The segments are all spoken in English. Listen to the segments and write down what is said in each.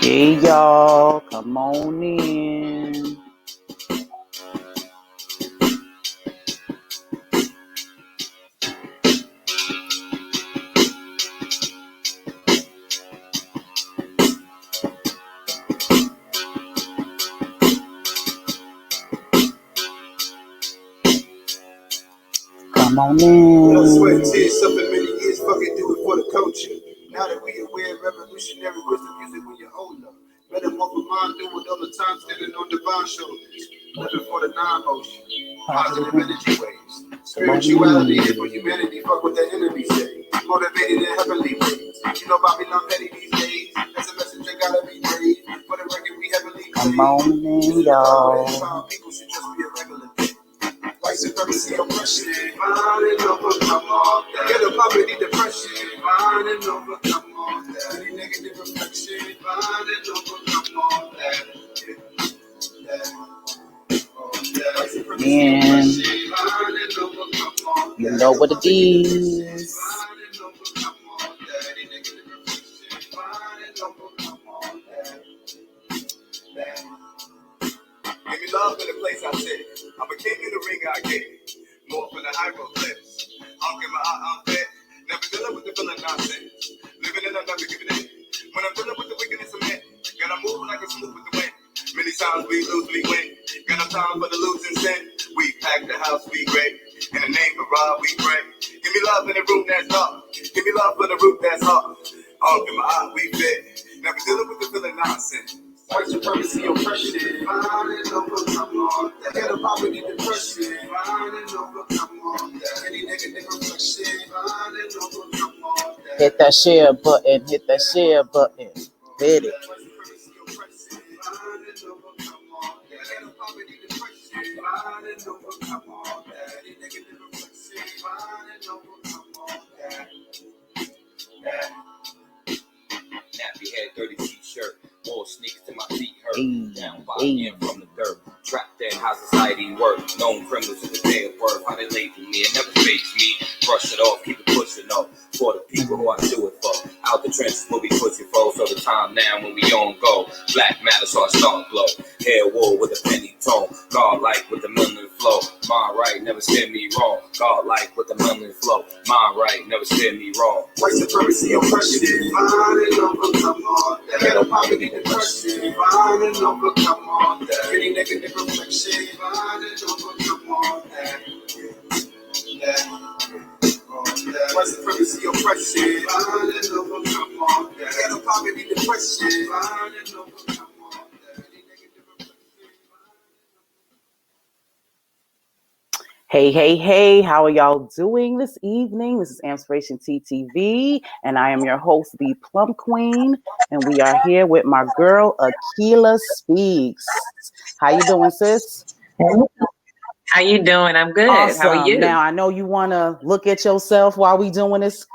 Hey y'all, come on in. Come on in. No sweat, tears, something many years, fucking do it for the culture. Now that we aware, revolutionary wisdom music when you're older. Better move of mind, do it all the time, standing on divine shoulders. Living for the non-motion, positive energy waves. Spirituality is for humanity, fuck what the enemy say. Motivated in heavenly ways. You know Babylon petty these days. That's a message that gotta be brave. For the record, we heavenly Come on in, y'all. People should just be a regular thing. White supremacy, oppression, find and overcome all that. Get a poverty, depression, find and overcome all that. Any negative reflection, find and overcome all that. And you know what it is. Give me love in the place I sit. I'm a king in the ring I get. More from the hieroglyphs. I'll give my eye, I'm fed. Never dealing with the villain nonsense. Living in another giving in. When I'm dealing with the wickedness of men, gotta move like a smooth with the wind. Many times we lose, we win. Got no time for the losing sin. We pack the house, we great. In the name of God, we pray. Give me love in the room that's dark. Give me love for the root that's hard. I'll give my eye, we fit. Never dealing with the villain nonsense. White supremacy, oppression, find and overcome all that. Get a poverty, depression, find and overcome all that. Any negative reflection, find and overcome all that. Hit that share button, hit that share button. Hit it. Nappy head, dirty t-shirt, more sneakers to my feet hurt. Down by in from the dirt. Trapped in how society works. Known criminals in the day of birth. How they label me, it never fades me. Brush it off, keep it pushing up. For the people who I do it for. Out the trenches where we pushing for. So the time now when we on go. Black matter, so I start glow. Hair wool with a penny tone. God like with the melon flow. Mind right, never steer me wrong. God like with the melon flow. Mind right, never steer me wrong. White supremacy, oppression, find and overcome all that. Get a poverty, depression, find and overcome all that. Any negative reflection, find and overcome all that. White supremacy, oppression, find and overcome all that. Get a poverty, depression, find and overcome all that. Any negative reflection. Hey, how are y'all doing this evening? This is AMPspirationTTV, and I am your host, the Plum Queen, and we are here with my girl, Akila Speaks. How you doing, sis? How you doing? I'm good. Awesome. How are you? Now, I know you want to look at yourself while we doing this,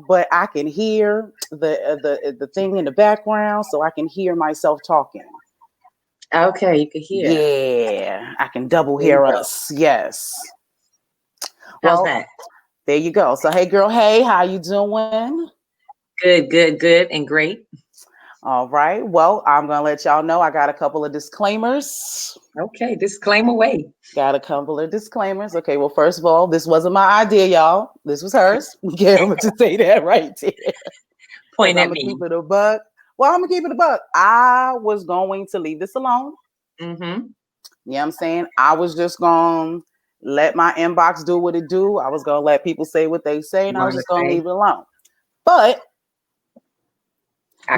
but I can hear the thing in the background, so I can hear myself talking. Okay, you can hear. Yeah, I can double hear us. Yes. How's that? There you go. So, hey, girl. Hey, how you doing? Good, and great. All right. Well, I'm going to let y'all know I got a couple of disclaimers. Okay, disclaim away. Got a couple of disclaimers. Okay, well, first of all, this wasn't my idea, y'all. This was hers. Yeah, I'm going to say that right there. Point at I'm me. going to keep it a buck. Well, I'm going to keep it a buck. I was going to leave this alone. Mm-hmm. You know what I'm saying? I was just going to let my inbox do what it do. I was going to let people say what they say, and I was just going to leave it alone. But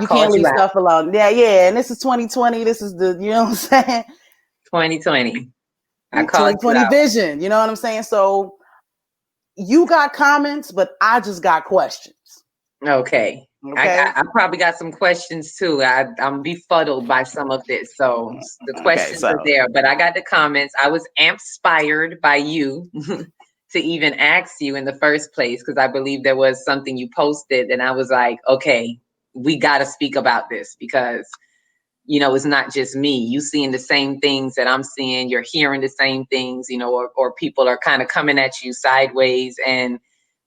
you can't leave stuff alone. Yeah. And this is 2020. This is the, you know what I'm saying? 2020. I called 2020 vision. You know what I'm saying? So you got comments, but I just got questions. Okay. I probably got some questions too. I'm befuddled by some of this. So the questions are there, but I got the comments. I was inspired by you to even ask you in the first place, because I believe there was something you posted and I was like, okay, we got to speak about this because, it's not just me. You seeing the same things that I'm seeing. You're hearing the same things, or people are kind of coming at you sideways. And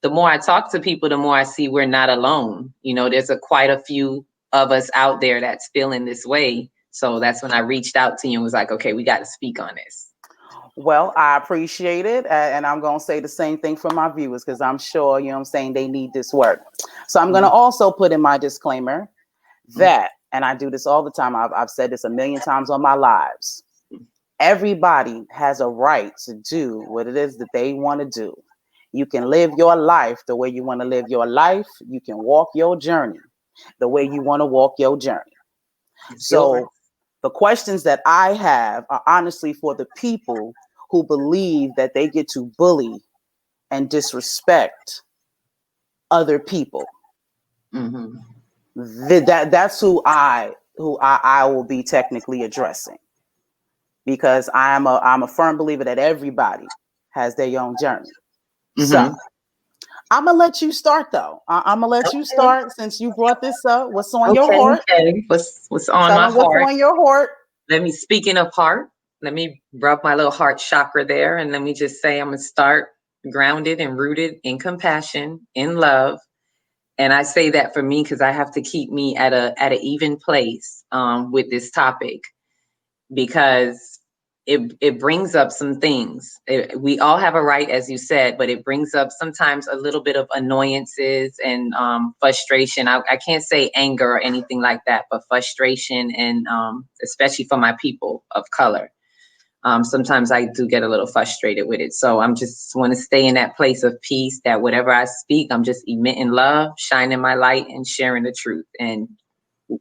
the more I talk to people, the more I see we're not alone. There's quite a few of us out there that's feeling this way. So that's when I reached out to you and was like, okay, we got to speak on this. Well, I appreciate it. And I'm going to say the same thing for my viewers, because I'm sure, you know what I'm saying, they need this work. So I'm going to also put in my disclaimer that, and I do this all the time, I've said this a million times on my lives, everybody has a right to do what it is that they want to do. You can live your life the way you want to live your life. You can walk your journey the way you want to walk your journey. So the questions that I have are honestly for the people who believe that they get to bully and disrespect other people. Mm-hmm. That's who I will be technically addressing, because I'm a firm believer that everybody has their own journey. Mm-hmm. So I'm gonna let you start though. I'm gonna let you start since you brought this up. What's on your heart? Okay. What's on my heart? What's on your heart? Let me, speaking of heart, let me rub my little heart chakra there, and let me just say I'm gonna start grounded and rooted in compassion, in love. And I say that for me because I have to keep me at an even place with this topic, because it brings up some things. We all have a right, as you said, but it brings up sometimes a little bit of annoyances and frustration. I can't say anger or anything like that, but frustration, and especially for my people of color. Sometimes I do get a little frustrated with it. So I'm just want to stay in that place of peace, that whatever I speak, I'm just emitting love, shining my light, and sharing the truth, and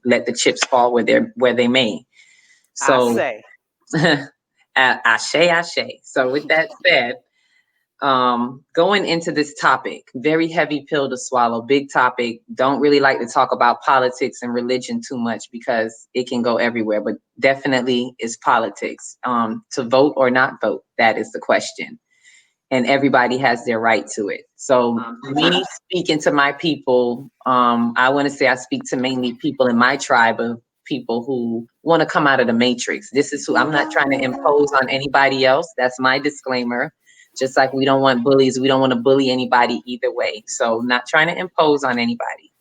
let the chips fall where they may. So I say. Ashe. So with that said, going into this topic, very heavy pill to swallow, big topic. Don't really like to talk about politics and religion too much because it can go everywhere, but definitely is politics. To vote or not vote, that is the question. And everybody has their right to it. So me speaking to my people, I want to say I speak to mainly people in my tribe of people who want to come out of the matrix. This is who I'm not trying to impose on anybody else. That's my disclaimer. Just like we don't want bullies, we don't want to bully anybody either way. So not trying to impose on anybody.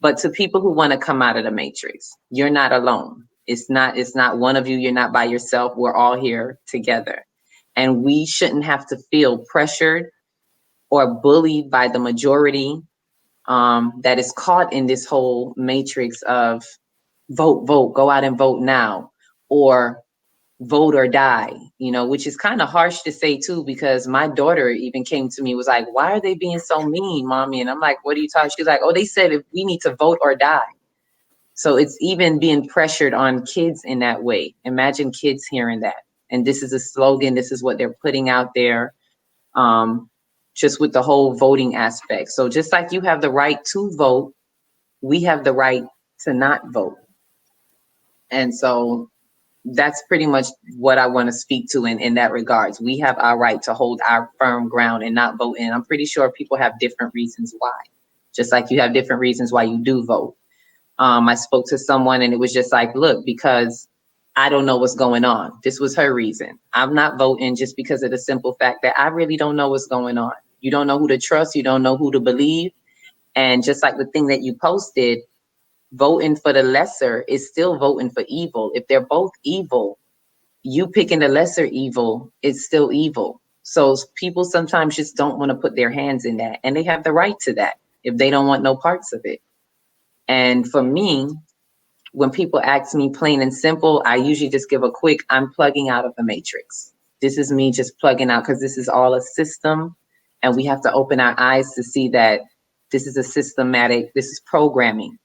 But to people who want to come out of the matrix, you're not alone. It's not one of you. You're not by yourself. We're all here together. And we shouldn't have to feel pressured or bullied by the majority that is caught in this whole matrix of vote, go out and vote now, or vote or die, which is kind of harsh to say too, because my daughter even came to me, was like, why are they being so mean, mommy? And I'm like, what are you talking? She's like, oh, they said if we need to vote or die. So it's even being pressured on kids in that way. Imagine kids hearing that. And this is a slogan. This is what they're putting out there, just with the whole voting aspect. So just like you have the right to vote, we have the right to not vote. And so that's pretty much what I want to speak to in that regards. We have our right to hold our firm ground and not vote. And I'm pretty sure people have different reasons why, just like you have different reasons why you do vote. I spoke to someone and it was just like, look, because I don't know what's going on. This was her reason. I'm not voting just because of the simple fact that I really don't know what's going on. You don't know who to trust. You don't know who to believe. And just like the thing that you posted, voting for the lesser is still voting for evil. If they're both evil, you picking the lesser evil is still evil. So people sometimes just don't want to put their hands in that. And they have the right to that if they don't want no parts of it. And for me, when people ask me plain and simple, I usually just give a quick, I'm plugging out of the matrix. This is me just plugging out, because this is all a system. And we have to open our eyes to see that this is a systematic, this is programming.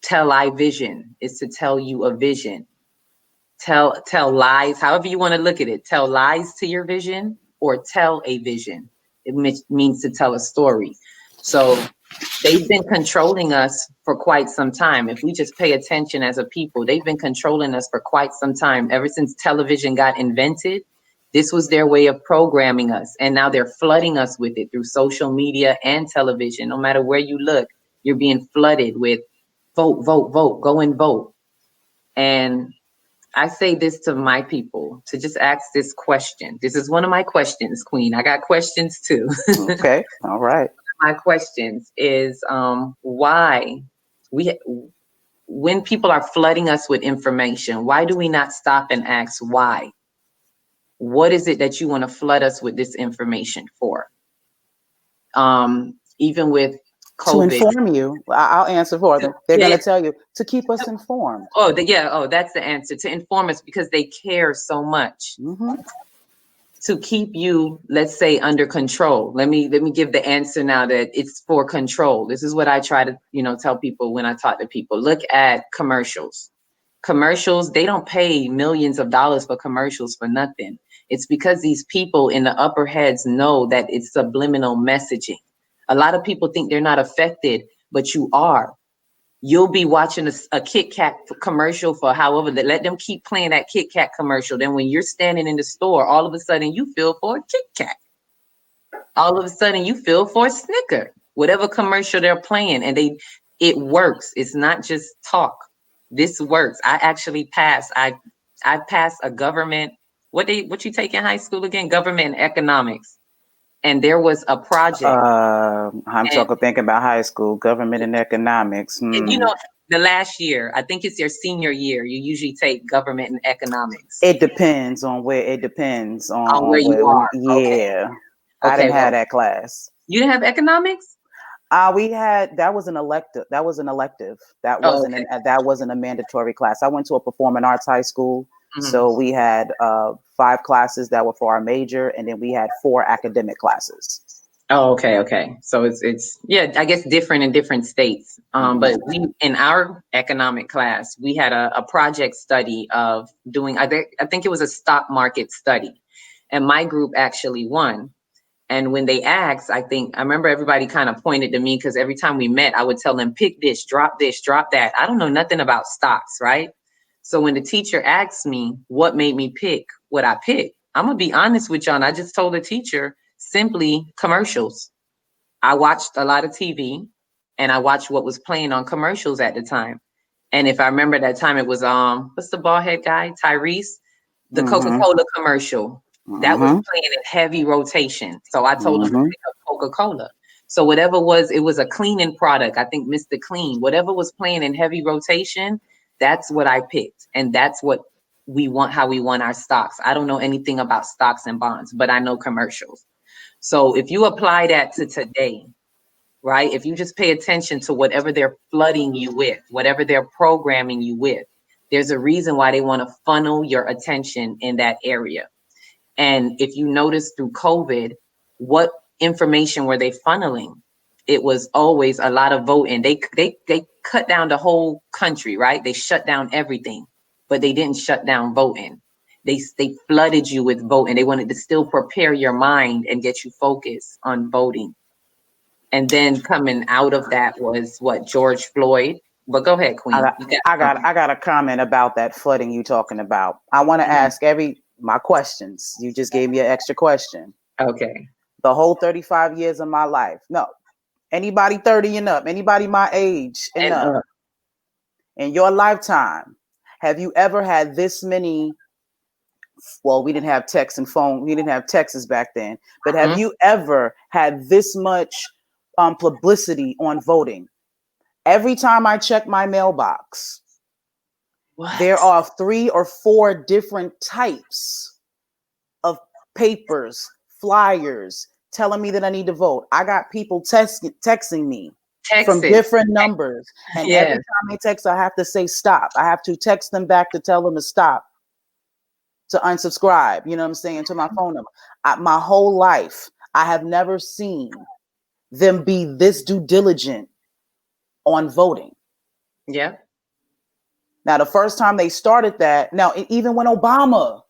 Tell I vision is to tell you a vision. Tell lies, however you want to look at it. Tell lies to your vision or tell a vision. It means to tell a story. So they've been controlling us for quite some time. If we just pay attention as a people, they've been controlling us for quite some time. Ever since television got invented, this was their way of programming us. And now they're flooding us with it through social media and television. No matter where you look, you're being flooded with vote, go and vote. And I say this to my people, to just ask this question. This is one of my questions, Queen. I got questions too. Okay. All right. My questions is why when people are flooding us with information, why do we not stop and ask why? What is it that you want to flood us with this information for? Even with COVID. To inform you. I'll answer for them. They're going to tell you to keep us informed. Oh, that's the answer. To inform us because they care so much. To keep you, let's say, under control. Let me give the answer now that it's for control. This is what I try to, tell people when I talk to people. Look at commercials. Commercials, they don't pay millions of dollars for commercials for nothing. It's because these people in the upper heads know that it's subliminal messaging. A lot of people think they're not affected, but you are. You'll be watching a Kit Kat commercial for however, let them keep playing that Kit Kat commercial. Then when you're standing in the store, all of a sudden you feel for a Kit Kat. All of a sudden you feel for a Snicker, whatever commercial they're playing. And it works. It's not just talk. This works. I actually passed. I passed a government, what you take in high school again? Government and economics. And there was a project. I'm thinking about high school, government and economics. And the last year, I think it's your senior year, you usually take government and economics. It depends on where you are. Yeah. Okay. I didn't have that class. You didn't have economics? That was an elective. That wasn't a mandatory class. I went to a performing arts high school. So we had 5 classes that were for our major, and then we had 4 academic classes. Oh, okay. So it's I guess different in different states. But we, in our economic class, we had a project study of doing, I think it was a stock market study, and my group actually won. And when they asked, I remember everybody kind of pointed to me because every time we met, I would tell them, pick this, drop that. I don't know nothing about stocks, right? So when the teacher asked me what made me pick what I picked, I'm going to be honest with y'all. And I just told the teacher, simply commercials. I watched a lot of TV and I watched what was playing on commercials at the time. And if I remember that time, it was, what's the bald head guy? Tyrese, the Coca-Cola commercial. That was playing in heavy rotation. So I told him to pick up Coca-Cola. So whatever it was a cleaning product. I think Mr. Clean, whatever was playing in heavy rotation, that's what I picked. And that's what how we want our stocks. I don't know anything about stocks and bonds, but I know commercials. So if you apply that to today, right? If you just pay attention to whatever they're flooding you with, whatever they're programming you with, there's a reason why they want to funnel your attention in that area. And if you notice through COVID, what information were they funneling? It was always a lot of voting. They cut down the whole country, right? They shut down everything, but they didn't shut down voting. They flooded you with voting. They wanted to still prepare your mind and get you focused on voting. And then coming out of that was what, George Floyd. But go ahead, Queen. I got a comment about that flooding you talking about. I want to ask my questions. You just gave me an extra question. Okay. The whole 35 years of my life. No. Anybody 30 and up, anybody my age and up. In your lifetime, have you ever had this many? Well, we didn't have text and phone. We didn't have texts back then. But have you ever had this much publicity on voting? Every time I check my mailbox, there are 3 or 4 different types of papers, flyers, telling me that I need to vote. I got people texting me from different numbers. And every time they text, I have to say stop. I have to text them back to tell them to stop, to unsubscribe, you know what I'm saying, to my phone number. My whole life, I have never seen them be this due diligent on voting. Yeah. Now, the first time they started that, now, even when Obama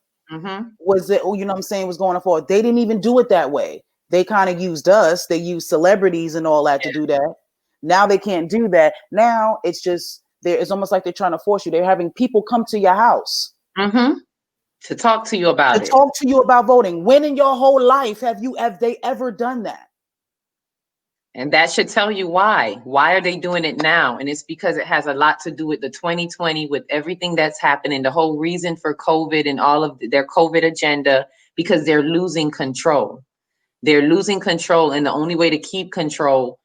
was it, you know what I'm saying, was going forward, they didn't even do it that way. They kind of used us. They used celebrities and all that to do that. Now they can't do that. Now it's just it's almost like they're trying to force you. They're having people come to your house to talk to you about it. To talk to you about voting. When in your whole life have they ever done that? And that should tell you why. Why are they doing it now? And it's because it has a lot to do with the 2020, with everything that's happening, the whole reason for COVID and all of their COVID agenda, because they're losing control. They're losing control. And the only way to keep control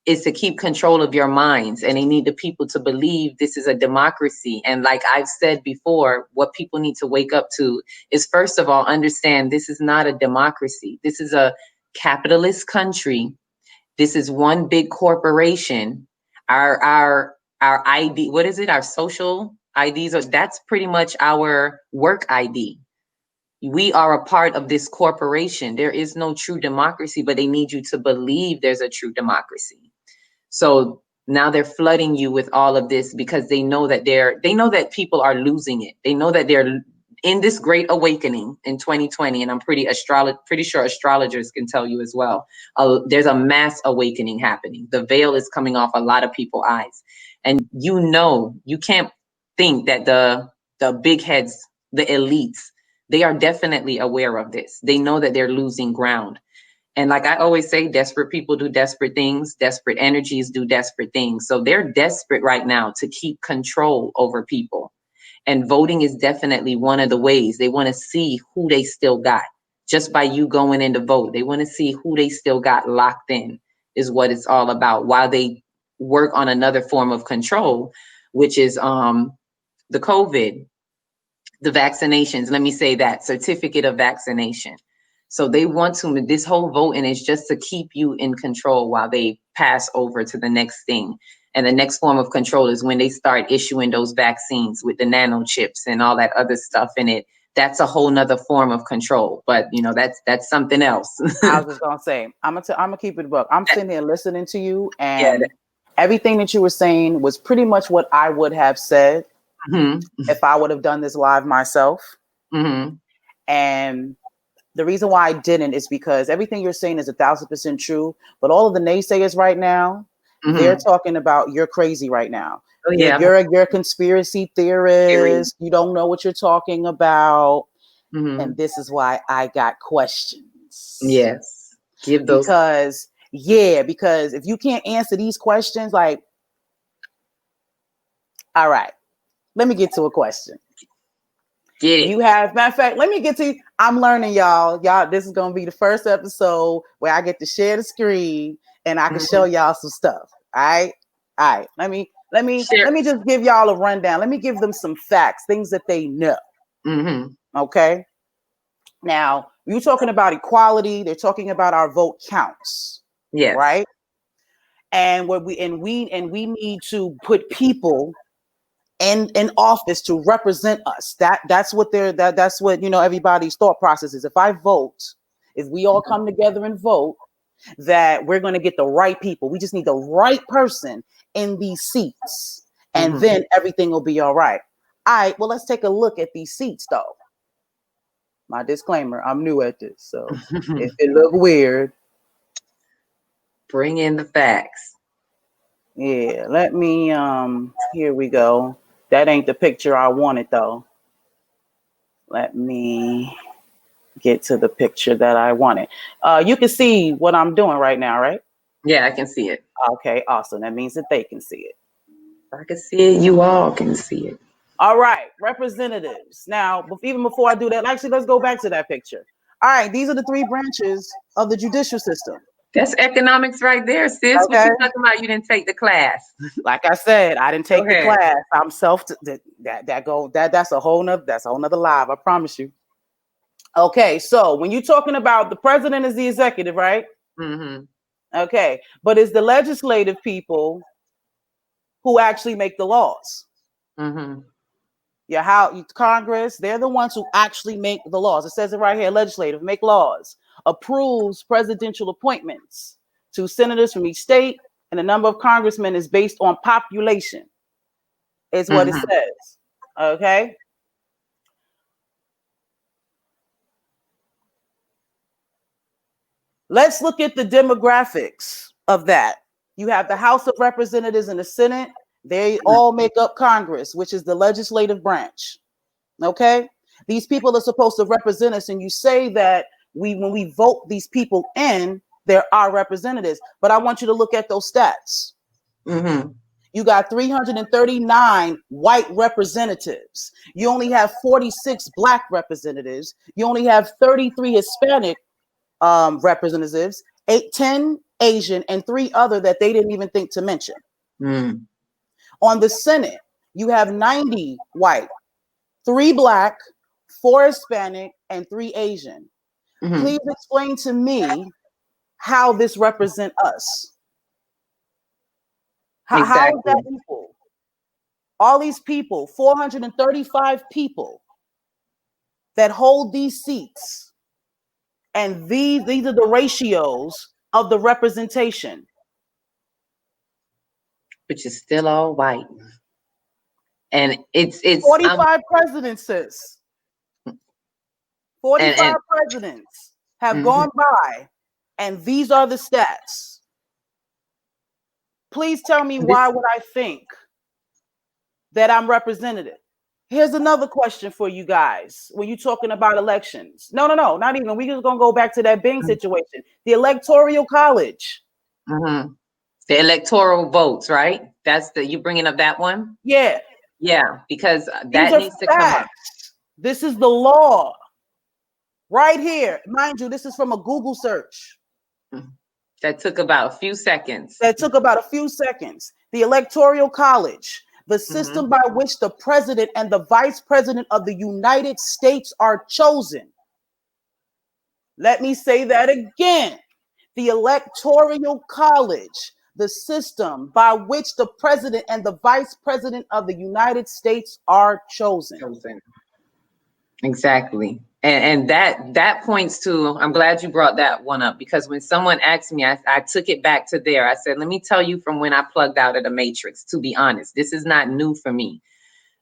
is to keep control of your minds, and they need the people to believe this is a democracy. And like I've said before, what people need to wake up to is, first of all, understand this is not a democracy. This is a capitalist country. This is one big corporation. Our ID, what is it? Our social IDs, or that's pretty much our work ID. We are a part of this corporation. There is no true democracy, but they need you to believe there's a true democracy. So now they're flooding you with all of this because they know that people are losing it. They know that they're in this great awakening in 2020, and I'm pretty sure astrologers can tell you as well. There's a mass awakening happening. The veil is coming off a lot of people's eyes, and you can't think that the big heads, the elites, they are definitely aware of this. They know that they're losing ground. And like I always say, desperate people do desperate things. Desperate energies do desperate things. So they're desperate right now to keep control over people. And voting is definitely one of the ways. They want to see who they still got. Just by you going in to vote, they want to see who they still got locked in, is what it's all about, while they work on another form of control, which is the COVID, the vaccinations. Let me say that, certificate of vaccination. So they want to, this whole voting is just to keep you in control while they pass over to the next thing. And the next form of control is when they start issuing those vaccines with the nanochips and all that other stuff in it. That's a whole nother form of control. But that's something else. I was just gonna say, I'm gonna keep it a buck. I'm sitting here listening to you, and everything that you were saying was pretty much what I would have said if I would have done this live myself. And the reason why I didn't is because everything you're saying is 1,000% true. But all of the naysayers right now, they're talking about you're crazy right now. Oh, yeah. You're a conspiracy theorist. You don't know what you're talking about. And this is why I got questions. Yes. Give those. Because if you can't answer these questions, like, all right, let me get to a question. Get it. You have, matter of fact, let me get to, I'm learning, y'all, this is going to be the first episode where I get to share the screen and I can show y'all some stuff. All right. Let me just give y'all a rundown. Let me give them some facts, things that they know. Okay. Now, you're talking about equality. They're talking about our vote counts. Yes. Right. And we need to put people in office to represent us. That's what everybody's thought process is. If I vote, if we all come together and vote, that we're going to get the right people. We just need the right person in these seats, and then everything will be all right. All right, well, let's take a look at these seats, though. My disclaimer, I'm new at this, so if it look weird, bring in the facts. Yeah, let me, here we go. That ain't the picture I wanted, though. Let me get to the picture that I wanted. You can see what I'm doing right now, right? Yeah, I can see it. Okay, awesome. That means that they can see it. I can see it. You all can see it. All right, representatives. Now, even before I do that, actually, let's go back to that picture. All right, these are the three branches of the judicial system. That's economics right there, sis. Okay. What you talking about? You didn't take the class. Like I said, I didn't take the class. I'm that's a whole nother live, I promise you. Okay, so when you're talking about the president is the executive, right? Okay, but it's the legislative people who actually make the laws. Congress, they're the ones who actually make the laws. It says it right here, legislative, make laws, approves presidential appointments to senators from each state, and the number of congressmen is based on population, is what it says. Okay. Let's look at the demographics of that. You have the House of Representatives and the Senate. They all make up Congress, which is the legislative branch. Okay. These people are supposed to represent us. And you say that when we vote these people in, they're our representatives. But I want you to look at those stats. You got 339 white representatives. You only have 46 black representatives. You only have 33 Hispanic representatives, 10 Asian, and 3 other that they didn't even think to mention. On the Senate, you have 90 white, 3 black, 4 Hispanic, and 3 Asian. Please explain to me how this represents us. How is that equal? All these people, 435 people that hold these seats, and these are the ratios of the representation. Which is still all white. And it's 45 presidents, sis. 45 presidents have gone by, and these are the stats. Please tell me why would I think that I'm representative? Here's another question for you guys when you're talking about elections. No, not even. We're just going to go back to that Bing situation. The Electoral College. The electoral votes, right? You bringing up that one? Yeah. Yeah, because that needs to come up. This is the law. Right here. Mind you, this is from a Google search. That took about a few seconds. The Electoral College, the system by which the president and the vice president of the United States are chosen. Let me say that again. The Electoral College, the system by which the president and the vice president of the United States are chosen. Exactly. And that points to, I'm glad you brought that one up, because when someone asked me, I took it back to there. I said, let me tell you from when I plugged out of the matrix, to be honest, this is not new for me.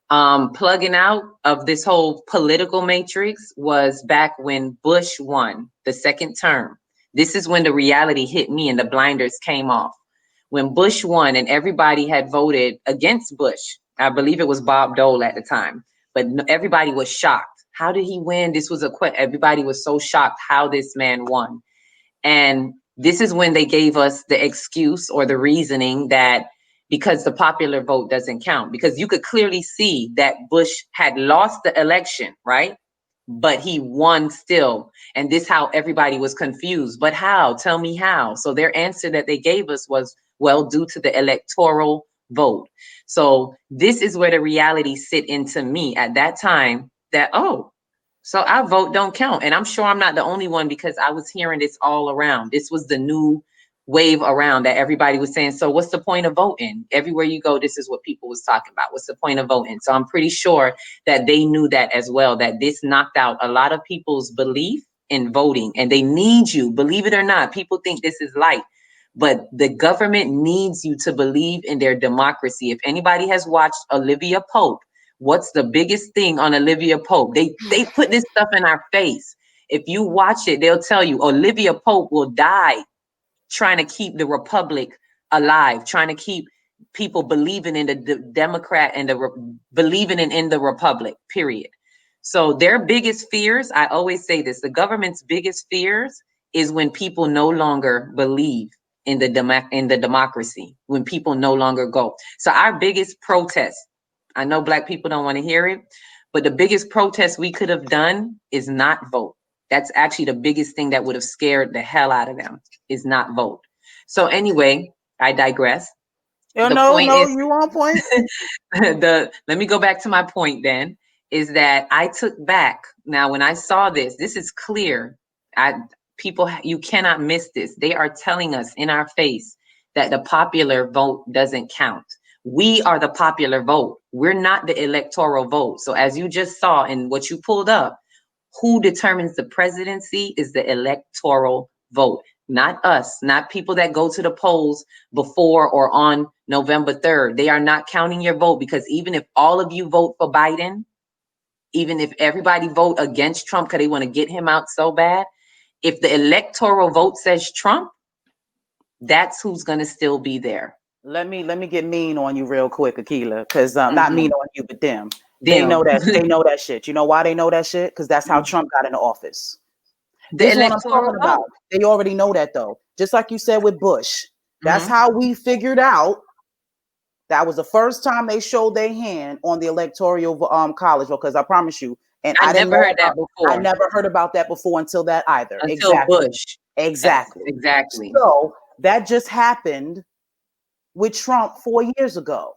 Plugging out of this whole political matrix was back when Bush won the second term. This is when the reality hit me and the blinders came off. When Bush won and everybody had voted against Bush, I believe it was Bob Dole at the time, but everybody was shocked. How did he win? This was everybody was so shocked how this man won. And this is when they gave us the excuse or the reasoning that because the popular vote doesn't count, because you could clearly see that Bush had lost the election, right? But he won still. And this how everybody was confused. But how? Tell me how. So their answer that they gave us was, well, due to the electoral vote. So this is where the reality sit into me at that time that, oh, so our vote don't count. And I'm sure I'm not the only one, because I was hearing this all around. This was the new wave around that everybody was saying, so what's the point of voting? Everywhere you go, this is what people was talking about. What's the point of voting? So I'm pretty sure that they knew that as well, that this knocked out a lot of people's belief in voting. And they need you, believe it or not. People think this is light, but the government needs you to believe in their democracy. If anybody has watched Olivia Pope, what's the biggest thing on Olivia Pope? They put this stuff in our face. If you watch it, they'll tell you Olivia Pope will die trying to keep the republic alive, trying to keep people believing in the Democrat and believing in the republic, period. So their biggest fears, I always say this, the government's biggest fears is when people no longer believe in the democracy, when people no longer go. So our biggest protest, I know Black people don't want to hear it, but the biggest protest we could have done is not vote. That's actually the biggest thing that would have scared the hell out of them, is not vote. So anyway, I digress. You on point. Let me go back to my point then, is that I took back. Now, when I saw this is clear. People, you cannot miss this. They are telling us in our face that the popular vote doesn't count. We are the popular vote. We're not the electoral vote. So as you just saw in what you pulled up, who determines the presidency is the electoral vote, not us, not people that go to the polls before or on November 3rd. They are not counting your vote, because even if all of you vote for Biden, even if everybody vote against Trump because they want to get him out so bad, if the electoral vote says Trump, that's who's going to still be there. Let me get mean on you real quick, Akila, because not mean on you, but them. They know that. They know that shit. You know why they know that shit? Because that's how Trump got into office. This is what I'm talking about. They already know that, though. Just like you said with Bush. That's how we figured out. That was the first time they showed their hand on the electoral college. Because I promise you, and I never heard that before. I never heard about that before until that either. Until Bush. Exactly. Exactly. So that just happened with Trump 4 years ago.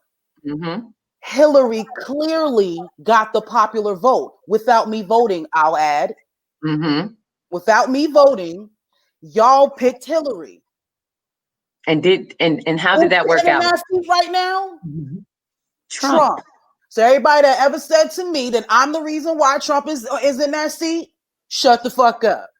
Mm-hmm. Hillary clearly got the popular vote without me voting, I'll add. Mm-hmm. Without me voting, y'all picked Hillary. And how did that work out? Right now? Mm-hmm. Trump. So everybody that ever said to me that I'm the reason why Trump is in that seat, shut the fuck up.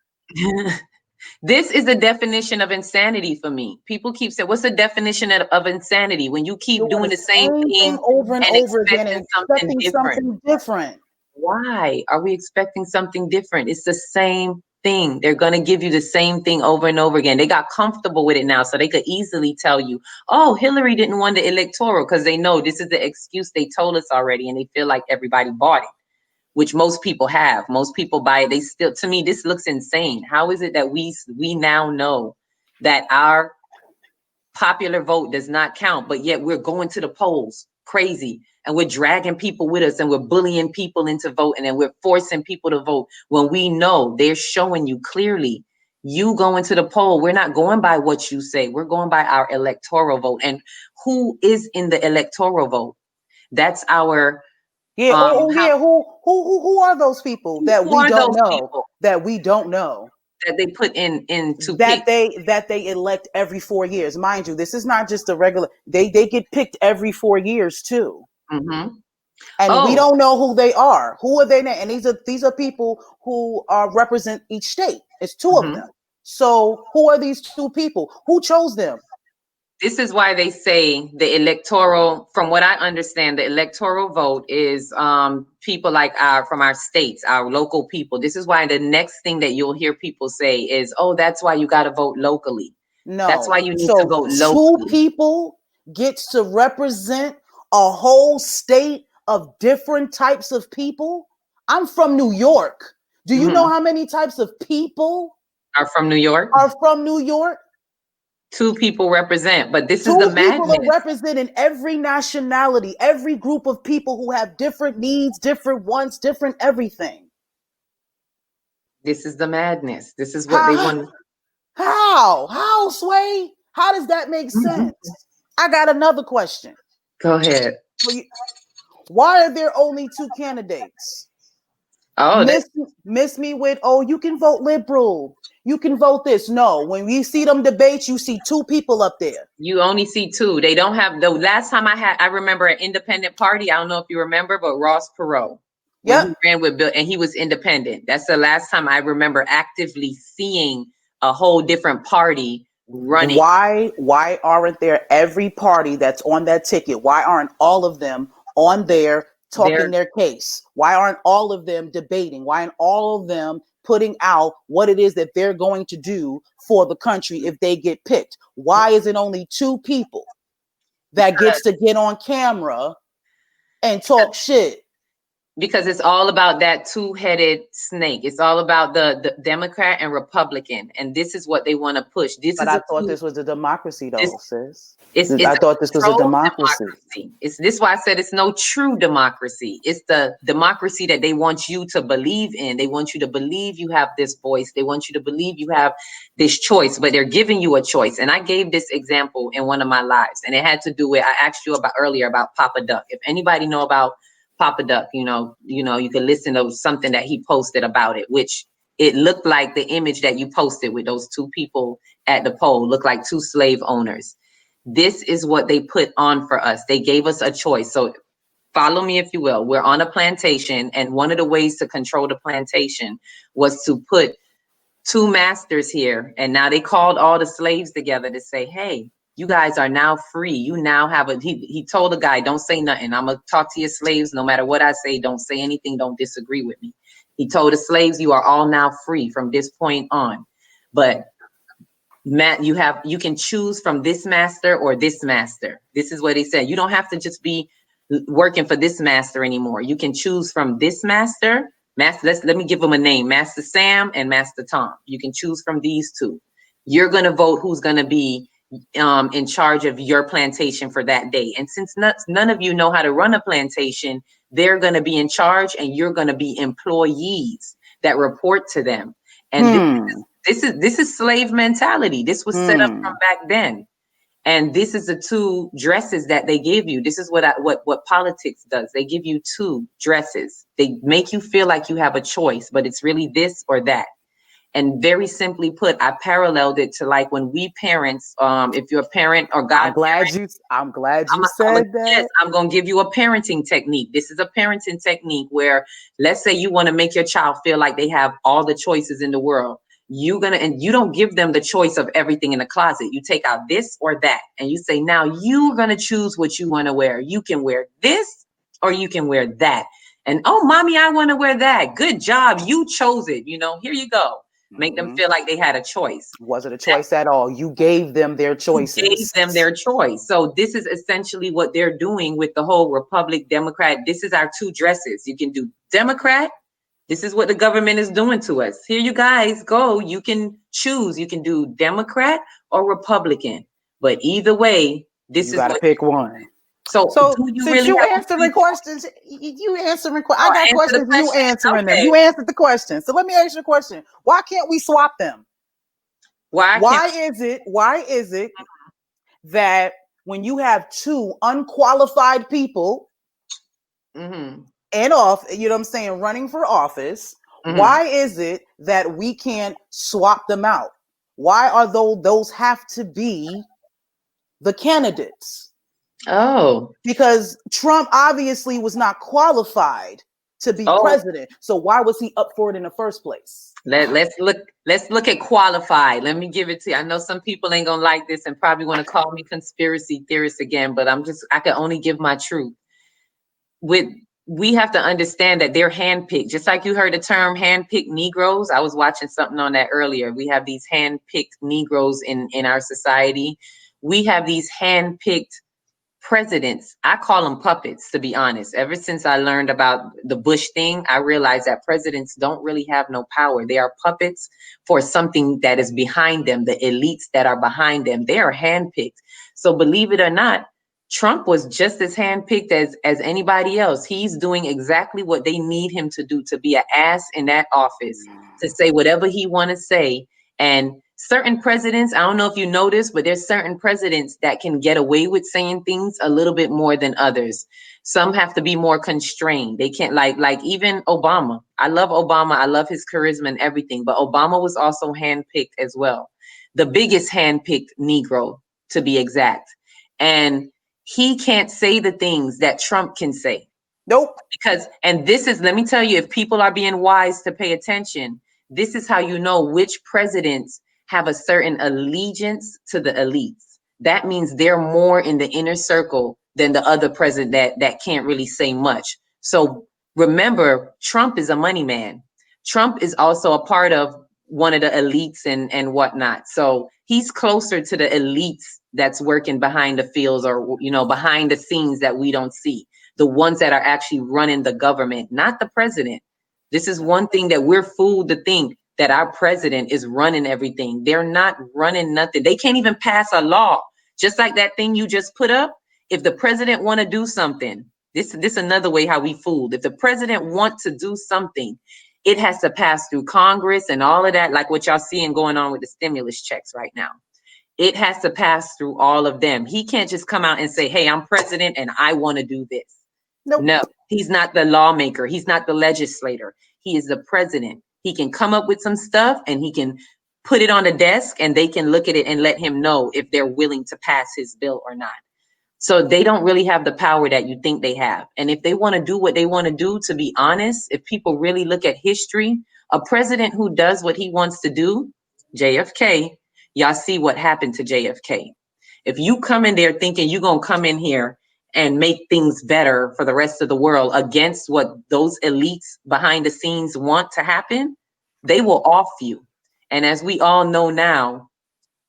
This is the definition of insanity for me. People keep saying, what's the definition of insanity? When you keep doing the same thing over and over again and expecting something different. Why are we expecting something different? It's the same thing. They're going to give you the same thing over and over again. They got comfortable with it now, so they could easily tell you, oh, Hillary didn't win the electoral, because they know this is the excuse they told us already, and they feel like everybody bought it, which most people have. Most people buy it. They still, to me, this looks insane. How is it that we now know that our popular vote does not count, but yet we're going to the polls crazy, and we're dragging people with us, and we're bullying people into voting, and we're forcing people to vote when we know they're showing you clearly, you going to the poll, we're not going by what you say, we're going by our electoral vote. And who is in the electoral vote? That's our who are those people that we don't know? That we don't know that they put into that they elect every 4 years. Mind you, this is not just a regular. They get picked every 4 years too. Mm-hmm. And we don't know who they are. Who are they now? And these are people who represent each state. It's 2 of them. So who are these 2 people? Who chose them? This is why they say the electoral, from what I understand, the electoral vote is people like from our states, our local people. This is why the next thing that you'll hear people say is, oh, that's why you got to vote locally. No. That's why you need to vote locally. 2 people gets to represent a whole state of different types of people. I'm from New York. Do you know how many types of people are from New York? 2 people represent, but this is the madness. 2 people are representing every nationality, every group of people who have different needs, different wants, different everything. This is the madness. This is what they want. How, Sway? How does that make sense? I got another question. Go ahead. Why are there only 2 candidates? Oh, miss me with, oh, you can vote liberal. You can vote this. No, when we see them debates, you see 2 people up there. You only see 2. They don't have, the last time I remember an independent party. I don't know if you remember, but Ross Perot. Yeah. He ran with Bill and he was independent. That's the last time I remember actively seeing a whole different party running. Why aren't there every party that's on that ticket? Why aren't all of them on there talking their case? Why aren't all of them debating? Why aren't all of them putting out what it is that they're going to do for the country if they get picked? Why is it only 2 people that gets to get on camera and talk shit? Because it's all about that 2-headed snake. It's all about the Democrat and Republican, and this is what they want to push. But I thought this was a democracy, though, sis. I thought this was a democracy. It's this why I said it's no true democracy. It's the democracy that they want you to believe in. They want you to believe you have this voice. They want you to believe you have this choice, but they're giving you a choice. And I gave this example in one of my lives, and it had to do with, I asked you about earlier about Papa Duck. If anybody know about Papa Duck, you can listen to something that he posted about it, which it looked like the image that you posted with those 2 people at the poll looked like 2 slave owners. This is what they put on for us. They gave us a choice. So follow me, if you will. We're on a plantation, and one of the ways to control the plantation was to put 2 masters here. And now they called all the slaves together to say, hey, you guys are now free. You now have he told the guy, don't say nothing. I'm going to talk to your slaves. No matter what I say, don't say anything. Don't disagree with me. He told the slaves, you are all now free from this point on. But Matt, you can choose from this master or this master. This is what he said. You don't have to just be working for this master anymore. You can choose from this master. Let me give them a name, Master Sam and Master Tom. You can choose from these 2. You're going to vote who's going to be in charge of your plantation for that day. And since none of you know how to run a plantation, they're going to be in charge, and you're going to be employees that report to them. And This is slave mentality. This was set up from back then. And this is the two dresses that they give you. This is what politics does. They give you two dresses. They make you feel like you have a choice, but it's really this or that. And very simply put, I paralleled it to like when we parents, if you're a parent or godparent. I'm glad you said that. Yes, I'm going to give you a parenting technique. This is a parenting technique where, let's say you want to make your child feel like they have all the choices in the world. And you don't give them the choice of everything in the closet. You take out this or that. And you say, now you're going to choose what you want to wear. You can wear this or you can wear that. And, oh, mommy, I want to wear that. Good job. You chose it. Here you go. Make them feel like they had a choice. Wasn't a choice at all. You gave them their choices. You gave them their choice. So this is essentially what they're doing with the whole Republic, Democrat. This is our two dresses. You can do Democrat. This is what the government is doing to us. Here you guys go. You can choose. You can do Democrat or Republican. But either way, you got to pick one. So do you really answering questions, you answering questions. I got questions, you answering them. You answered the question. So let me ask you a question. Why can't we swap them? Why is it that when you have two unqualified people running for office, why is it that we can't swap them out? Why are those have to be the candidates? Oh, because Trump obviously was not qualified to be president. So why was he up for it in the first place? Let's look at qualified. Let me give it to you. I know some people ain't gonna like this and probably want to call me conspiracy theorist again, but I can only give my truth. We have to understand that they're handpicked. Just like you heard the term handpicked Negroes. I was watching something on that earlier. We have these handpicked Negroes in our society. We have these handpicked presidents. I call them puppets, to be honest. Ever since I learned about the Bush thing, I realized that presidents don't really have no power. They are puppets for something that is behind them, the elites that are behind them. They are handpicked. So believe it or not, Trump was just as handpicked as anybody else. He's doing exactly what they need him to do, to be an ass in that office, to say whatever he want to say. And certain presidents, I don't know if you noticed, but there's certain presidents that can get away with saying things a little bit more than others. Some have to be more constrained. They can't like even Obama. I love Obama. I love his charisma and everything, but Obama was also handpicked as well. The biggest handpicked Negro, to be exact. And he can't say the things that Trump can say. Nope. Let me tell you, if people are being wise to pay attention, this is how you know which presidents have a certain allegiance to the elites. That means they're more in the inner circle than the other president that can't really say much. So remember, Trump is a money man. Trump is also a part of one of the elites and whatnot. So he's closer to the elites that's working behind the fields or, behind the scenes that we don't see. The ones that are actually running the government, not the president. This is one thing that we're fooled to think, that our president is running everything. They're not running nothing. They can't even pass a law. Just like that thing you just put up. If the president want to do something, this another way how we fooled. If the president wants to do something, it has to pass through Congress and all of that, like what y'all seeing going on with the stimulus checks right now. It has to pass through all of them. He can't just come out and say, hey, I'm president and I want to do this. Nope. No, he's not the lawmaker. He's not the legislator. He is the president. He can come up with some stuff and he can put it on the desk and they can look at it and let him know if they're willing to pass his bill or not. So they don't really have the power that you think they have. And if they want to do what they want to do, to be honest, if people really look at history, a president who does what he wants to do, JFK, y'all see what happened to JFK. If you come in there thinking you're going to come in here and make things better for the rest of the world against what those elites behind the scenes want to happen, they will off you. And as we all know now,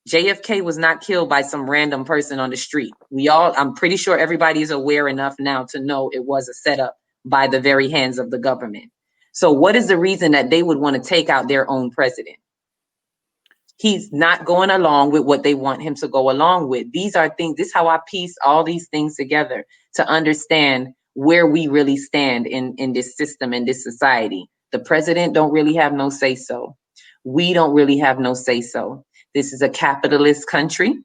JFK was not killed by some random person on the street. I'm pretty sure everybody is aware enough now to know it was a setup by the very hands of the government. So what is the reason that they would want to take out their own president? He's not going along with what they want him to go along with. These are things, this is how I piece all these things together to understand where we really stand in this system, in this society. The president don't really have no say so. we don't really have no say so. This is a capitalist country,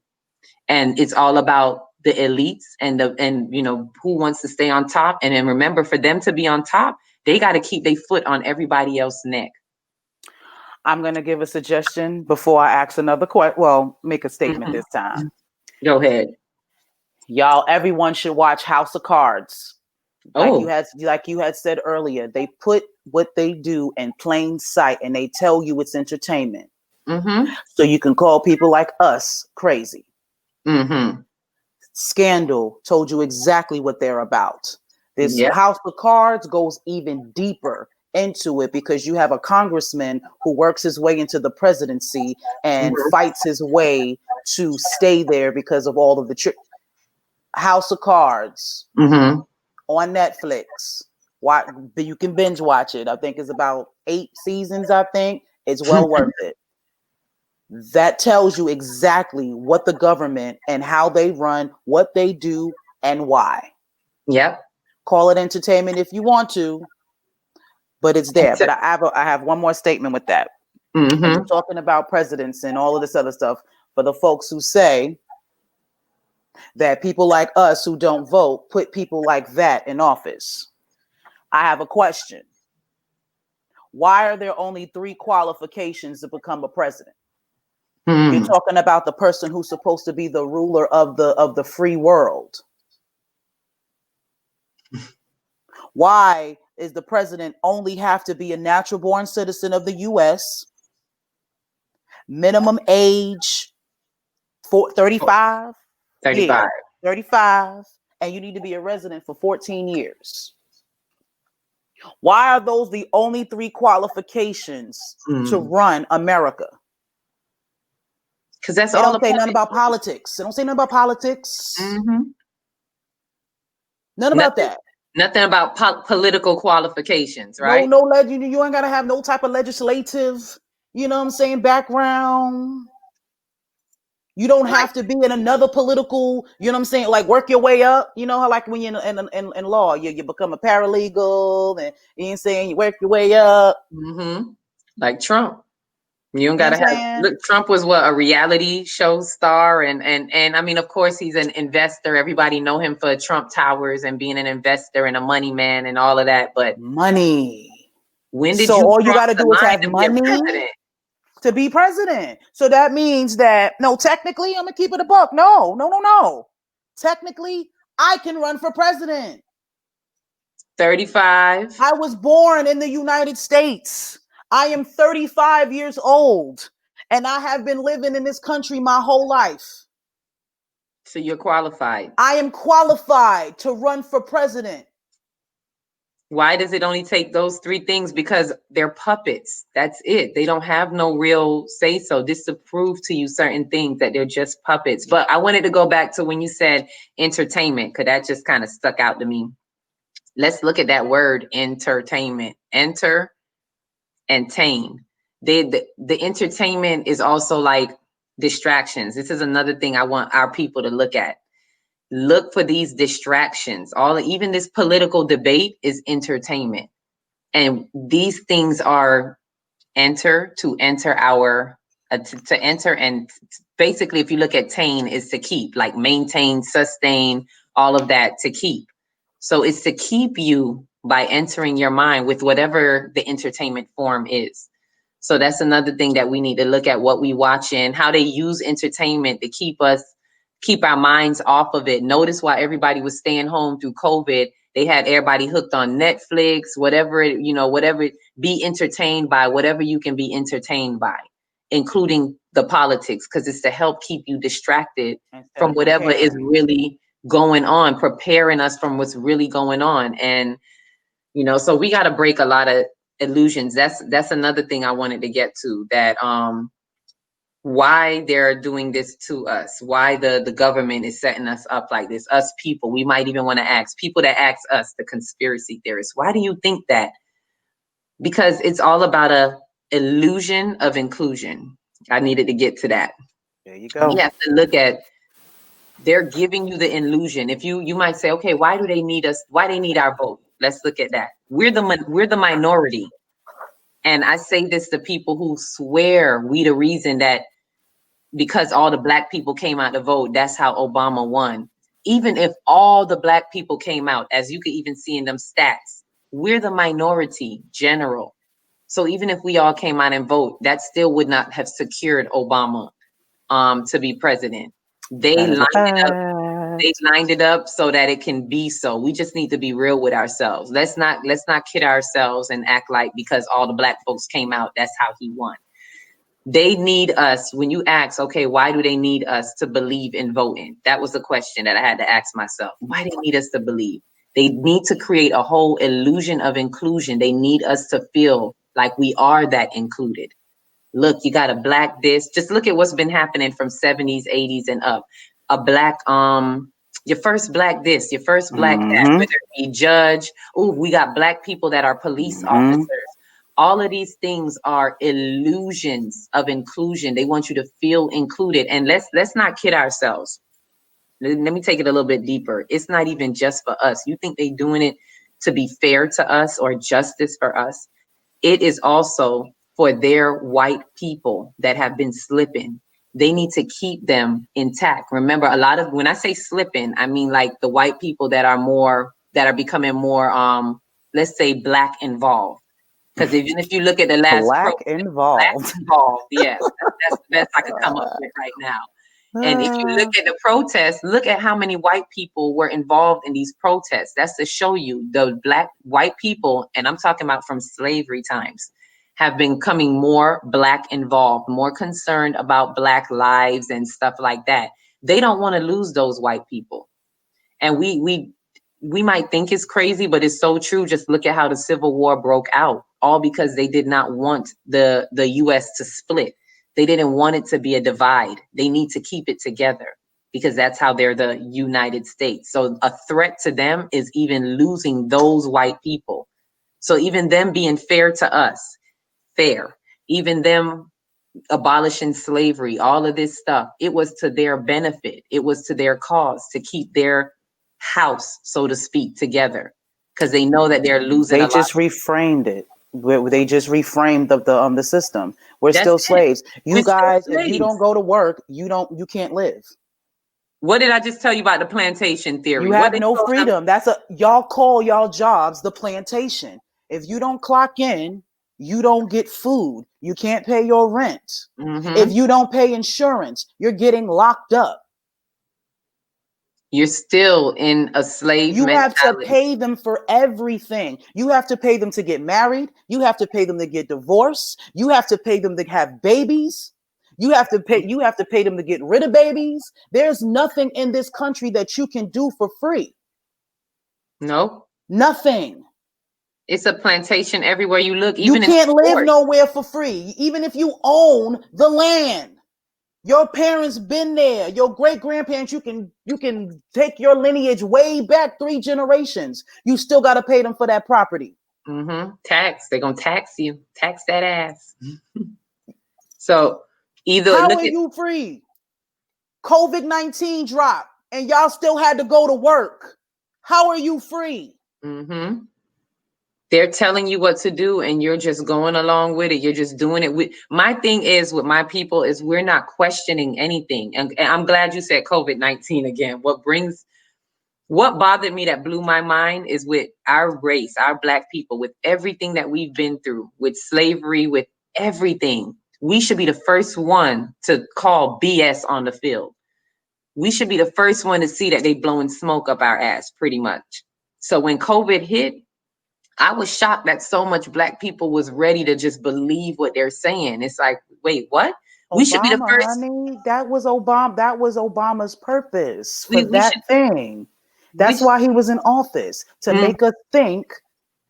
and it's all about the elites and who wants to stay on top. And then remember, for them to be on top, they got to keep their foot on everybody else's neck. I'm going to give a suggestion before I ask another question. Well, make a statement this time. Go ahead. Y'all, everyone should watch House of Cards. Like you had said earlier, they put what they do in plain sight and they tell you it's entertainment. So you can call people like us crazy. Scandal told you exactly what they're about. This House of Cards goes even deeper into it because you have a congressman who works his way into the presidency and fights his way to stay there because of all of the House of Cards on Netflix. You can binge watch it. I think it's about 8 seasons. I think it's well worth it. That tells you exactly what the government and how they run, what they do, and why. Yep. Call it entertainment if you want to, but it's there. But I have one more statement with that. You're talking about presidents and all of this other stuff. For the folks who say that people like us who don't vote put people like that in office, I have a question. Why are there only 3 qualifications to become a president? You're talking about the person who's supposed to be the ruler of the free world. Why is the president only have to be a natural born citizen of the U.S., minimum age 35? 35. Yeah, 35, and you need to be a resident for 14 years. Why are those the only 3 qualifications to run America? Because that's they all. Don't say nothing about politics. They don't say nothing about politics. None about that. Nothing about political qualifications, right? No, you ain't gotta have no type of legislative, background. You don't have to be in another political, like work your way up. You know how like when you're in law, you become a paralegal and you work your way up. Like Trump. You don't gotta have. Look, Trump was a reality show star, and I mean, of course, he's an investor. Everybody know him for Trump Towers and being an investor and a money man and all of that. But money. When did so all you got to do is have money to be president? So that means that technically, I'm gonna keep it a buck. No. Technically, I can run for president. 35. I was born in the United States. I am 35 years old, and I have been living in this country my whole life. So you're qualified. I am qualified to run for president. Why does it only take those 3 things? Because they're puppets. That's it. They don't have no real say so. This to prove to you certain things that they're just puppets. But I wanted to go back to when you said entertainment, because that just kind of stuck out to me. Let's look at that word, entertainment. Enter and tame. The entertainment is also like distractions. This is another thing I want our people to look at. Look for these distractions. Even this political debate is entertainment. And these things are to enter, and basically, if you look at tame, is to keep, like maintain, sustain, all of that, to keep. So it's to keep you by entering your mind with whatever the entertainment form is. So that's another thing that we need to look at, what we watch and how they use entertainment to keep our minds off of it. Notice why everybody was staying home through COVID. They had everybody hooked on Netflix, whatever, be entertained by whatever you can be entertained by, including the politics, because it's to help keep you distracted from whatever is really going on, preparing us from what's really going on. And, so we got to break a lot of illusions. That's another thing I wanted to get to, that, why they're doing this to us, why the government is setting us up like this, us people. We might even want to ask people that ask us, the conspiracy theorists, why do you think that? Because it's all about a illusion of inclusion. I needed to get to that. There you go. We have to look at, they're giving you the illusion. If you might say, okay, why do they need us? Why they need our vote? Let's look at that. We're the minority. And I say this to people who swear we the reason that because all the black people came out to vote, that's how Obama won. Even if all the black people came out, as you could even see in them stats, we're the minority general. So even if we all came out and vote, that still would not have secured Obama to be president. They lined it up so that it can be so. We just need to be real with ourselves. Let's not kid ourselves and act like because all the black folks came out, that's how he won. They need us. When you ask, okay, why do they need us to believe in voting? That was the question that I had to ask myself. Why do they need us to believe? They need to create a whole illusion of inclusion. They need us to feel like we are that included. Look, you got a black this. Just look at what's been happening from 70s, 80s and up. A black, your first black this, your first black that, whether it be judge. Oh, we got black people that are police officers. All of these things are illusions of inclusion. They want you to feel included. And let's not kid ourselves. Let me take it a little bit deeper. It's not even just for us. You think they're doing it to be fair to us or justice for us? It is also for their white people that have been slipping. They need to keep them intact. Remember, a lot of, when I say slipping, I mean like the white people that are becoming more, let's say black involved. Because even if you look at the last black involved, yeah, that's the best I could come up with right now. And if you look at the protests, look at how many white people were involved in these protests. That's to show you the white people, and I'm talking about from slavery times, have been becoming more black involved, more concerned about black lives and stuff like that. They don't want to lose those white people. And we might think it's crazy, but it's so true. Just look at how the Civil War broke out, all because they did not want the US to split. They didn't want it to be a divide. They need to keep it together because that's how they're the United States. So a threat to them is even losing those white people. So even them being fair to us, fair, even them abolishing slavery, all of this stuff, it was to their benefit. It was to their cause to keep their house, so to speak, together because they know that they're losing. They just reframed it. They just reframed the system. We're still slaves. You guys, if you don't go to work, you can't live. What did I just tell you about the plantation theory? You have no freedom. Y'all call y'all jobs the plantation. If you don't clock in, you don't get food. You can't pay your rent. If you don't pay insurance, you're getting locked up. You're still in a slave mentality. You have to pay them for everything. You have to pay them to get married. You have to pay them to get divorced. You have to pay them to have babies. You have to pay them to get rid of babies. There's nothing in this country that you can do for free. No. Nothing. It's a plantation everywhere you look. You can't live nowhere for free. Even if you own the land. Your parents been there. Your great-grandparents, you can take your lineage way back 3 generations. You still got to pay them for that property. Tax. They're going to tax you. Tax that ass. So either how are you free? COVID-19 dropped and y'all still had to go to work. How are you free? They're telling you what to do and you're just going along with it. You're just doing it. My thing is with my people is we're not questioning anything. And I'm glad you said COVID-19 again. What bothered me that blew my mind is with our race, our black people, with everything that we've been through, with slavery, with everything. We should be the first one to call BS on the field. We should be the first one to see that they blowing smoke up our ass pretty much. So when COVID hit, I was shocked that so much black people was ready to just believe what they're saying. It's like, wait, what? We should be the first. Honey, that was Obama. That was Obama's purpose for thing. That's why he was in office, to make us think,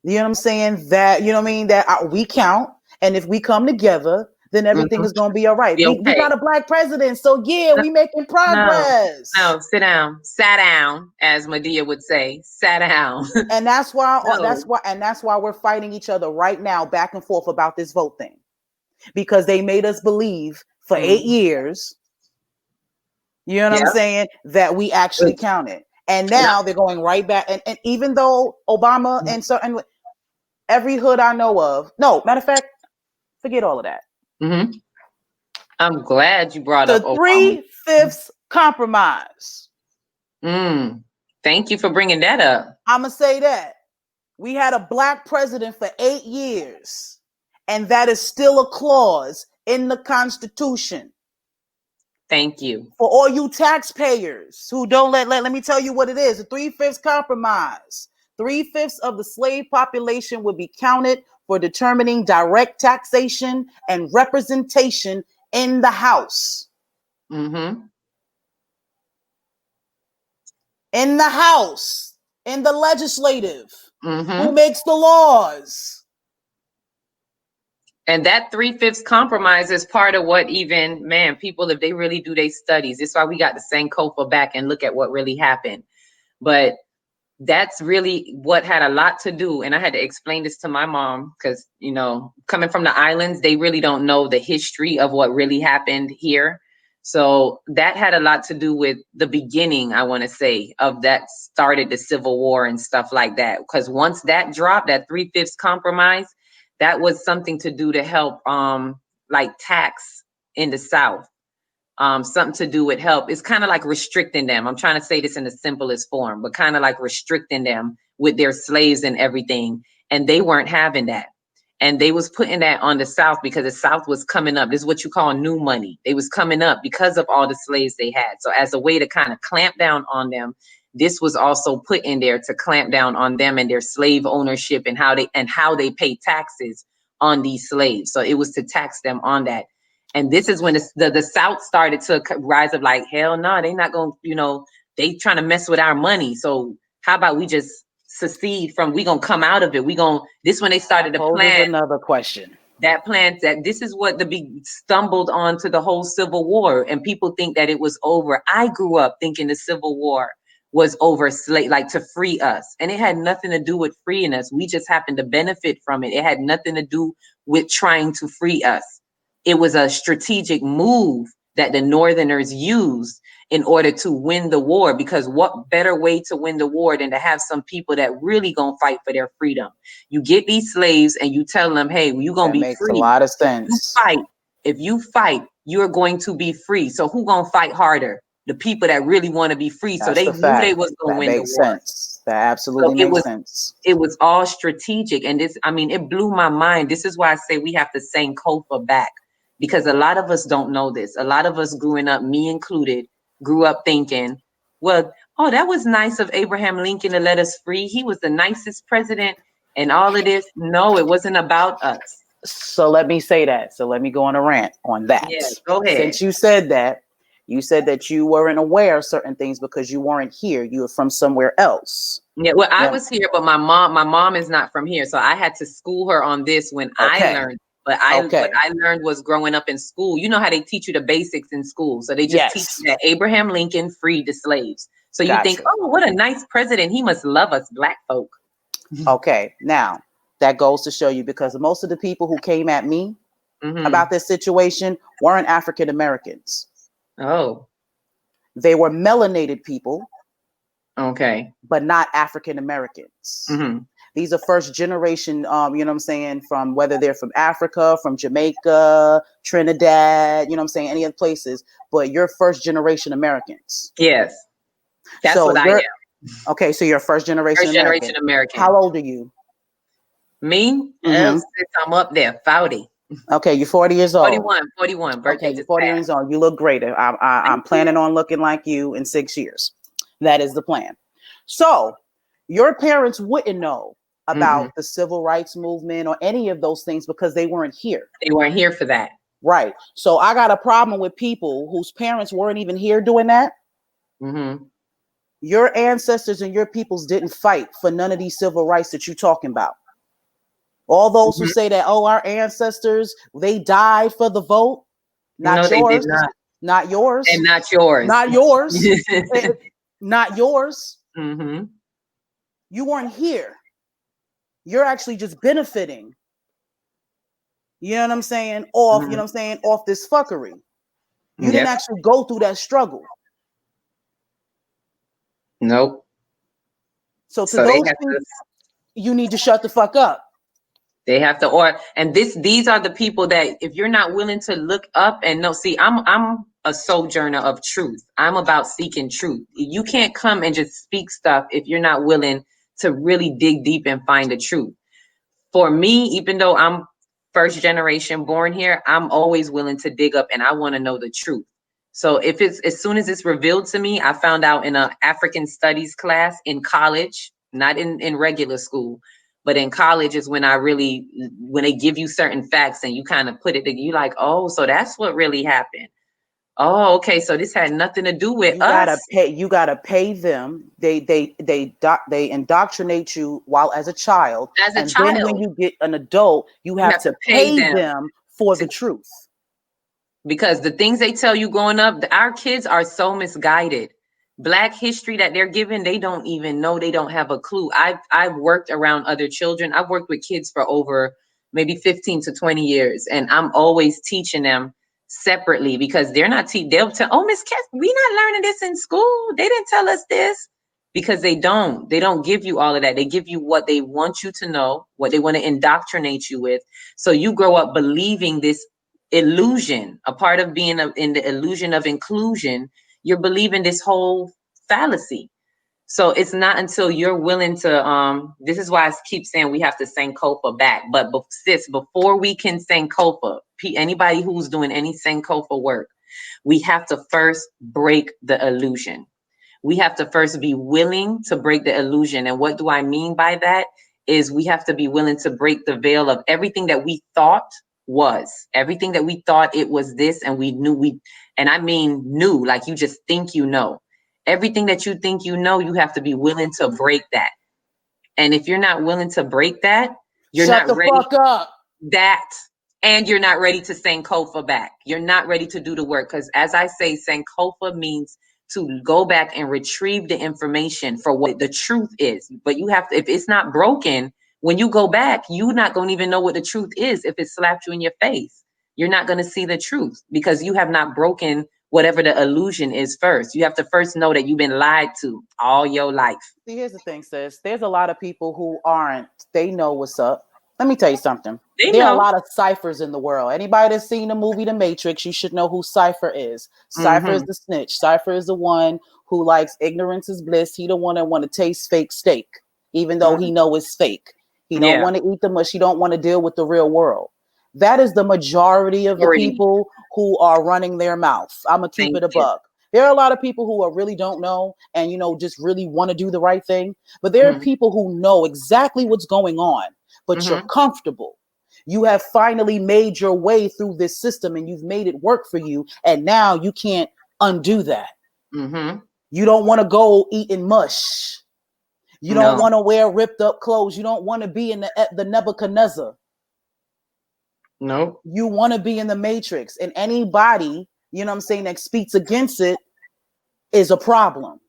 you know what I'm saying, that, you know what I mean, that we count. And if we come together, then everything is going to be all right. We got a black president. So yeah, we making progress. No, sit down. Sat down, as Medea would say. Sat down. And that's why we're fighting each other right now, back and forth about this vote thing. Because they made us believe for 8 years, you know what I'm saying, that we actually counted. And now they're going right back. And even though Obama and every hood I know of, no, matter of fact, Forget all of that. Mm-hmm. I'm glad you brought up the 3/5 compromise. Thank you for bringing that up. I'm going to say that. We had a black president for 8 years, and that is still a clause in the Constitution. Thank you. For all you taxpayers who don't let me tell you what it is. The 3/5 compromise. 3/5 of the slave population would be counted for determining direct taxation and representation in the House. Mm-hmm. In the House, in the legislative, mm-hmm. Who makes the laws. And that 3/5 compromise is part of what even, man, people, if they really do their studies, it's why we got the Sankofa back and look at what really happened. But that's really what had a lot to do. And I had to explain this to my mom because, you know, coming from the islands, they really don't know the history of what really happened here. So that had a lot to do with the beginning, I want to say, of that started the Civil War and stuff like that. Because once that dropped, that 3/5 compromise, that was something to do to help like tax in the South. Something to do with help. It's kind of like restricting them. I'm trying to say this in the simplest form, but kind of like restricting them with their slaves and everything. And they weren't having that. And they was putting that on the South because the South was coming up. This is what you call new money. They was coming up because of all the slaves they had. So as a way to kind of clamp down on them, this was also put in there to clamp down on them and their slave ownership and how they pay taxes on these slaves. So it was to tax them on that. And this is when the South started to rise up like, hell no, they not going to, you know, they trying to mess with our money. So how about we just secede from, we going to come out of it. This when they started to plan. Another question. That plan, that this is what stumbled onto the whole Civil War. And people think that it was over. I grew up thinking the Civil War was over like to free us. And it had nothing to do with freeing us. We just happened to benefit from it. It had nothing to do with trying to free us. It was a strategic move that the Northerners used in order to win the war, because what better way to win the war than to have some people that really gonna fight for their freedom? You get these slaves and you tell them, hey, you're gonna be free. Makes a lot of sense. If you fight, you're going to be free. So who gonna fight harder? The people that really want to be free. So they knew they was gonna win the war. Sense. That absolutely makes sense. It was all strategic. And this, I mean, it blew my mind. This is why I say we have to Sankofa back. Because a lot of us don't know this. A lot of us growing up, me included, grew up thinking, well, oh, that was nice of Abraham Lincoln to let us free. He was the nicest president and all of this. No, it wasn't about us. So let me say that. So let me go on a rant on that. Yeah, go ahead. Since you said that you weren't aware of certain things because you weren't here. You were from somewhere else. Yeah, well, I was here, but my mom is not from here. So I had to school her on this when I learned. But what I learned was growing up in school. You know how they teach you the basics in school. So they just teach you that Abraham Lincoln freed the slaves. So you think, oh, what a nice president. He must love us black folk. Okay. Now, that goes to show you, because most of the people who came at me about this situation weren't African Americans. Oh. They were melanated people. Okay. But not African Americans. These are first generation, you know what I'm saying, from whether they're from Africa, from Jamaica, Trinidad, you know what I'm saying, any other places, but you're first generation Americans. Yes. That's what I am. Okay, so you're first generation American. How old are you? Me? I'm up there, 40. Okay, you're 40 years old. 41. Birthday. Okay, you're 40 years old. You look great. I'm planning on looking like you in 6 years. That is the plan. So your parents wouldn't know about the civil rights movement or any of those things because they weren't here. They weren't here for that. Right. So I got a problem with people whose parents weren't even here doing that. Your ancestors and your peoples didn't fight for none of these civil rights that you're talking about. All those who say that, oh, our ancestors, they died for the vote. Not yours. They did not. Not yours. And not yours. Not yours. Not yours. You weren't here. You're actually just benefiting. You know what I'm saying? Off, you know what I'm saying? Off this fuckery. You didn't actually go through that struggle. Nope. So to those people, you need to shut the fuck up. They have to, these are the people that if you're not willing to look up and know, see, I'm a sojourner of truth. I'm about seeking truth. You can't come and just speak stuff if you're not willing to really dig deep and find the truth. For me, even though I'm first generation born here, I'm always willing to dig up and I want to know the truth. So if it's, as soon as it's revealed to me, I found out in an African studies class in college, not in regular school, but in college is when when they give you certain facts and you kind of put it, you like, oh, so that's what really happened. Oh, okay. So this had nothing to do with us. You gotta pay them. They indoctrinate you while as a child. Then when you get an adult, you have to pay them for the truth. Because the things they tell you growing up, our kids are so misguided. Black history that they're given, they don't even know. They don't have a clue. I've worked around other children. I've worked with kids for over maybe 15 to 20 years. And I'm always teaching them separately because they're not, they'll tell, oh, Miss Cass, we're not learning this in school. They didn't tell us this. Because they don't give you all of that. They give you what they want you to know, what they want to indoctrinate you with. So you grow up believing this illusion, a part of being in the illusion of inclusion. You're believing this whole fallacy. So it's not until you're willing to, this is why I keep saying we have to Sankofa back. But sis, before we can Sankofa, anybody who's doing any Sankofa work, we have to first break the illusion. We have to first be willing to break the illusion. And what do I mean by that? Is we have to be willing to break the veil of everything that we thought everything that we thought it was this, and we knew and I mean knew, like you just think you know. Everything that you think you know, you have to be willing to break that. And if you're not willing to break that, you're Shut not ready. Fuck up. That, and you're not ready to Sankofa back. You're not ready to do the work. Because as I say, Sankofa means to go back and retrieve the information for what the truth is. But you have to, if it's not broken, when you go back, you're not going to even know what the truth is. If it slapped you in your face, you're not going to see the truth because you have not broken whatever the illusion is first. You have to first know that you've been lied to all your life. See, here's the thing, sis. There's a lot of people who they know what's up. Let me tell you something. There are a lot of ciphers in the world. Anybody that's seen the movie The Matrix, you should know who Cypher is. Cypher is the snitch. Cypher is the one who likes ignorance is bliss. He don't want to taste fake steak, even though he know it's fake. He don't want to eat the mush. He don't want to deal with the real world. That is the majority of the people who are running their mouth. I'm going to keep it a buck. There are a lot of people who really don't know and, just really want to do the right thing. But there are people who know exactly what's going on, but you're comfortable. You have finally made your way through this system and you've made it work for you. And now you can't undo that. You don't want to go eating mush. You don't want to wear ripped up clothes. You don't want to be in the Nebuchadnezzar. No. You want to be in the Matrix. And anybody, that speaks against it is a problem.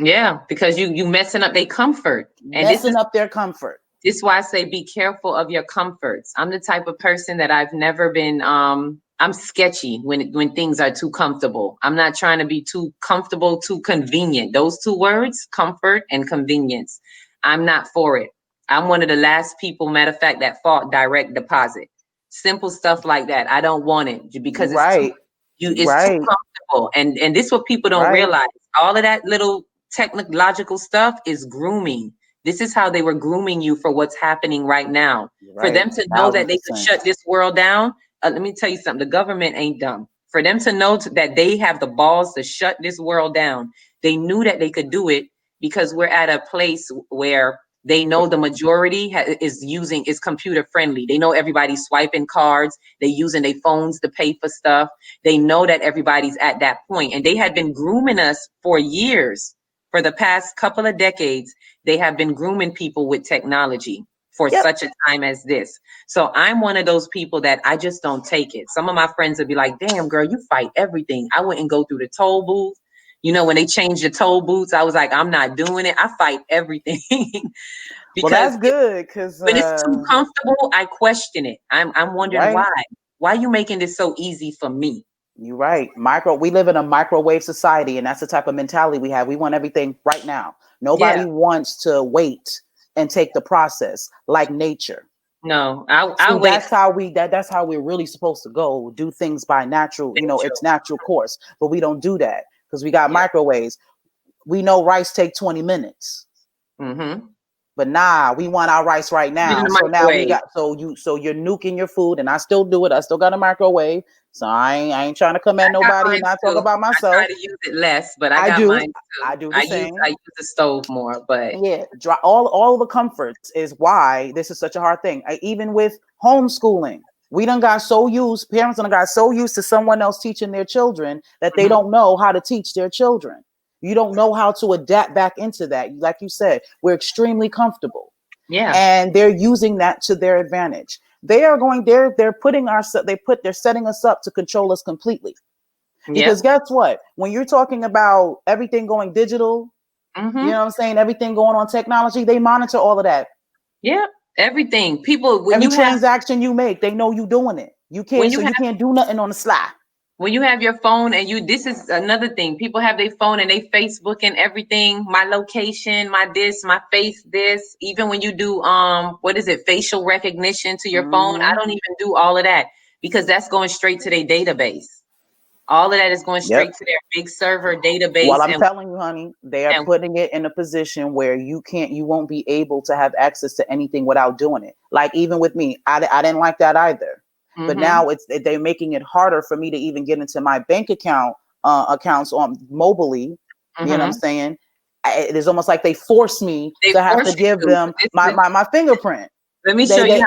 Yeah, because you messing up their comfort. And messing up their comfort. This is why I say be careful of your comforts. I'm the type of person that I've never been, I'm sketchy when things are too comfortable. I'm not trying to be too comfortable, too convenient. Those two words, comfort and convenience. I'm not for it. I'm one of the last people, matter of fact, that fought direct deposit. Simple stuff like that. I don't want it because it's too comfortable. And this is what people don't realize. All of that little technological stuff is grooming. This is how they were grooming you for what's happening right now. For them to know that they could shut this world down. Let me tell you something. The government ain't dumb. For them to know that they have the balls to shut this world down, they knew that they could do it because we're at a place where they know the majority is computer friendly. They know everybody's swiping cards. They using their phones to pay for stuff. They know that everybody's at that point. And they had been grooming us for years. For the past couple of decades, they have been grooming people with technology for such a time as this. So I'm one of those people that I just don't take it. Some of my friends would be like, damn, girl, you fight everything. I wouldn't go through the toll booth. When they changed the toll booths, I was like, I'm not doing it. I fight everything. Well, that's good because when it's too comfortable, I question it. I'm wondering why. Why are you making this so easy for me? You're right. We live in a microwave society, and that's the type of mentality we have. We want everything right now. Nobody wants to wait and take the process like nature. No, So that's how we're really supposed to go. Do things by natural, it's natural course. But we don't do that because we got microwaves. We know rice take 20 minutes. Mm-hmm. But nah, we want our rice right now. So now we got so you're nuking your food, and I still do it. I still got a microwave. So I ain't trying to come at nobody and not talk about myself. I try to use it less, but I got mine too. I do the same. I use the stove more, but all the comforts is why this is such a hard thing. Even with homeschooling, parents got so used to someone else teaching their children that they don't know how to teach their children. You don't know how to adapt back into that. Like you said, we're extremely comfortable. Yeah. And they're using that to their advantage. They're setting us up to control us completely. Because guess what? When you're talking about everything going digital, you know what I'm saying? Everything going on technology, they monitor all of that. Yeah. Everything. People, every transaction you make, they know you doing it. You can't do nothing on the sly. When you have your phone and this is another thing. People have their phone and they Facebook and everything. My location, my this, my face, this. Even when you do facial recognition to your phone, I don't even do all of that because that's going straight to their database. All of that is going straight to their big server database. Well, I'm telling you, honey, they are putting it in a position where you won't be able to have access to anything without doing it. Like even with me, I didn't like that either. But now they're making it harder for me to even get into my bank accounts on mobilely. You know what I'm saying? It is almost like they force me to have to give them my fingerprint. Let me show you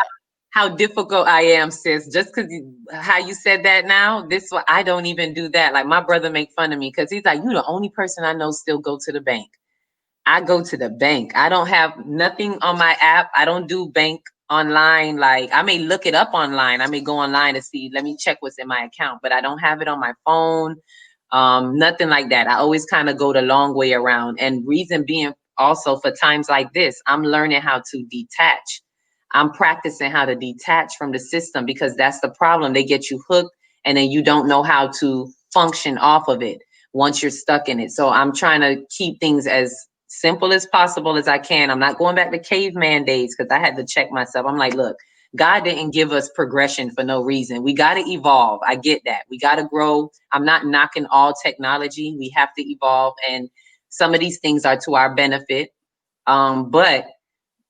how difficult I am, sis. Just because how you said that now, I don't even do that. Like my brother make fun of me because he's like, "You the only person I know still go to the bank." I go to the bank. I don't have nothing on my app. I don't do bank online. Like I may look it up online. I may go online to see, let me check what's in my account, but I don't have it on my phone. Nothing like that. I always kind of go the long way around. And reason being also for times like this, I'm learning how to detach. I'm practicing how to detach from the system because that's the problem. They get you hooked and then you don't know how to function off of it once you're stuck in it. So I'm trying to keep things as simple as possible as I can. I'm not going back to caveman days because I had to check myself. I'm like, look, God didn't give us progression for no reason. We got to evolve. I get that. We got to grow. I'm not knocking all technology. We have to evolve. And some of these things are to our benefit. But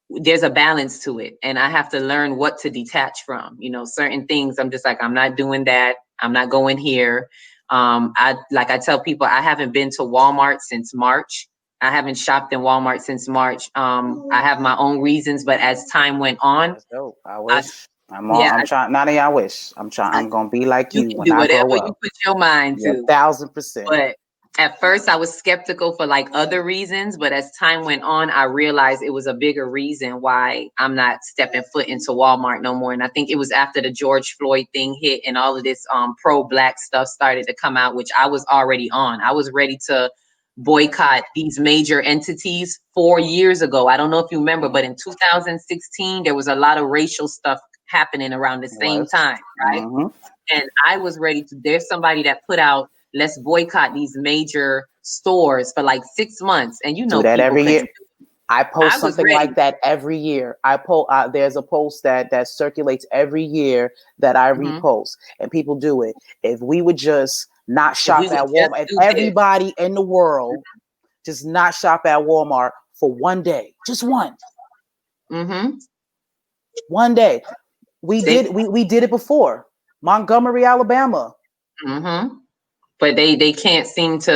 there's a balance to it. And I have to learn what to detach from. Certain things I'm just like, I'm not doing that. I'm not going here. I tell people, I haven't been to Walmart since March. I haven't shopped in Walmart since March. I have my own reasons, but as time went on, that's dope. I wish. I'm trying. Not I wish. I'm trying. I'm gonna be like you when I grow up. Whatever you put your mind to. 1,000%. But at first, I was skeptical for like other reasons, but as time went on, I realized it was a bigger reason why I'm not stepping foot into Walmart no more. And I think it was after the George Floyd thing hit and all of this pro-Black stuff started to come out, which I was already on. I was ready to boycott these major entities 4 years ago. I don't know if you remember, but in 2016, there was a lot of racial stuff happening around the same time, right? And I was ready to, there's somebody that put out, let's boycott these major stores for like 6 months. And do that every year. I post something like that every year. There's a post that circulates every year that I repost, and people do it. If we would just not shop at Walmart, if everybody in the world just not shop at Walmart for one day, just one. One day. We did it before. Montgomery, Alabama. But they can't seem to,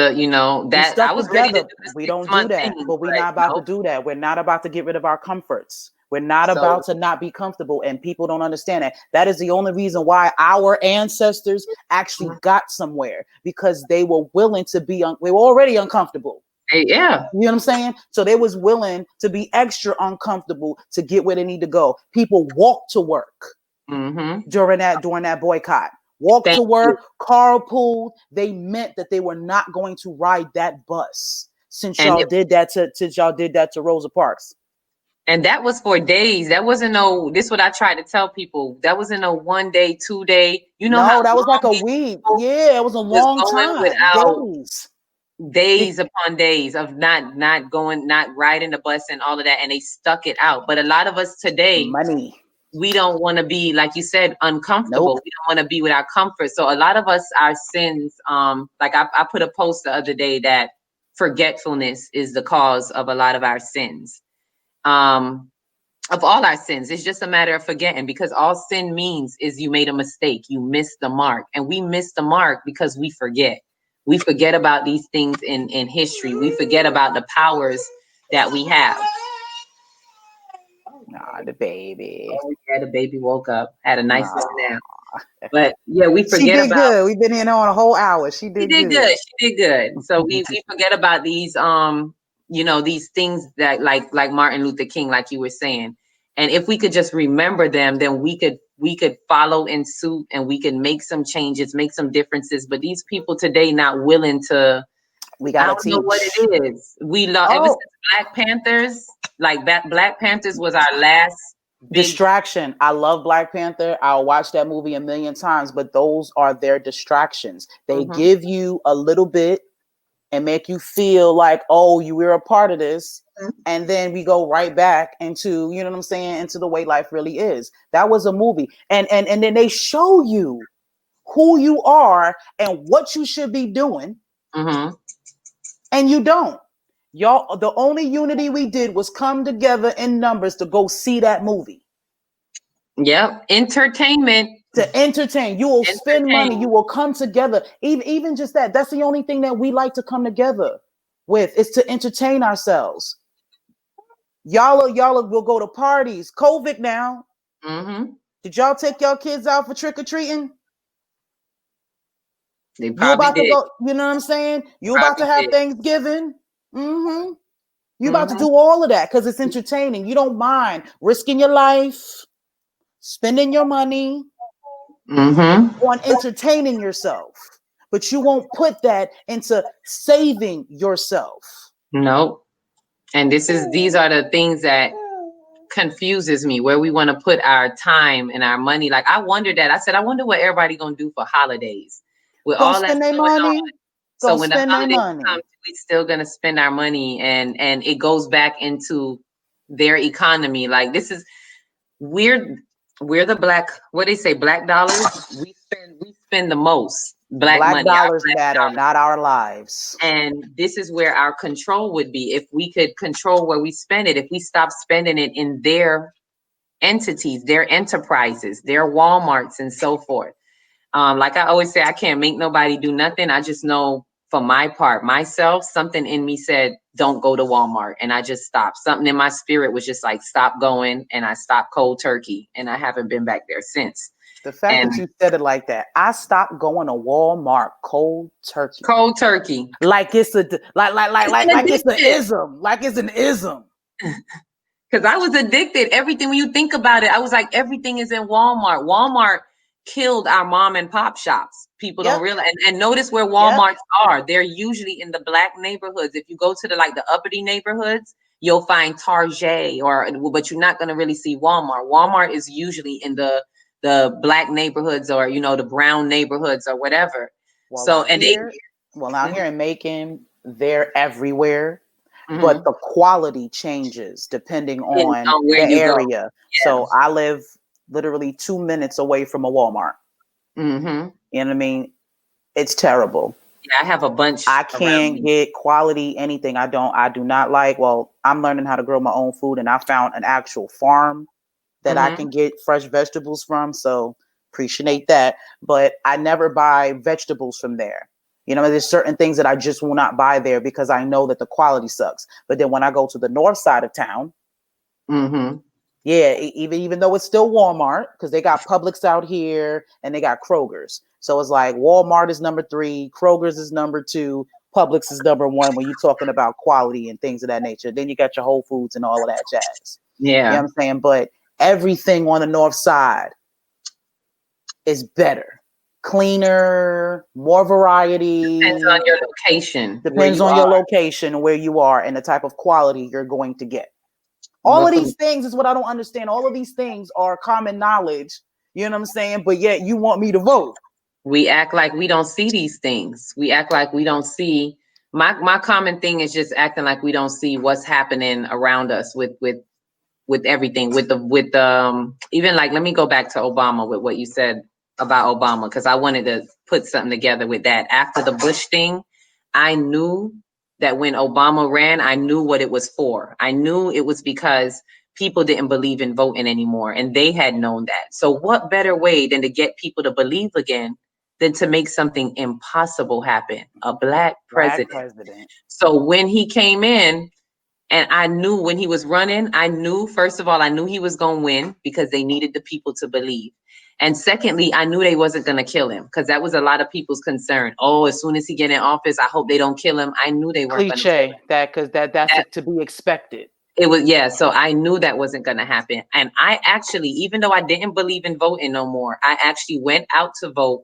that I was ready to do this. We don't do that, but we're not about to do that. We're not about to get rid of our comforts. We're not about to not be comfortable, and people don't understand that. That is the only reason why our ancestors actually got somewhere, because they were willing to be, we were already uncomfortable. Yeah. You know what I'm saying? So they was willing to be extra uncomfortable to get where they need to go. People walk to work during that boycott. Walk to work, carpool. They meant that they were not going to ride that bus since y'all did that to Rosa Parks. And that was for days. That wasn't this is what I try to tell people. That wasn't no 1 day, 2 day. That was like a week. Yeah, it was a long time. Days upon days of not riding the bus and all of that. And they stuck it out. But a lot of us today, money. we don't want to be, like you said, uncomfortable. Nope. We don't want to be without comfort. So a lot of us, our sins, like I put a post the other day that forgetfulness is the cause of a lot of our sins. Of all our sins, it's just a matter of forgetting, because all sin means is you made a mistake, you missed the mark, and we miss the mark because we forget. We forget about these things in history. We forget about the powers that we have. Nah, the baby. Oh yeah, the baby woke up, had a nice nap. But yeah, we forget she did about. Good. We've been in on a whole hour. She did good. She did good. So we forget about these these things that like Martin Luther King, like you were saying. And if we could just remember them, then we could follow in suit, and we can make some changes, make some differences. But these people today not willing to. We gotta I don't know what it is. We love ever since Black Panthers. Like Black Panthers was our last distraction. I love Black Panther. I'll watch that movie a million times, but those are their distractions. They give you a little bit and make you feel like, oh, you were a part of this. And then we go right back into, you know what I'm saying, into the way life really is. That was a movie. And then they show you who you are and what you should be doing. And you don't. Y'all, the only unity we did was come together in numbers to go see that movie. Yep. Entertainment. To entertain. You will spend money. You will come together. Even just that. That's the only thing that we like to come together with, is to entertain ourselves. Y'all will go to parties. COVID now. Did y'all take y'all kids out for trick-or-treating? They probably did. To go, you know what I'm saying? You about to have Thanksgiving. You about to do all of that because it's entertaining. You don't mind risking your life, spending your money on entertaining yourself, but you won't put that into saving yourself. Nope. And these are the things that confuses me, where we want to put our time and our money. Like I wondered that. I said, I wonder what everybody gonna do for holidays with all that going on. So when the holidays come, we still gonna spend our money, and it goes back into their economy. Like this is we're the black, what they say, black dollars. We spend the most. Black money, dollars matter, not our lives. And this is where our control would be. If we could control where we spend it, if we stop spending it in their entities, their enterprises, their Walmarts and so forth. Like I always say, I can't make nobody do nothing. I just know for my part, myself, something in me said, don't go to Walmart. And I just stopped. Something in my spirit was just like, stop going. And I stopped cold turkey. And I haven't been back there since. The fact that you said it like that, I stopped going to Walmart cold turkey. Cold turkey. Like it's a like it's an ism. Like it's an ism. Because I was addicted. Everything, when you think about it, I was like, everything is in Walmart. Walmart killed our mom and pop shops. People don't realize. And notice where Walmarts are. They're usually in the black neighborhoods. If you go to the uppity neighborhoods, you'll find Target but you're not going to really see Walmart. Walmart is usually in the black neighborhoods, or the brown neighborhoods or whatever. Out here in Macon, they're everywhere, but the quality changes depending on the area. Yes. So I live literally 2 minutes away from a Walmart. You know what I mean? It's terrible. Yeah, I have a bunch. I can't get quality anything. I do not like. Well, I'm learning how to grow my own food, and I found an actual farm that I can get fresh vegetables from. So appreciate that. But I never buy vegetables from there. There's certain things that I just will not buy there because I know that the quality sucks. But then when I go to the north side of town, even though it's still Walmart, because they got Publix out here and they got Kroger's. So it's like Walmart is number 3, Kroger's is number 2, Publix is number 1 when you're talking about quality and things of that nature. Then you got your Whole Foods and all of that jazz. Yeah. You know what I'm saying? But everything on the north side is better, cleaner, more variety. Depends on your location. Depends on your location, where you are, and the type of quality you're going to get. All of these things is what I don't understand. All of these things are common knowledge. You know what I'm saying? But yet you want me to vote. We act like we don't see these things. We act like we don't see. My common thing is just acting like we don't see what's happening around us with with everything, with even like, let me go back to Obama with what you said about Obama, because I wanted to put something together with that. After the Bush thing, I knew that when Obama ran, I knew what it was for. I knew it was because people didn't believe in voting anymore, and they had known that. So what better way than to get people to believe again than to make something impossible happen? A black president. So when he came in, and I knew when he was running, I knew, first of all, I knew he was going to win because they needed the people to believe. And secondly, I knew they wasn't going to kill him, because that was a lot of people's concern. Oh, as soon as he get in office, I hope they don't kill him. I knew they weren't going to kill him. Because that's to be expected. It was, yeah. So I knew that wasn't going to happen. And I actually, even though I didn't believe in voting no more, I actually went out to vote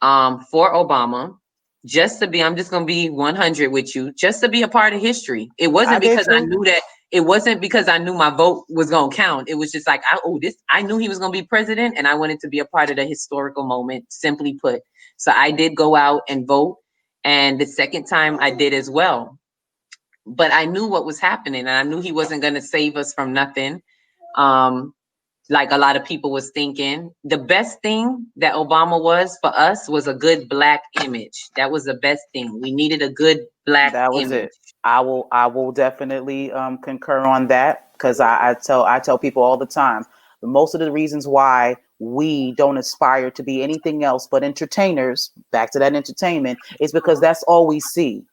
for Obama, just to be, I'm just going to be 100 with you, just to be a part of history. It wasn't because I knew that, it wasn't because I knew my vote was going to count. It was just like, I knew he was going to be president, and I wanted to be a part of the historical moment, simply put. So I did go out and vote. And the second time I did as well. But I knew what was happening, and I knew he wasn't going to save us from nothing. Like a lot of people was thinking. The best thing that Obama was for us was a good black image. That was the best thing. We needed a good black image. That was it. I will definitely concur on that, because I tell people all the time, most of the reasons why we don't aspire to be anything else but entertainers, back to that entertainment, is because that's all we see.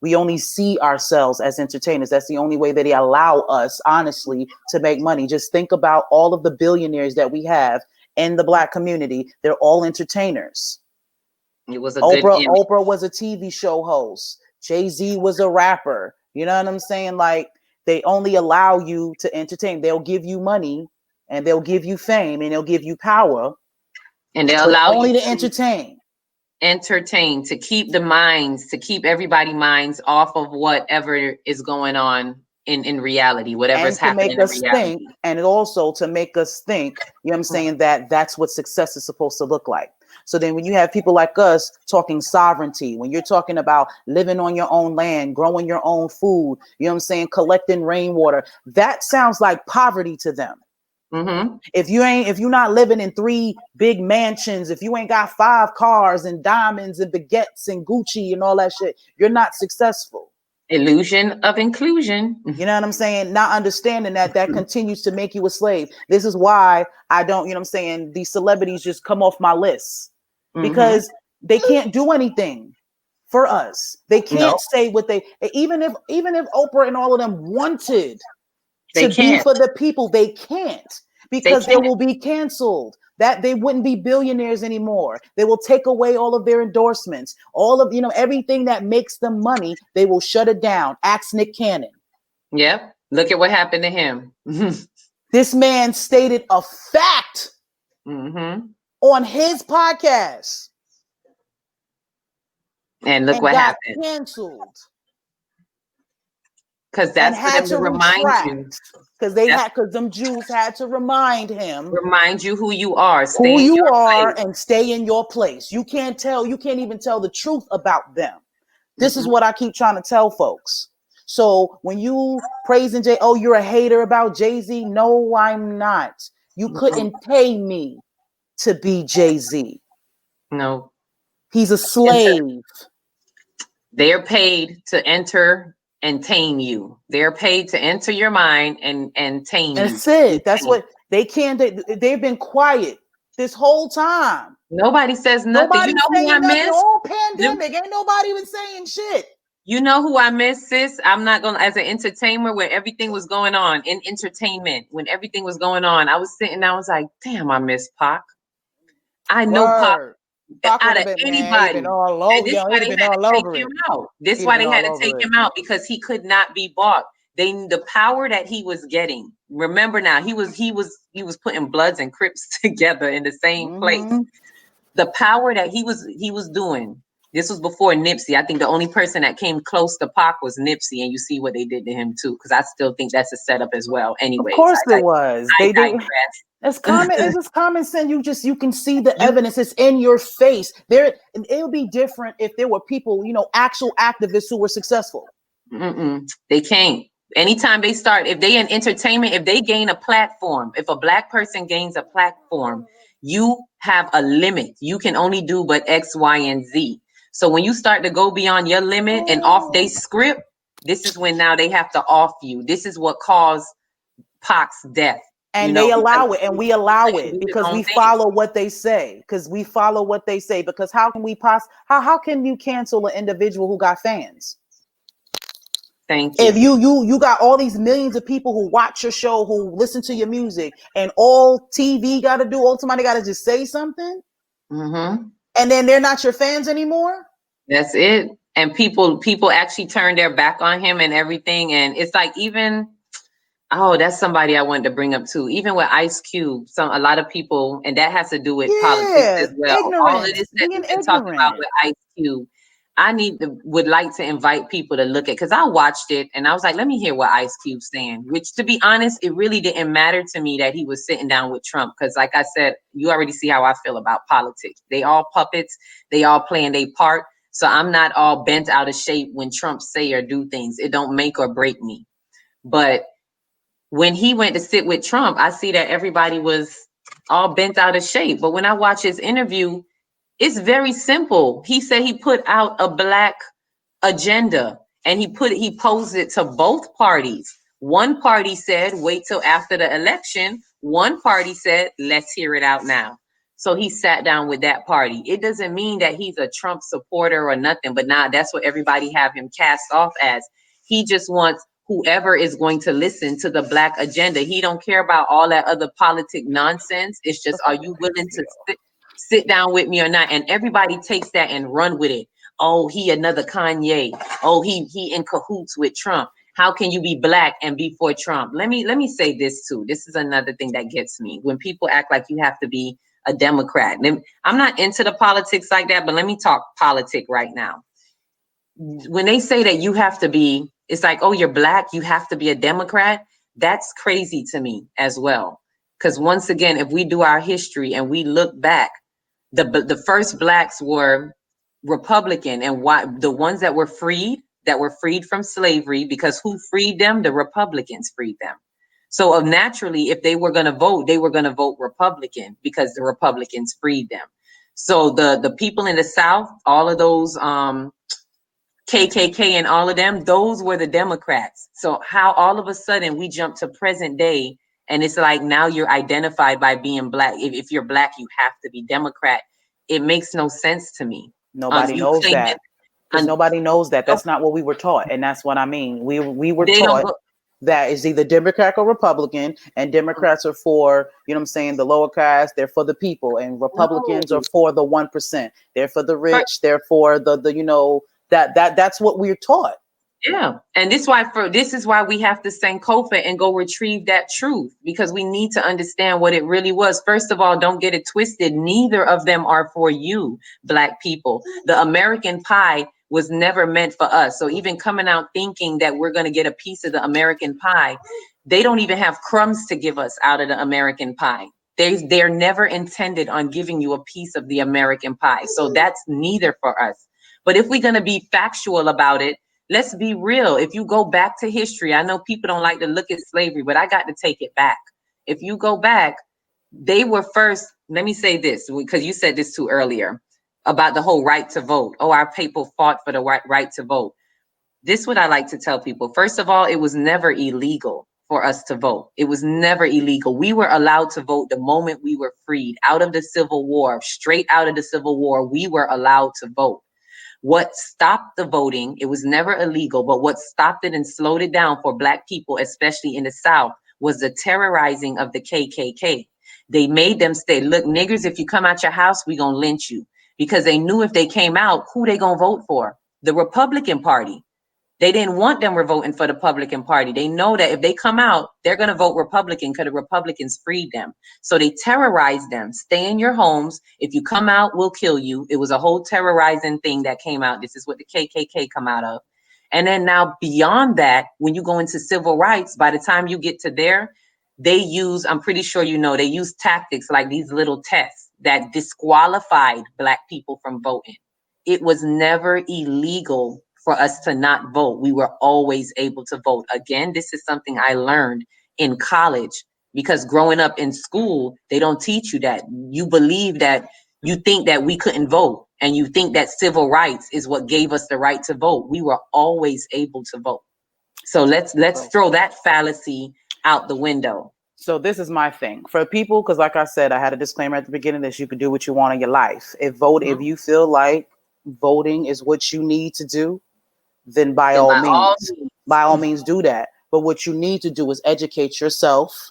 We only see ourselves as entertainers. That's the only way that they allow us, honestly, to make money. Just think about all of the billionaires that we have in the black community. They're all entertainers. It was Oprah was a TV show host. Jay-Z was a rapper. You know what I'm saying? Like, they only allow you to entertain. They'll give you money, and they'll give you fame, and they'll give you power. And they'll allow you to entertain. To keep everybody's minds off of whatever is going on in reality, whatever's happening in reality. And also to make us think, you know what I'm saying, that that's what success is supposed to look like. So then when you have people like us talking sovereignty, when you're talking about living on your own land, growing your own food, you know what I'm saying, collecting rainwater, that sounds like poverty to them. Mm-hmm. If you're not living in 3 big mansions, if you ain't got 5 cars and diamonds and baguettes and Gucci and all that shit, you're not successful. Illusion of inclusion. You know what I'm saying? Not understanding that continues to make you a slave. This is why I don't, you know what I'm saying, these celebrities just come off my list, because they can't do anything for us. They can't say what they, even if Oprah and all of them wanted to be for the people, they can't, because they will be canceled. That they wouldn't be billionaires anymore. They will take away all of their endorsements, all of, everything that makes them money. They will shut it down. Ask Nick Cannon. Yep. Look at what happened to him. This man stated a fact on his podcast. And look what happened. Canceled. Because that's for them to remind you. Because them Jews had to remind him. Remind you who you are. And stay in your place. You can't even tell the truth about them. This is what I keep trying to tell folks. So when you praising you're a hater about Jay-Z. No, I'm not. You couldn't pay me to be Jay-Z. No. He's a slave. They're paid to enter and tame you. They're paid to enter your mind and tame you. That's it. That's what they can. They've been quiet this whole time. Nobody says nothing. Nobody's saying nothing. The whole pandemic, ain't nobody even saying shit. You know who I miss, sis? I'm not gonna, as an entertainer, where everything was going on in entertainment, when everything was going on, I was sitting, I was like, damn, I miss Pac. I know Pac. Out of anybody. This why they had to take him out. This why they had to take him out, because he could not be bought. The power that he was getting. Remember now, he was putting Bloods and Crips together in the same place. The power that he was doing. This was before Nipsey. I think the only person that came close to Pac was Nipsey, and you see what they did to him too. Because I still think that's a setup as well. Anyway, of course it was. They did. It's just common sense. You can see the evidence. It's in your face. It would be different if there were people, actual activists who were successful. They can't. Anytime they start, if they in entertainment, if they gain a platform, if a Black person gains a platform, you have a limit. You can only do but X, Y, and Z. So when you start to go beyond your limit and off they script, this is when now they have to off you. This is what caused Pac's death. And they allow it, and we allow it because we follow what they say. Because we follow what they say. Because how can we how can you cancel an individual who got fans? Thank you. If you got all these millions of people who watch your show, who listen to your music, and all TV got to do, all somebody got to just say something, and then they're not your fans anymore. That's it. And people actually turn their back on him and everything. And it's like, even, oh, that's somebody I wanted to bring up too. Even with Ice Cube, a lot of people, and that has to do with politics as well. All of this that we've been talking about with Ice Cube, would like to invite people to look at, because I watched it and I was like, let me hear what Ice Cube's saying. Which, to be honest, it really didn't matter to me that he was sitting down with Trump, because like I said, you already see how I feel about politics. They all puppets, they all playing their part. So I'm not all bent out of shape when Trump say or do things. It don't make or break me. But when he went to sit with Trump, I see that everybody was all bent out of shape. But when I watch his interview, it's very simple. He said he put out a Black agenda, and he posed it to both parties. One party said, wait till after the election. One party said, let's hear it out now. So he sat down with that party. It doesn't mean that he's a Trump supporter or nothing, but now that's what everybody have him cast off as. He just wants whoever is going to listen to the Black agenda. He don't care about all that other politic nonsense. It's just, are you willing to sit down with me or not? And everybody takes that and run with it. Oh, he another Kanye. Oh, he in cahoots with Trump. How can you be Black and be for Trump? Let me say this too. This is another thing that gets me. When people act like you have to be a Democrat. I'm not into the politics like that, but let me talk politics right now. When they say that you have to be, it's like, oh, you're Black, you have to be a Democrat. That's crazy to me as well. Because once again, if we do our history and we look back, the first Blacks were Republican, and why the ones that were freed from slavery, because who freed them? The Republicans freed them. So naturally, if they were going to vote, they were going to vote Republican because the Republicans freed them. So the people in the South, all of those KKK and all of them, those were the Democrats. So how all of a sudden we jump to present day, and it's like now you're identified by being Black. If you're Black, you have to be Democrat. It makes no sense to me. Nobody knows that. Because nobody knows that. That's not what we were taught. And that's what I mean. We were taught that is either Democrat or Republican, and Democrats are for, you know what I'm saying, the lower class, they're for the people, and Republicans are for the 1%. They're for the rich, they're for the you know, that's what we're taught. Yeah, and this is why we have to Sankofa and go retrieve that truth, because we need to understand what it really was. First of all, don't get it twisted. Neither of them are for you, Black people. The American pie was never meant for us. So even coming out thinking that we're going to get a piece of the American pie, they don't even have crumbs to give us out of the American pie. They're never intended on giving you a piece of the American pie. So that's neither for us. But if we're going to be factual about it, let's be real. If you go back to history, I know people don't like to look at slavery, but I got to take it back. If you go back, they were first. Let me say this, because you said this too earlier about the whole right to vote. Oh, our people fought for the right to vote. This is what I like to tell people. First of all, it was never illegal for us to vote. It was never illegal. We were allowed to vote the moment we were freed out of the Civil War. Straight out of the Civil War, we were allowed to vote. What stopped the voting, it was never illegal, but what stopped it and slowed it down for Black people, especially in the South, was the terrorizing of the KKK. They made them say, look, niggers, if you come out your house, we gonna lynch you. Because they knew if they came out, who they gonna vote for? The Republican Party. They didn't want them voting for the Republican Party. They know that if they come out, they're going to vote Republican because the Republicans freed them. So they terrorized them. Stay in your homes. If you come out, we'll kill you. It was a whole terrorizing thing that came out. This is what the KKK come out of. And then now beyond that, when you go into civil rights, by the time you get to there, they use, I'm pretty sure you know, they use tactics like these little tests that disqualified Black people from voting. It was never illegal for us to not vote. We were always able to vote. Again, this is something I learned in college, because growing up in school, they don't teach you that. You believe that, you think that we couldn't vote, and you think that civil rights is what gave us the right to vote. We were always able to vote. So let's throw that fallacy out the window. So this is my thing for people, because like I said, I had a disclaimer at the beginning that you can do what you want in your life. If you feel like voting is what you need to do, then by all means do that. But what you need to do is educate yourself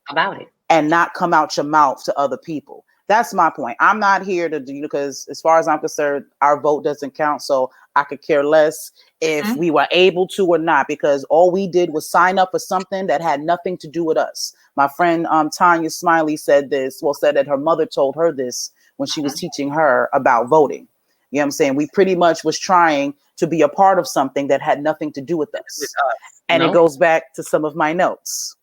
about it and not come out your mouth to other people. That's my point. I'm not here to do, because as far as I'm concerned, our vote doesn't count. So I could care less if we were able to or not, because all we did was sign up for something that had nothing to do with us. My friend Tanya Smiley said that her mother told her this when she was teaching her about voting. You know what I'm saying? We pretty much was trying to be a part of something that had nothing to do with us. And it goes back to some of my notes.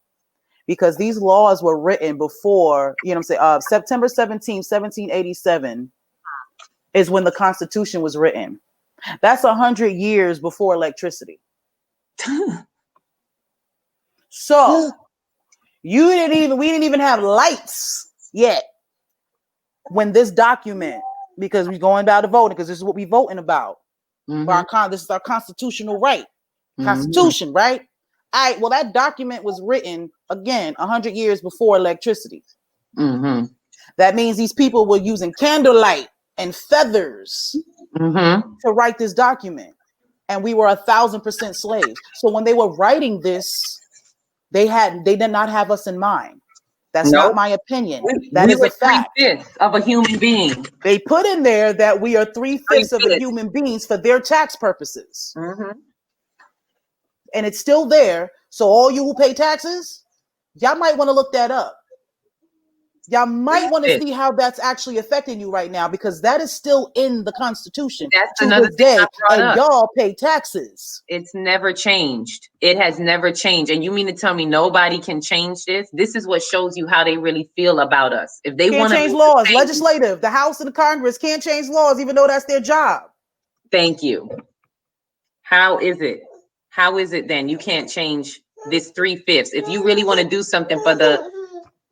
Because these laws were written before, you know what I'm saying, September 17, 1787 is when the Constitution was written. That's 100 years before electricity. So we didn't even have lights yet when this document, because we're going down to voting, because this is what we're voting about. This is our constitutional right. Constitution, right? All right, well, that document was written, again, 100 years before electricity. That means these people were using candlelight and feathers to write this document. And we were 1,000% slaves. So when they were writing this, they did not have us in mind. That's not my opinion. That is a fact. 3/5 of a human being. They put in there that we are 3/5 of a human beings for their tax purposes. And it's still there. So all you who pay taxes, y'all might want to look that up. Y'all might want to see how that's actually affecting you right now, because that is still in the Constitution. That's another thing I brought up. Y'all pay taxes. It's never changed. It has never changed. And you mean to tell me nobody can change this? This is what shows you how they really feel about us. If they want to change laws, legislative, the House and the Congress can't change laws, even though that's their job. Thank you. How is it? How is it then you can't change this 3/5? If you really want to do something for the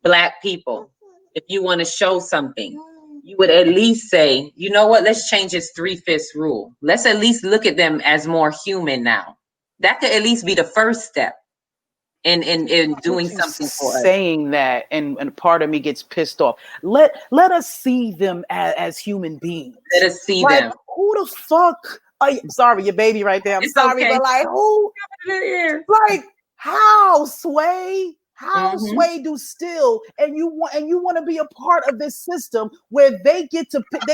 Black people, if you want to show something, you would at least say, you know what, let's change this 3/5 rule. Let's at least look at them as more human now. That could at least be the first step in doing something for us. Saying that, and part of me gets pissed off. Let us see them as human beings. Let us see them. Who the fuck? Sorry, your baby right there. I'm sorry, okay. But like, who? Like, how, Sway? How, Sway, do still? And you want to be a part of this system where they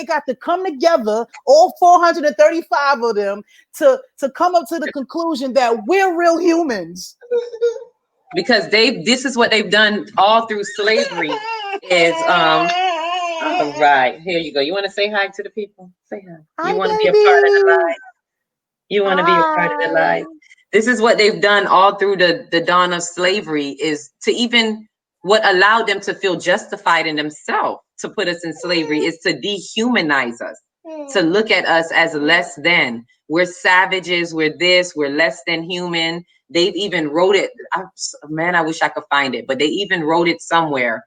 got to come together, all 435 of them, to come up to the conclusion that we're real humans. Because this is what they've done all through slavery. Is all right, here you go. You want to say hi to the people? Say hi. You want to be a part of the life? You want to be a part of the life? This is what they've done all through the dawn of slavery, is to even what allowed them to feel justified in themselves to put us in slavery is to dehumanize us, to look at us as less than. We're savages, we're this, we're less than human. They've even wrote it, I wish I could find it, but they even wrote it somewhere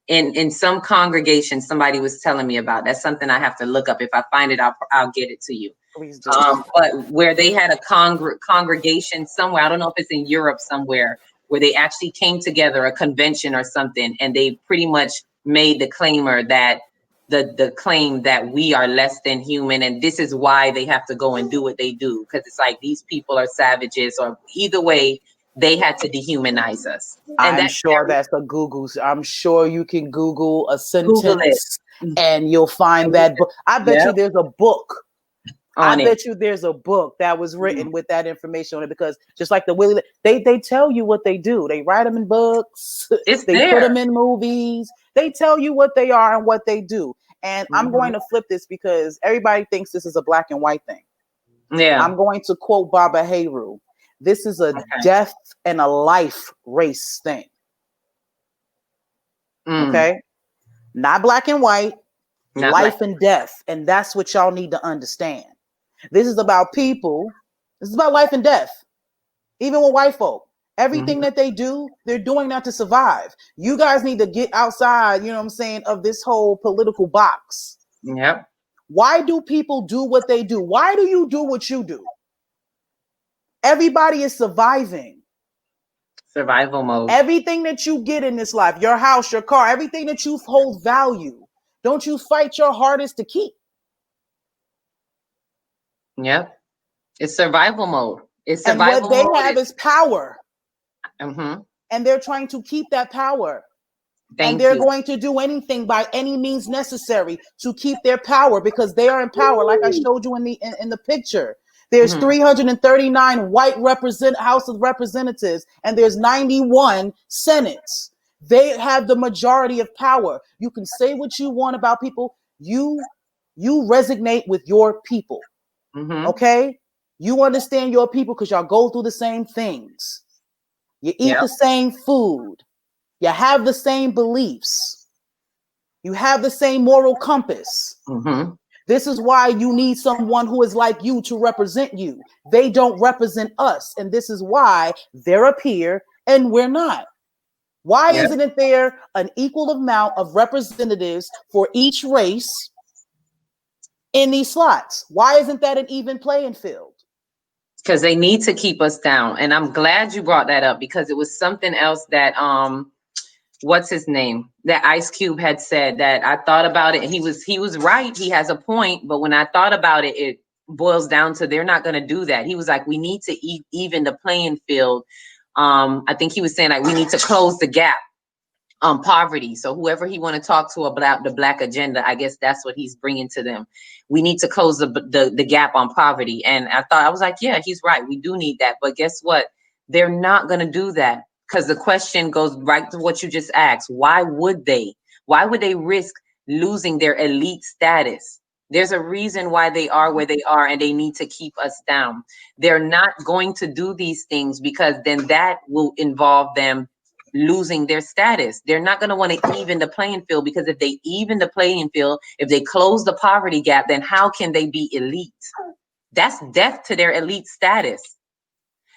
in some congregation somebody was telling me about. That's something I have to look up. If I find it, I'll get it to you. Please do. But where they had a congregation somewhere, I don't know if it's in Europe somewhere, where they actually came together, a convention or something, and they pretty much made the claimer that the claim that we are less than human, and this is why they have to go and do what they do, because it's like these people are savages, or either way, they had to dehumanize us. And I'm sure that's a Google. I'm sure you can Google a sentence and you'll find that book. I bet you there's a book. Bet you there's a book that was written with that information on it, because just like the Willie, they tell you what they do. They write them in books. They put them in movies. They tell you what they are and what they do. And I'm going to flip this because everybody thinks this is a black and white thing. Yeah. I'm going to quote Baba Heru. This is a death and a life race thing. Okay? Not black and white, life and death. And that's what y'all need to understand. This is about people This is about life and death. Even with white folk, everything that they do, they're doing that to survive. You guys need to get outside, you know what I'm saying, of this whole political box. Yep. Why do people do what they do? Why do you do what you do? Everybody is surviving. Survival mode. Everything that you get in this life, your house, your car, everything that you hold value, don't you fight your hardest to keep? Yep. It's survival mode. It's survival and what they have is power. Mm-hmm. And they're trying to keep that power. And they're going to do anything by any means necessary to keep their power, because they are in power. Like I showed you in the picture, there's 339 white House of Representatives, and there's 91 Senates. They have the majority of power. You can say what you want about people. You resonate with your people. Okay? You understand your people because y'all go through the same things. You eat the same food. You have the same beliefs. You have the same moral compass. This is why you need someone who is like you to represent you. They don't represent us. And this is why they're up here and we're not. Why isn't there an equal amount of representatives for each race in these slots? Why isn't that an even playing field? Because they need to keep us down. And I'm glad you brought that up, because it was something else that what's his name, that Ice Cube had said, that I thought about it, and he was right. He has a point, but when I thought about it, it boils down to they're not going to do that. He was like, we need to even the playing field. I think he was saying like we need to close the gap on poverty. So whoever he want to talk to about the Black agenda, I guess that's what he's bringing to them. We need to close the gap on poverty. And I was like, yeah, he's right. We do need that. But guess what? They're not going to do that. Because the question goes right to what you just asked. Why would they? Why would they risk losing their elite status? There's a reason why they are where they are, and they need to keep us down. They're not going to do these things because then that will involve them losing their status. They're not going to want to even the playing field, because if they even the playing field, if they close the poverty gap, then how can they be elite? That's death to their elite status.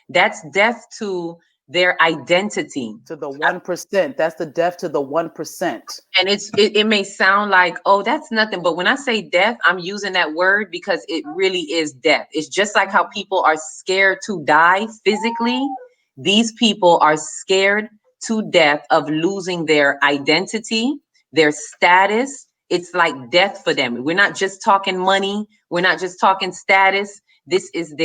That's death to their identity. To the 1%. That's the death to the 1%. And it may sound like, oh, that's nothing. But when I say death, I'm using that word because it really is death. It's just like how people are scared to die physically. These people are scared to death of losing their identity, their status. It's like death for them. We're not just talking money. We're not just talking status. This is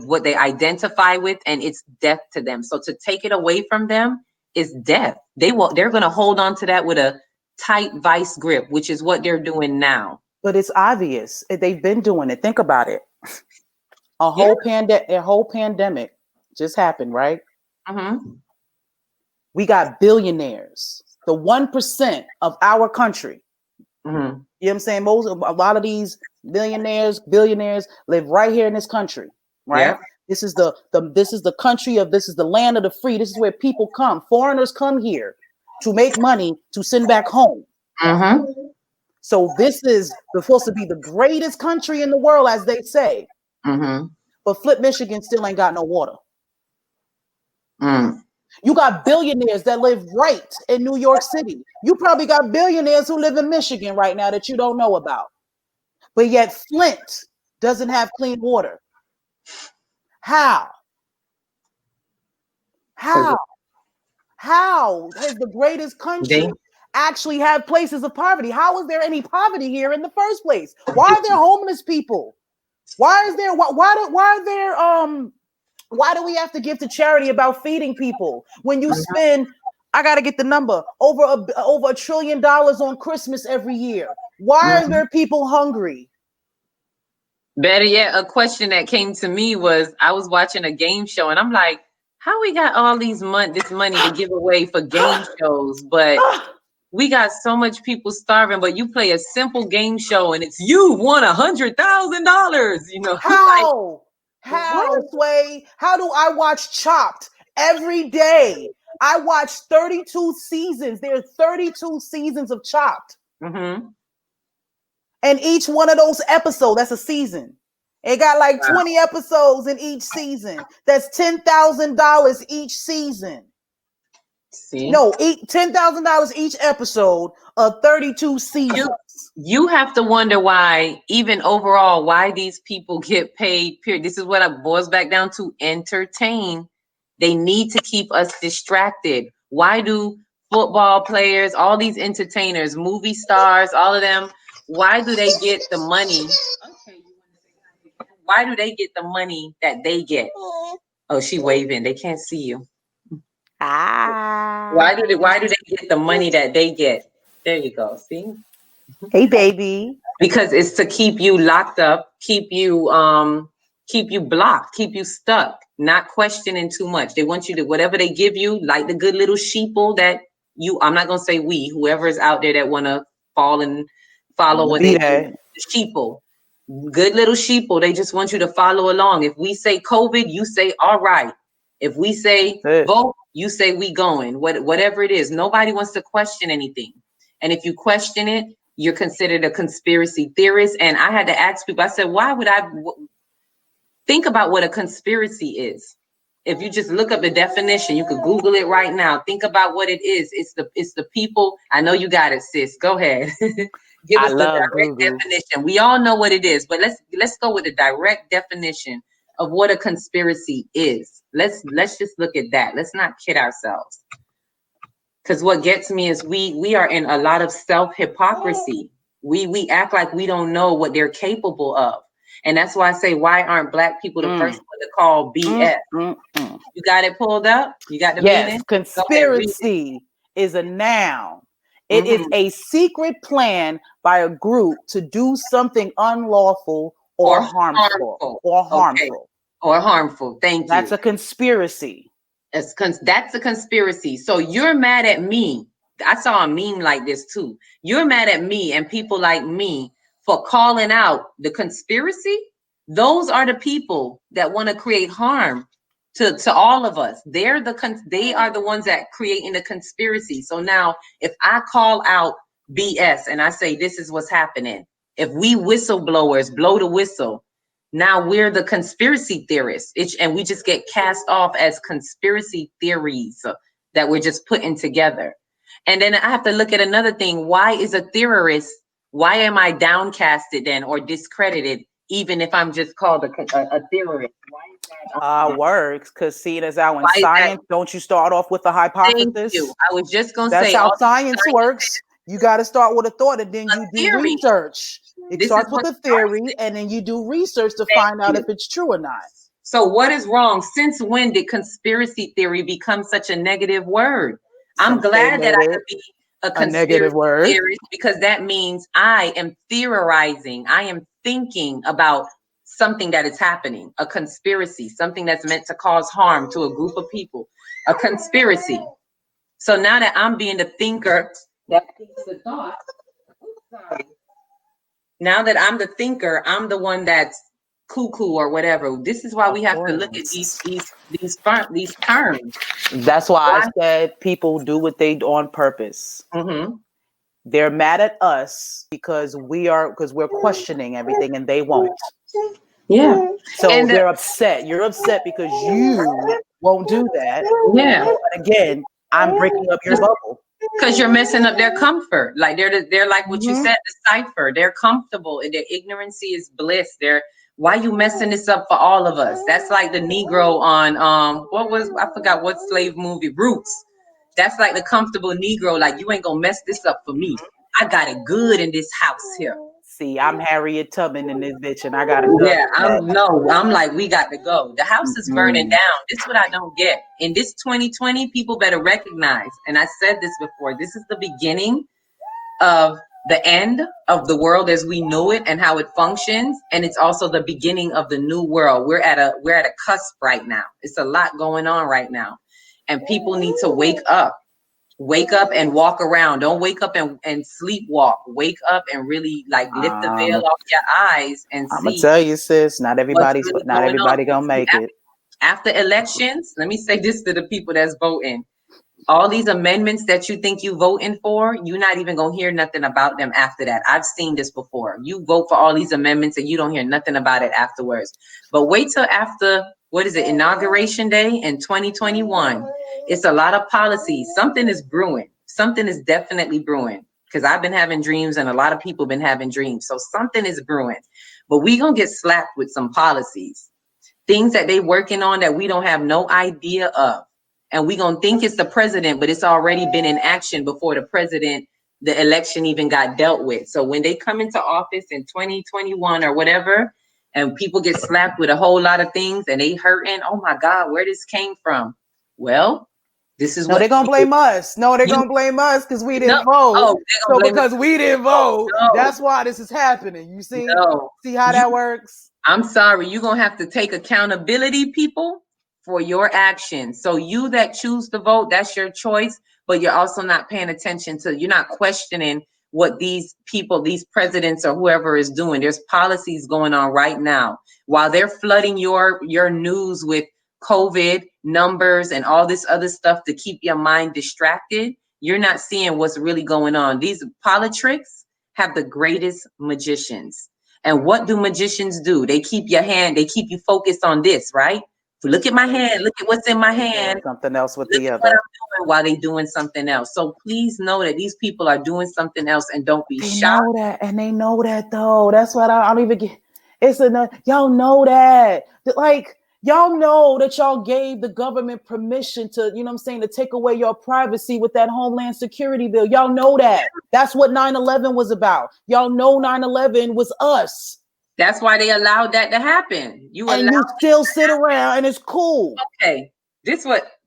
what they identify with, and it's death to them. So to take it away from them is death. They're going to hold on to that with a tight vice grip, which is what they're doing now. But it's obvious. They've been doing it. Think about it. A whole pandemic just happened, right? We got billionaires, the 1% of our country. You know what I'm saying? A lot of these billionaires live right here in this country, right? This is the country of, this is the land of the free. This is where people come. Foreigners come here to make money to send back home. So this is supposed to be the greatest country in the world, as they say. But flip Michigan still ain't got no water. You got billionaires that live right in New York City. You probably got billionaires who live in Michigan right now that you don't know about. But yet Flint doesn't have clean water. How? How has the greatest country actually have places of poverty? How is there any poverty here in the first place? Why are there homeless people? Why do we have to give to charity about feeding people when you spend, I got to get the number, over $1 trillion on Christmas every year? Why are there people hungry? Better yet, a question that came to me was, I was watching a game show and I'm like, how we got all this money to give away for game shows, but we got so much people starving, but you play a simple game show and it's you won $100,000, you know? How, Sway? How do I watch Chopped every day? I watch 32 seasons. There's 32 seasons of Chopped. And each one of those episodes, that's a season. It got like 20 episodes in each season. That's $10,000 each season. See? No, $10,000 each episode of 32 seasons. You have to wonder why, even overall, why these people get paid. Period. This is what it boils back down to: entertain. They need to keep us distracted. Why do football players, all these entertainers, movie stars, all of them, why do they get the money? Why do they get the money that they get? Oh, she waving. They can't see you. Why do they get the money that they get? There you go. See? Hey, baby. Because it's to keep you locked up, keep you blocked, keep you stuck, not questioning too much. They want you to, whatever they give you, like the good little sheeple that you, I'm not gonna say we, whoever is out there that wanna fall and follow what they do, the sheeple. Good little sheeple, they just want you to follow along. If we say COVID, you say all right. If we say vote, you say we going. Whatever it is, nobody wants to question anything. And if you question it, you're considered a conspiracy theorist. And I had to ask people, I said, why would I think about what a conspiracy is? If you just look up the definition, you could Google it right now. Think about what it is. It's the people. I know you got it, sis. Go ahead. Give us the direct definition. We all know what it is, but let's go with the direct definition of what a conspiracy is. Let's just look at that. Let's not kid ourselves. Because what gets me is we are in a lot of self-hypocrisy. We act like we don't know what they're capable of. And that's why I say, why aren't Black people the first one to call BS? You got it pulled up? You got the meaning? Conspiracy is a noun. It is a secret plan by a group to do something unlawful or harmful. Or harmful. Thank you. That's a conspiracy. That's a conspiracy. So you're mad at me. I saw a meme like this too. You're mad at me and people like me for calling out the conspiracy. Those are the people that want to create harm to all of us. They are the ones that creating the conspiracy. So now if I call out BS and I say this is what's happening, if we whistleblowers blow the whistle, now we're the conspiracy theorists, and we just get cast off as conspiracy theories that we're just putting together. And then I have to look at another thing. Why is a theorist? Why am I downcasted then or discredited, even if I'm just called a theorist? Why is that? Works because seeing as how in science, don't you start off with a hypothesis? Thank you. I was just gonna say that's how science works. You got to start with a thought, and then you do research. It starts with a theory, and then you do research to find out if it's true or not. So what is wrong? Since when did conspiracy theory become such a negative word? I'm glad that I could be a conspiracy theorist, because that means I am theorizing. I am thinking about something that is happening, a conspiracy, something that's meant to cause harm to a group of people, a conspiracy. So now that I'm being the thinker that thinks the thought, now that I'm the thinker, I'm the one that's cuckoo or whatever. This is why we have to look at these terms. That's why I said people do what they do on purpose. They're mad at us because we're questioning everything and they won't. Yeah. So they're upset. You're upset because you won't do that. Yeah. But again, I'm breaking up your bubble. Because you're messing up their comfort. Like they're like what you said, the cipher. They're comfortable and their ignorancy is bliss. Why you messing this up for all of us? That's like the Negro on I forgot what slave movie, Roots. That's like the comfortable Negro, like you ain't gonna mess this up for me. I got it good in this house here. See, I'm Harriet Tubman in this bitch and I gotta go. Yeah, I'm like, we got to go. The house is burning down. This is what I don't get. In this 2020, people better recognize, and I said this before, this is the beginning of the end of the world as we know it and how it functions, and it's also the beginning of the new world. We're at a cusp right now. It's a lot going on right now, and people need to wake up and walk around. Don't wake up and sleepwalk. Wake up and really like lift the veil off your eyes and see. I'm gonna tell you, sis, not everybody gonna make it. After elections, let me say this to the people that's voting. All these amendments that you think you voting for, you're not even gonna hear nothing about them after that. I've seen this before. You vote for all these amendments and you don't hear nothing about it afterwards. But wait till after, what is it, Inauguration Day in 2021. It's a lot of policies. Something is brewing. Something is definitely brewing. Because I've been having dreams and a lot of people been having dreams. So something is brewing. But we gonna get slapped with some policies. Things that they working on that we don't have no idea of. And we gonna think it's the president, but it's already been in action before the election even got dealt with. So when they come into office in 2021 or whatever, and people get slapped with a whole lot of things and they hurting, oh my God, where this came from? Well, this is what they're gonna blame us. No, they're gonna blame us because we didn't vote. Oh, so because we didn't vote, that's why this is happening. You see? See how that works? I'm sorry, you're gonna have to take accountability, people, for your actions. So you that choose to vote, that's your choice, but you're also not paying attention to, you're not questioning what these people, these presidents or whoever is doing. There's policies going on right now. While they're flooding your news with COVID numbers and all this other stuff to keep your mind distracted, you're not seeing what's really going on. These politics have the greatest magicians. And what do magicians do? They keep you focused on this, right? Look at my hand. Look at what's in my hand. Something else with look the at other. What I'm doing while they're doing something else. So please know that these people are doing something else and don't be shocked. Know that, and they know that though. That's what I don't even get. It's enough. Y'all know that. Like, y'all know that y'all gave the government permission to, you know what I'm saying, to take away your privacy with that Homeland Security bill. Y'all know that. That's what 9/11 was about. Y'all know 9/11 was us. That's why they allowed that to happen. You still sit around and it's cool. Okay.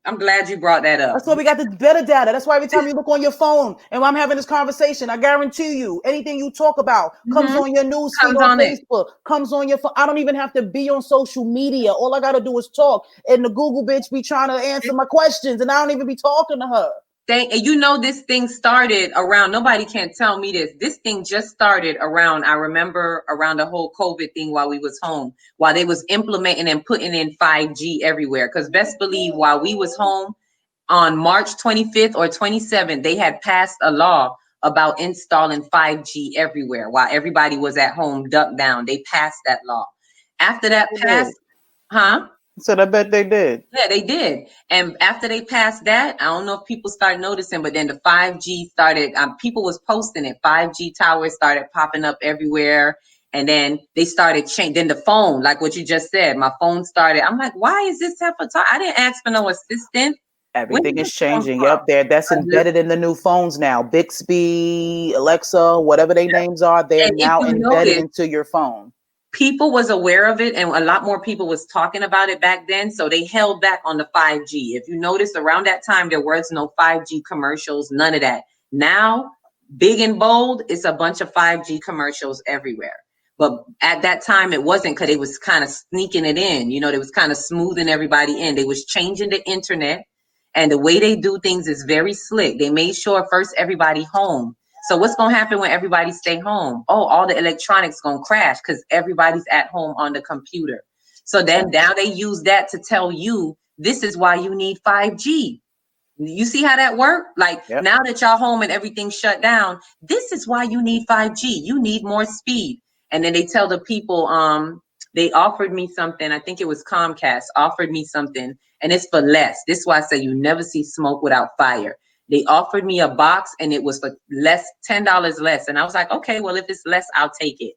I'm glad you brought that up. That's why we got the better data. That's why every time you look on your phone and I'm having this conversation, I guarantee you anything you talk about comes on your news feed on Facebook, comes on your phone. I don't even have to be on social media. All I got to do is talk. And the Google bitch be trying to answer my questions and I don't even be talking to her. And you know, this thing started around, nobody can tell me this. This thing just started around, I remember around the whole COVID thing while we was home, while they was implementing and putting in 5G everywhere. Because best believe while we was home on March 25th or 27th, they had passed a law about installing 5G everywhere while everybody was at home, ducked down. They passed that law. After that passed, So I bet they did. Yeah, they did. And after they passed that, I don't know if people started noticing, but then the 5G started, people was posting it. 5G towers started popping up everywhere. And then they started changing. Then the phone, like what you just said, my phone started. I'm like, why is this type of talk? I didn't ask for no assistant. Everything is changing. Yep, that's embedded in the new phones now. Bixby, Alexa, whatever their names are, they're now embedded into your phone. People was aware of it and a lot more people was talking about it back then. So they held back on the 5G. If you notice around that time, there was no 5G commercials, none of that. Now, big and bold, it's a bunch of 5G commercials everywhere. But at that time, it wasn't because they was kind of sneaking it in. You know, they was kind of smoothing everybody in. They was changing the internet. And the way they do things is very slick. They made sure first everybody home. So what's going to happen when everybody stay home? Oh, all the electronics going to crash because everybody's at home on the computer. So then now they use that to tell you, this is why you need 5G. You see how that worked? Like now that y'all home and everything shut down, this is why you need 5G. You need more speed. And then they tell the people, they offered me something. I think it was Comcast offered me something and it's for less. This is why I say you never see smoke without fire. They offered me a box and it was for less, $10 less. And I was like, okay, well, if it's less, I'll take it.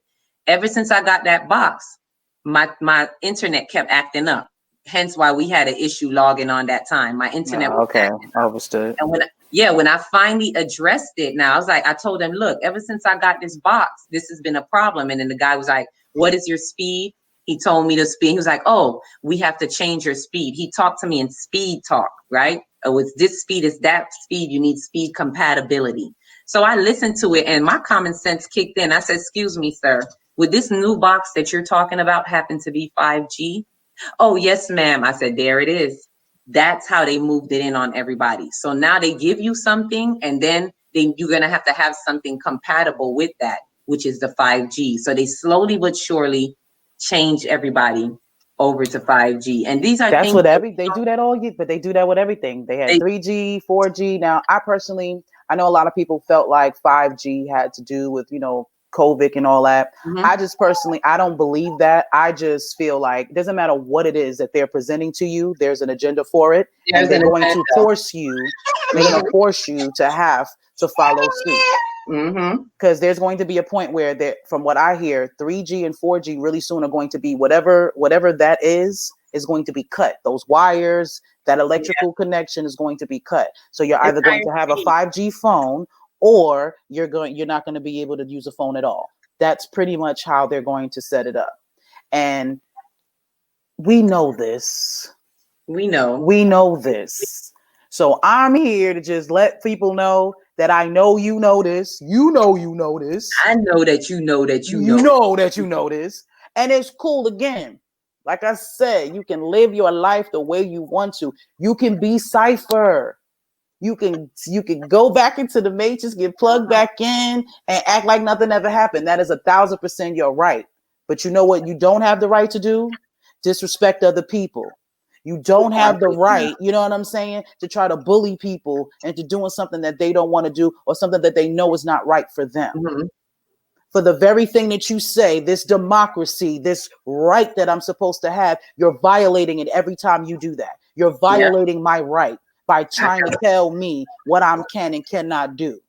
Ever since I got that box, my internet kept acting up. Hence why we had an issue logging on that time. My internet was acting up. Understood. And when I finally addressed it, now I was like, I told them, look, ever since I got this box, this has been a problem. And then the guy was like, what is your speed? He told me the speed. He was like, oh, we have to change your speed. He talked to me in speed talk, right? With this speed is that speed, you need speed compatibility. So I listened to it and my common sense kicked in. I said, excuse me, sir, would this new box that you're talking about happen to be 5G? Oh, yes, ma'am. I said, there it is. That's how they moved it in on everybody. So now they give you something and then you're going to have something compatible with that, which is the 5G. So they slowly but surely change everybody over to 5G. And these are that's things what they do that all year, but they do that with everything. They had 3G, 4G. Now, I know a lot of people felt like 5G had to do with, COVID and all that. Mm-hmm. I just personally, I don't believe that. I just feel like it doesn't matter what it is that they're presenting to you, there's an agenda for it. And they're going to force you, to have to follow suit. Because there's going to be a point where, from what I hear, 3G and 4G really soon are going to be whatever that is going to be cut. Those wires, that electrical connection is going to be cut. So you're either going to have a 5G phone, or you're not going to be able to use a phone at all. That's pretty much how they're going to set it up. And we know this. We know this. So I'm here to just let people know that I know you know this. You know this. I know that you know that you know. You know that you know this. And it's cool again. Like I said, you can live your life the way you want to. You can be Cypher. You can go back into the matrix, get plugged back in, and act like nothing ever happened. That is 1,000% your right. But you know what you don't have the right to do? Disrespect other people. You don't have the right, you know what I'm saying, to try to bully people into doing something that they don't want to do, or something that they know is not right for them. Mm-hmm. For the very thing that you say, this democracy, this right that I'm supposed to have, you're violating it every time you do that. You're violating my right by trying to tell me what I can and cannot do.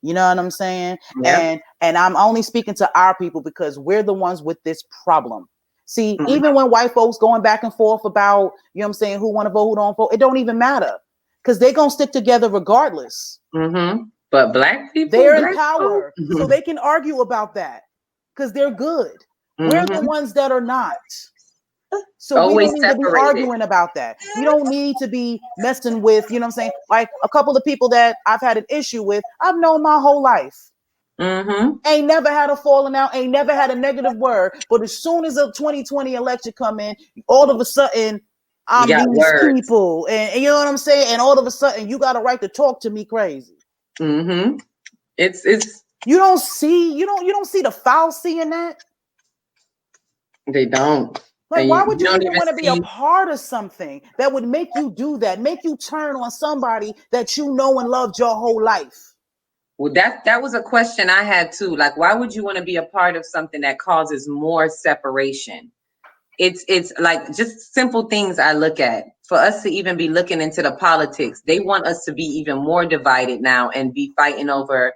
You know what I'm saying? Yeah. And I'm only speaking to our people because we're the ones with this problem. See, even when white folks going back and forth about, who want to vote, who don't vote, it don't even matter, because they're going to stick together regardless. Mm-hmm. But black people, they're in power, so they can argue about that because they're good. We're the ones that are not. So always we don't need to be arguing about that. We don't need to be messing with, like a couple of people that I've had an issue with, I've known my whole life. Ain't never had a falling out, ain't never had a negative word. But as soon as the 2020 election come in, all of a sudden, I'm these people. And you know what I'm saying? And all of a sudden, you got a right to talk to me crazy. It's you don't see the fallacy in that. They don't. Like, why would you even want to be a part of something that would make you do that, make you turn on somebody that you know and loved your whole life? Well, that was a question I had too. Like, why would you want to be a part of something that causes more separation? It's like just simple things I look at. For us to even be looking into the politics, they want us to be even more divided now and be fighting over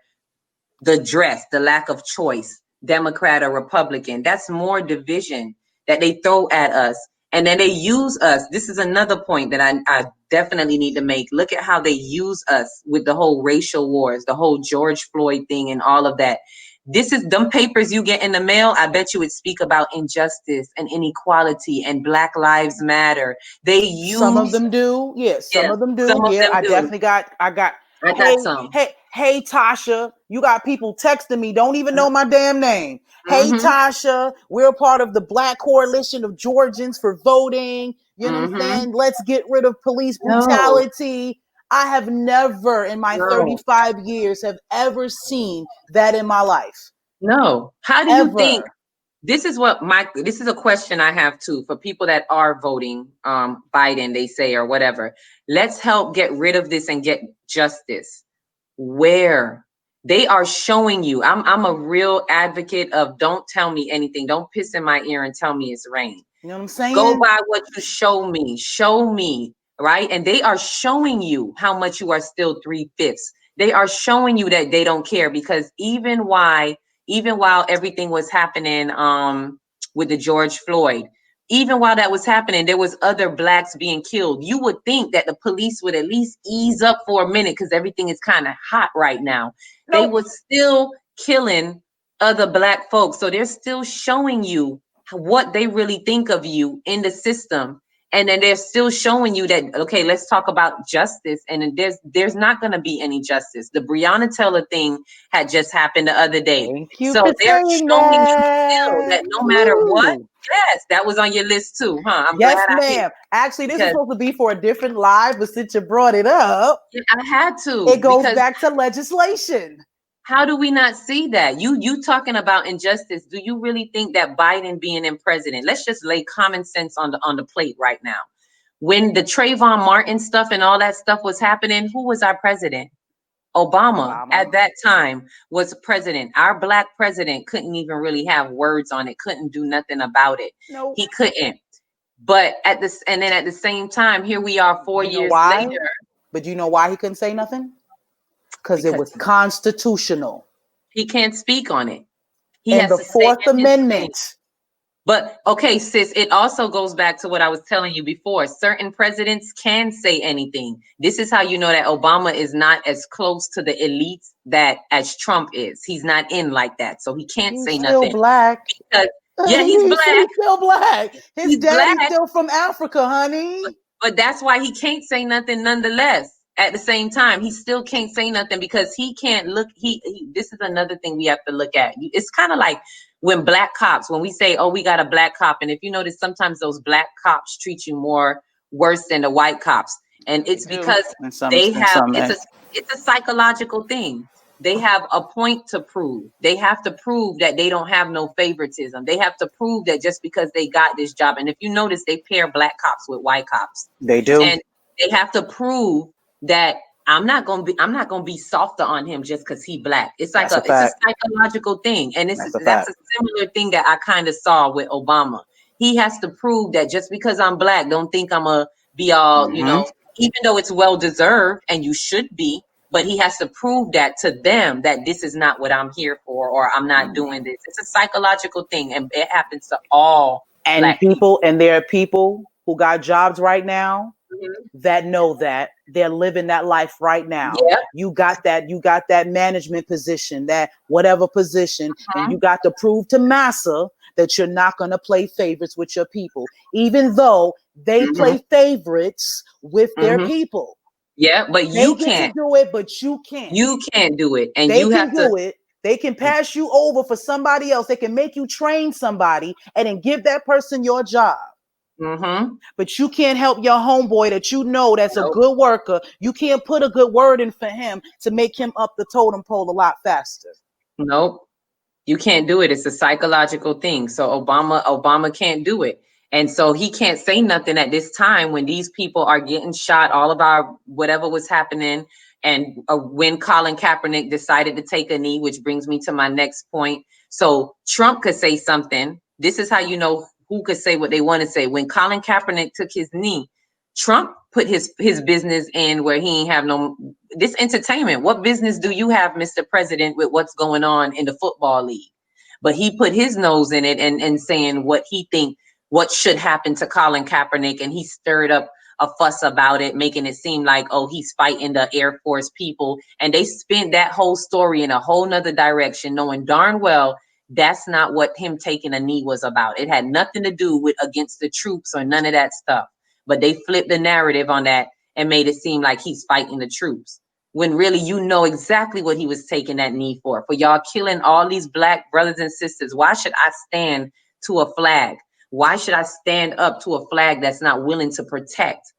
the dress, the lack of choice, Democrat or Republican. That's more division that they throw at us. And then they use us. This is another point that I definitely need to make. Look at how they use us with the whole racial wars, the whole George Floyd thing and all of that. This is them papers you get in the mail. I bet you would speak about injustice and inequality and Black Lives Matter. They use some of them do. Yes, some of them do. I got some. Hey, Tasha, you got people texting me, don't even know my damn name. Hey, Tasha, we're a part of the Black Coalition of Georgians for voting. You know what I'm saying? Let's get rid of police brutality. No. I have never in my 35 years have ever seen that in my life. No. How do you think? This is a question I have too for people that are voting Biden, they say, or whatever. Let's help get rid of this and get justice. Where they are showing you, I'm a real advocate of don't tell me anything. Don't piss in my ear and tell me it's rain. You know what I'm saying? Go by what you show me, right? And they are showing you how much you are still 3/5. They are showing you that they don't care, because even while everything was happening with the George Floyd, even while that was happening, there was other Blacks being killed. You would think that the police would at least ease up for a minute because everything is kind of hot right now. Nope. They were still killing other Black folks. So they're still showing you what they really think of you in the system. And then they're still showing you that, okay, let's talk about justice. And there's not going to be any justice. The Breonna Taylor thing had just happened the other day. So they're showing you still that no matter what. Yes, that was on your list too, huh? I'm yes, ma'am. Actually, this is supposed to be for a different live, but since you brought it up, I had to. It goes back to legislation. How do we not see that? You talking about injustice. Do you really think that Biden being in president, let's just lay common sense on the plate right now. When the Trayvon Martin stuff and all that stuff was happening, who was our president? Obama at that time was president. Our black president couldn't even really have words on it, couldn't do nothing about it. Nope. He couldn't. But at the same time, here we are 4 years later. But you know why he couldn't say nothing? Because it was constitutional. He can't speak on it. And the Fourth Amendment. But okay, sis, it also goes back to what I was telling you before. Certain presidents can say anything. This is how you know that Obama is not as close to the elites as Trump is. He's not in like that. So he can't say nothing. He's still black. Because, yeah, he's black. He's still black. His daddy's still from Africa, honey. But that's why he can't say nothing nonetheless. At the same time, he still can't say nothing because he can't look. This is another thing we have to look at. It's kind of like when black cops, when we say, oh, we got a black cop. And if you notice, sometimes those black cops treat you worse than the white cops. And it's because they have, it's a psychological thing. They have a point to prove. They have to prove that they don't have no favoritism. They have to prove that just because they got this job. And if you notice, they pair black cops with white cops. They do. And they have to prove that I'm not gonna be softer on him just because he black. It's like it's a psychological thing, and that's a similar thing that I kind of saw with Obama. He has to prove that just because I'm black, don't think I'm a be all you know. Even though it's well deserved and you should be, but he has to prove that to them that this is not what I'm here for, or I'm not doing this. It's a psychological thing, and it happens to all black people. And there are people who got jobs right now. That know that they're living that life right now. Yeah. You got that management position, that whatever position, and you got to prove to massa that you're not going to play favorites with your people, even though they play favorites with their people. Yeah, but you can't do it, but you can't. You can't do it, and they you have to do it. They can pass you over for somebody else. They can make you train somebody and then give that person your job. But you can't help your homeboy that you know that's a good worker. You can't put a good word in for him to make him up the totem pole a lot faster. Nope, you can't do it. It's a psychological thing. So Obama can't do it, and so he can't say nothing at this time when these people are getting shot. All of our whatever was happening, and when Colin Kaepernick decided to take a knee, which brings me to my next point. So Trump could say something. This is how you know who could say what they want to say. When Colin Kaepernick took his knee, Trump put his business in where he ain't have this entertainment. What business do you have, Mr. President, with what's going on in the football league? But he put his nose in it and saying what he think, what should happen to Colin Kaepernick. And he stirred up a fuss about it, making it seem like, oh, he's fighting the Air Force people. And they spent that whole story in a whole nother direction, knowing darn well that's not what him taking a knee was about. It had nothing to do with against the troops or none of that stuff. But they flipped the narrative on that and made it seem like he's fighting the troops. When really you know exactly what he was taking that knee for y'all killing all these black brothers and sisters. Why should I stand to a flag? Why should I stand up to a flag that's not willing to protect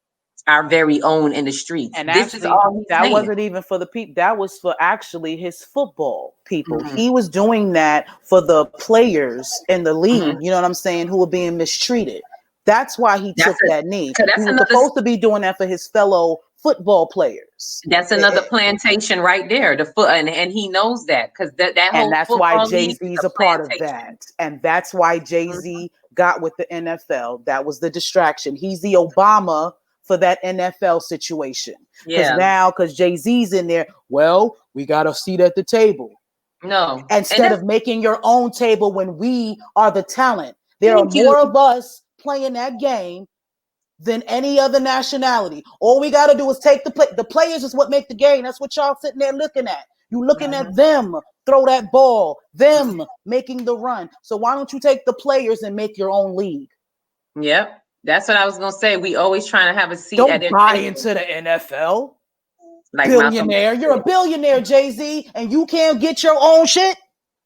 our very own in the streets? And this actually, is all that wasn't even for the people. That was for actually his football people. He was doing that for the players in the league. You know what I'm saying? Who were being mistreated. That's why he took that knee. He was supposed to be doing that for his fellow football players. That's another plantation right there. And he knows that because that whole and that's why Jay-Z is a part of that. And that's why Jay-Z got with the NFL. That was the distraction. He's the Obama for that NFL situation. Because Jay-Z's in there, well, we got a seat at the table. No. Instead of making your own table when we are the talent. There are more of us playing that game than any other nationality. All we got to do is take the players is what make the game. That's what y'all sitting there looking at. You looking at them throw that ball, them making the run. So why don't you take the players and make your own league? Yep. That's what I was going to say. We always trying to have a seat at their table. Don't buy into the NFL. Like billionaire. You're a billionaire, Jay-Z, and you can't get your own shit?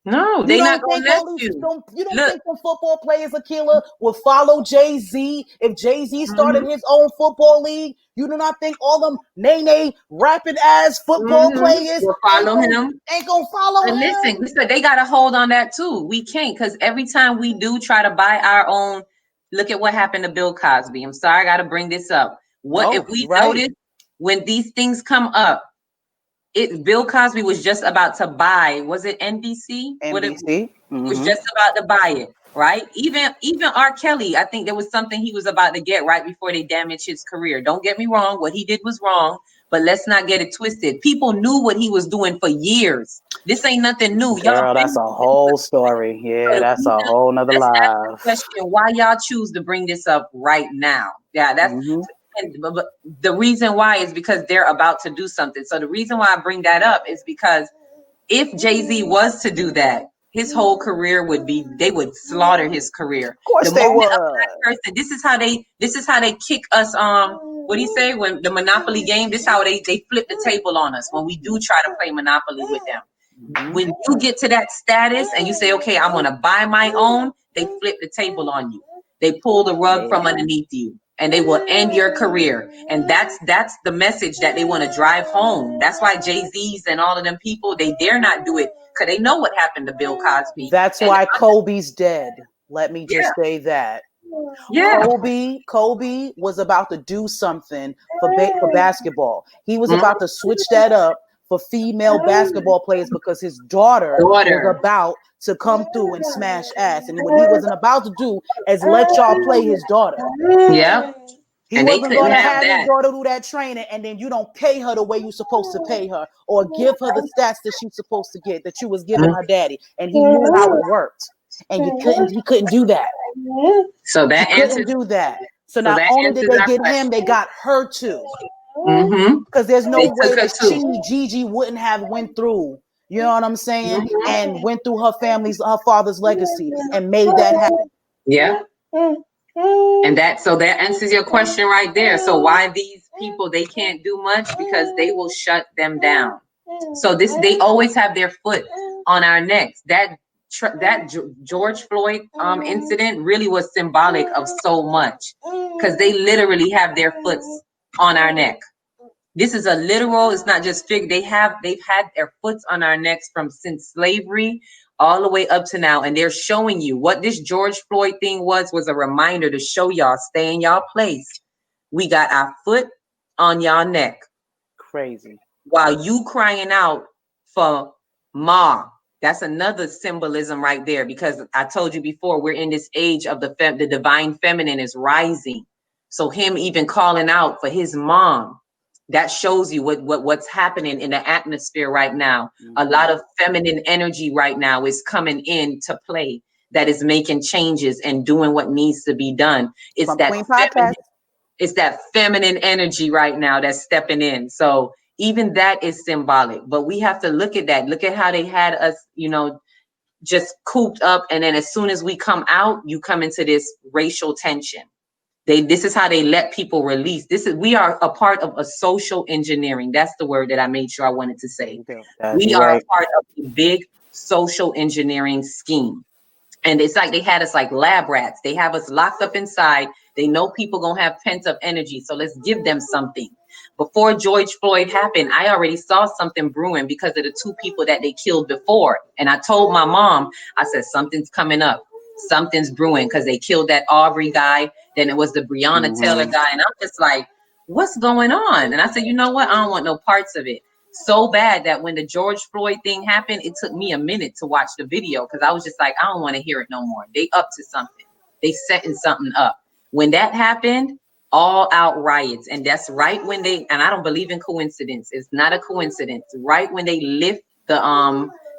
No, they not gonna let you. You don't think the football players, Akila, would follow Jay-Z if Jay-Z started his own football league? You do not think all them nay rapid ass football players will follow him? Ain't gonna follow him. Listen, they got a hold on that too. We can't, because every time we do try to buy our own, look at what happened to Bill Cosby. I'm sorry, I got to bring this up. What if we notice when these things come up? Bill Cosby was just about to buy. Was it NBC? NBC was just about to buy it, right? Even R. Kelly, I think there was something he was about to get right before they damaged his career. Don't get me wrong, what he did was wrong, but let's not get it twisted. People knew what he was doing for years. This ain't nothing new. Girl, that's a whole story. Yeah, that's a whole nother live. Question: why y'all choose to bring this up right now? Yeah, that's. But the reason why is because they're about to do something. So the reason why I bring that up is because if Jay-Z was to do that, his whole career they would slaughter his career. Of course they would. This is how they kick us. What do you say when the Monopoly game? This is how they flip the table on us when we do try to play Monopoly with them. When you get to that status and you say, okay, I'm gonna buy my own, they flip the table on you. They pull the rug from underneath you. And they will end your career. And that's the message that they want to drive home. That's why Jay-Z's and all of them people, they dare not do it because they know what happened to Bill Cosby. That's why Kobe's dead. Let me just say that. Yeah. Kobe was about to do something for basketball. He was about to switch that up for female basketball players because his daughter was about to come through and smash ass. And what he wasn't about to do is let y'all play his daughter. Yeah. He wasn't going to have his daughter do that training and then you don't pay her the way you're supposed to pay her or give her the stats that she's supposed to get, that you was giving her daddy. And he knew how it worked. And he couldn't do that. So that he couldn't do that. So not only did they get him, they got her too. Because there's no way that Gigi wouldn't have went through, you know what I'm saying, and went through her father's legacy and made that happen. Yeah. And that answers your question right there. So why these people, they can't do much? Because they will shut them down. So they always have their foot on our necks. That George Floyd incident really was symbolic of so much, because they literally have their foot on our neck. This is a literal, it's not just fig. They've had their foot on our necks since slavery all the way up to now. And they're showing you what this George Floyd thing was a reminder to show y'all, stay in y'all place. We got our foot on y'all neck. Crazy. While you crying out for Ma. That's another symbolism right there, because I told you before, we're in this age of the divine feminine is rising. So him even calling out for his mom, that shows you what's happening in the atmosphere right now. A lot of feminine energy right now is coming into play that is making changes and doing what needs to be done. It's that feminine energy right now that's stepping in. So even that is symbolic, but we have to look at that. Look at how they had us, just cooped up. And then as soon as we come out, you come into this racial tension. This is how they let people release. We are a part of a social engineering. That's the word that I made sure I wanted to say. We are a part of a big social engineering scheme. And it's like they had us like lab rats. They have us locked up inside. They know people gonna have pent up energy. So let's give them something. Before George Floyd happened, I already saw something brewing because of the two people that they killed before. And I told my mom, I said, something's coming up. Something's brewing, because they killed that Aubrey guy. Then it was the Breonna Taylor guy. And I'm just like, what's going on? And I said, you know what? I don't want no parts of it. So bad that when the George Floyd thing happened, it took me a minute to watch the video, because I was just like, I don't want to hear it no more. They up to something. They setting something up. When that happened, all out riots. And that's right when and I don't believe in coincidence. It's not a coincidence. Right when they lift the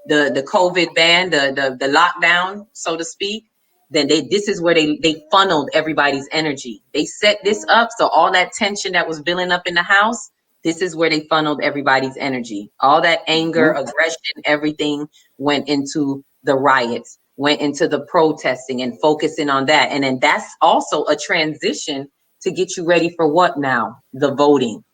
COVID ban, the lockdown, so to speak, then this is where they funneled everybody's energy. They set this up. So all that tension that was building up in the house, this is where they funneled everybody's energy. All that anger, aggression, everything went into the riots, went into the protesting and focusing on that. And then that's also a transition to get you ready for what now? The voting.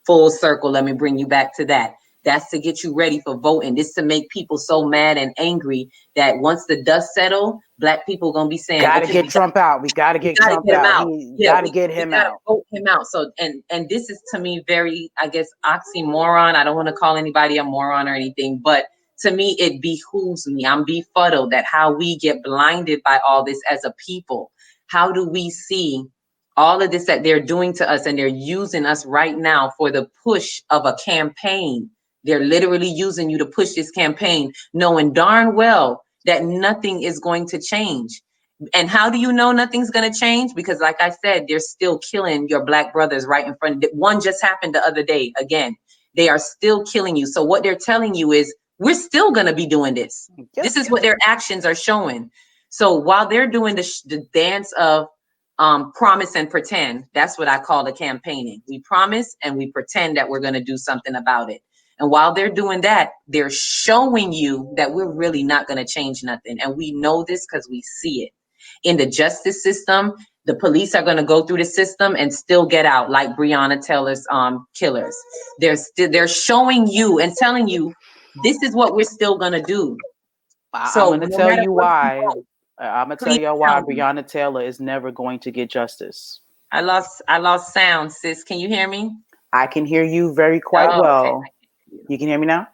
Full circle. Let me bring you back to that. That's to get you ready for voting. This to make people so mad and angry that once the dust settle, Black people gonna be saying, "Gotta get Trump out. We gotta get Trump out. Gotta get him out. Vote him out." So, and this is to me very, I guess, oxymoron. I don't want to call anybody a moron or anything, but to me, it behooves me. I'm befuddled that how we get blinded by all this as a people. How do we see all of this that they're doing to us, and they're using us right now for the push of a campaign? They're literally using you to push this campaign, knowing darn well that nothing is going to change. And how do you know nothing's going to change? Because like I said, they're still killing your Black brothers right in front of it. One just happened the other day. Again, they are still killing you. So what they're telling you is, we're still going to be doing this. This is what their actions are showing. So while they're doing the dance of promise and pretend, that's what I call the campaigning. We promise and we pretend that we're going to do something about it. And while they're doing that, they're showing you that we're really not going to change nothing. And we know this because we see it. In the justice system, the police are going to go through the system and still get out, like Breonna Taylor's killers. They're showing you and telling you, this is what we're still going to do. So I'm going to tell you why. I'm going to tell you why Breonna Taylor is never going to get justice. I lost sound, sis. Can you hear me? I can hear you quite well. Okay. You can hear me now?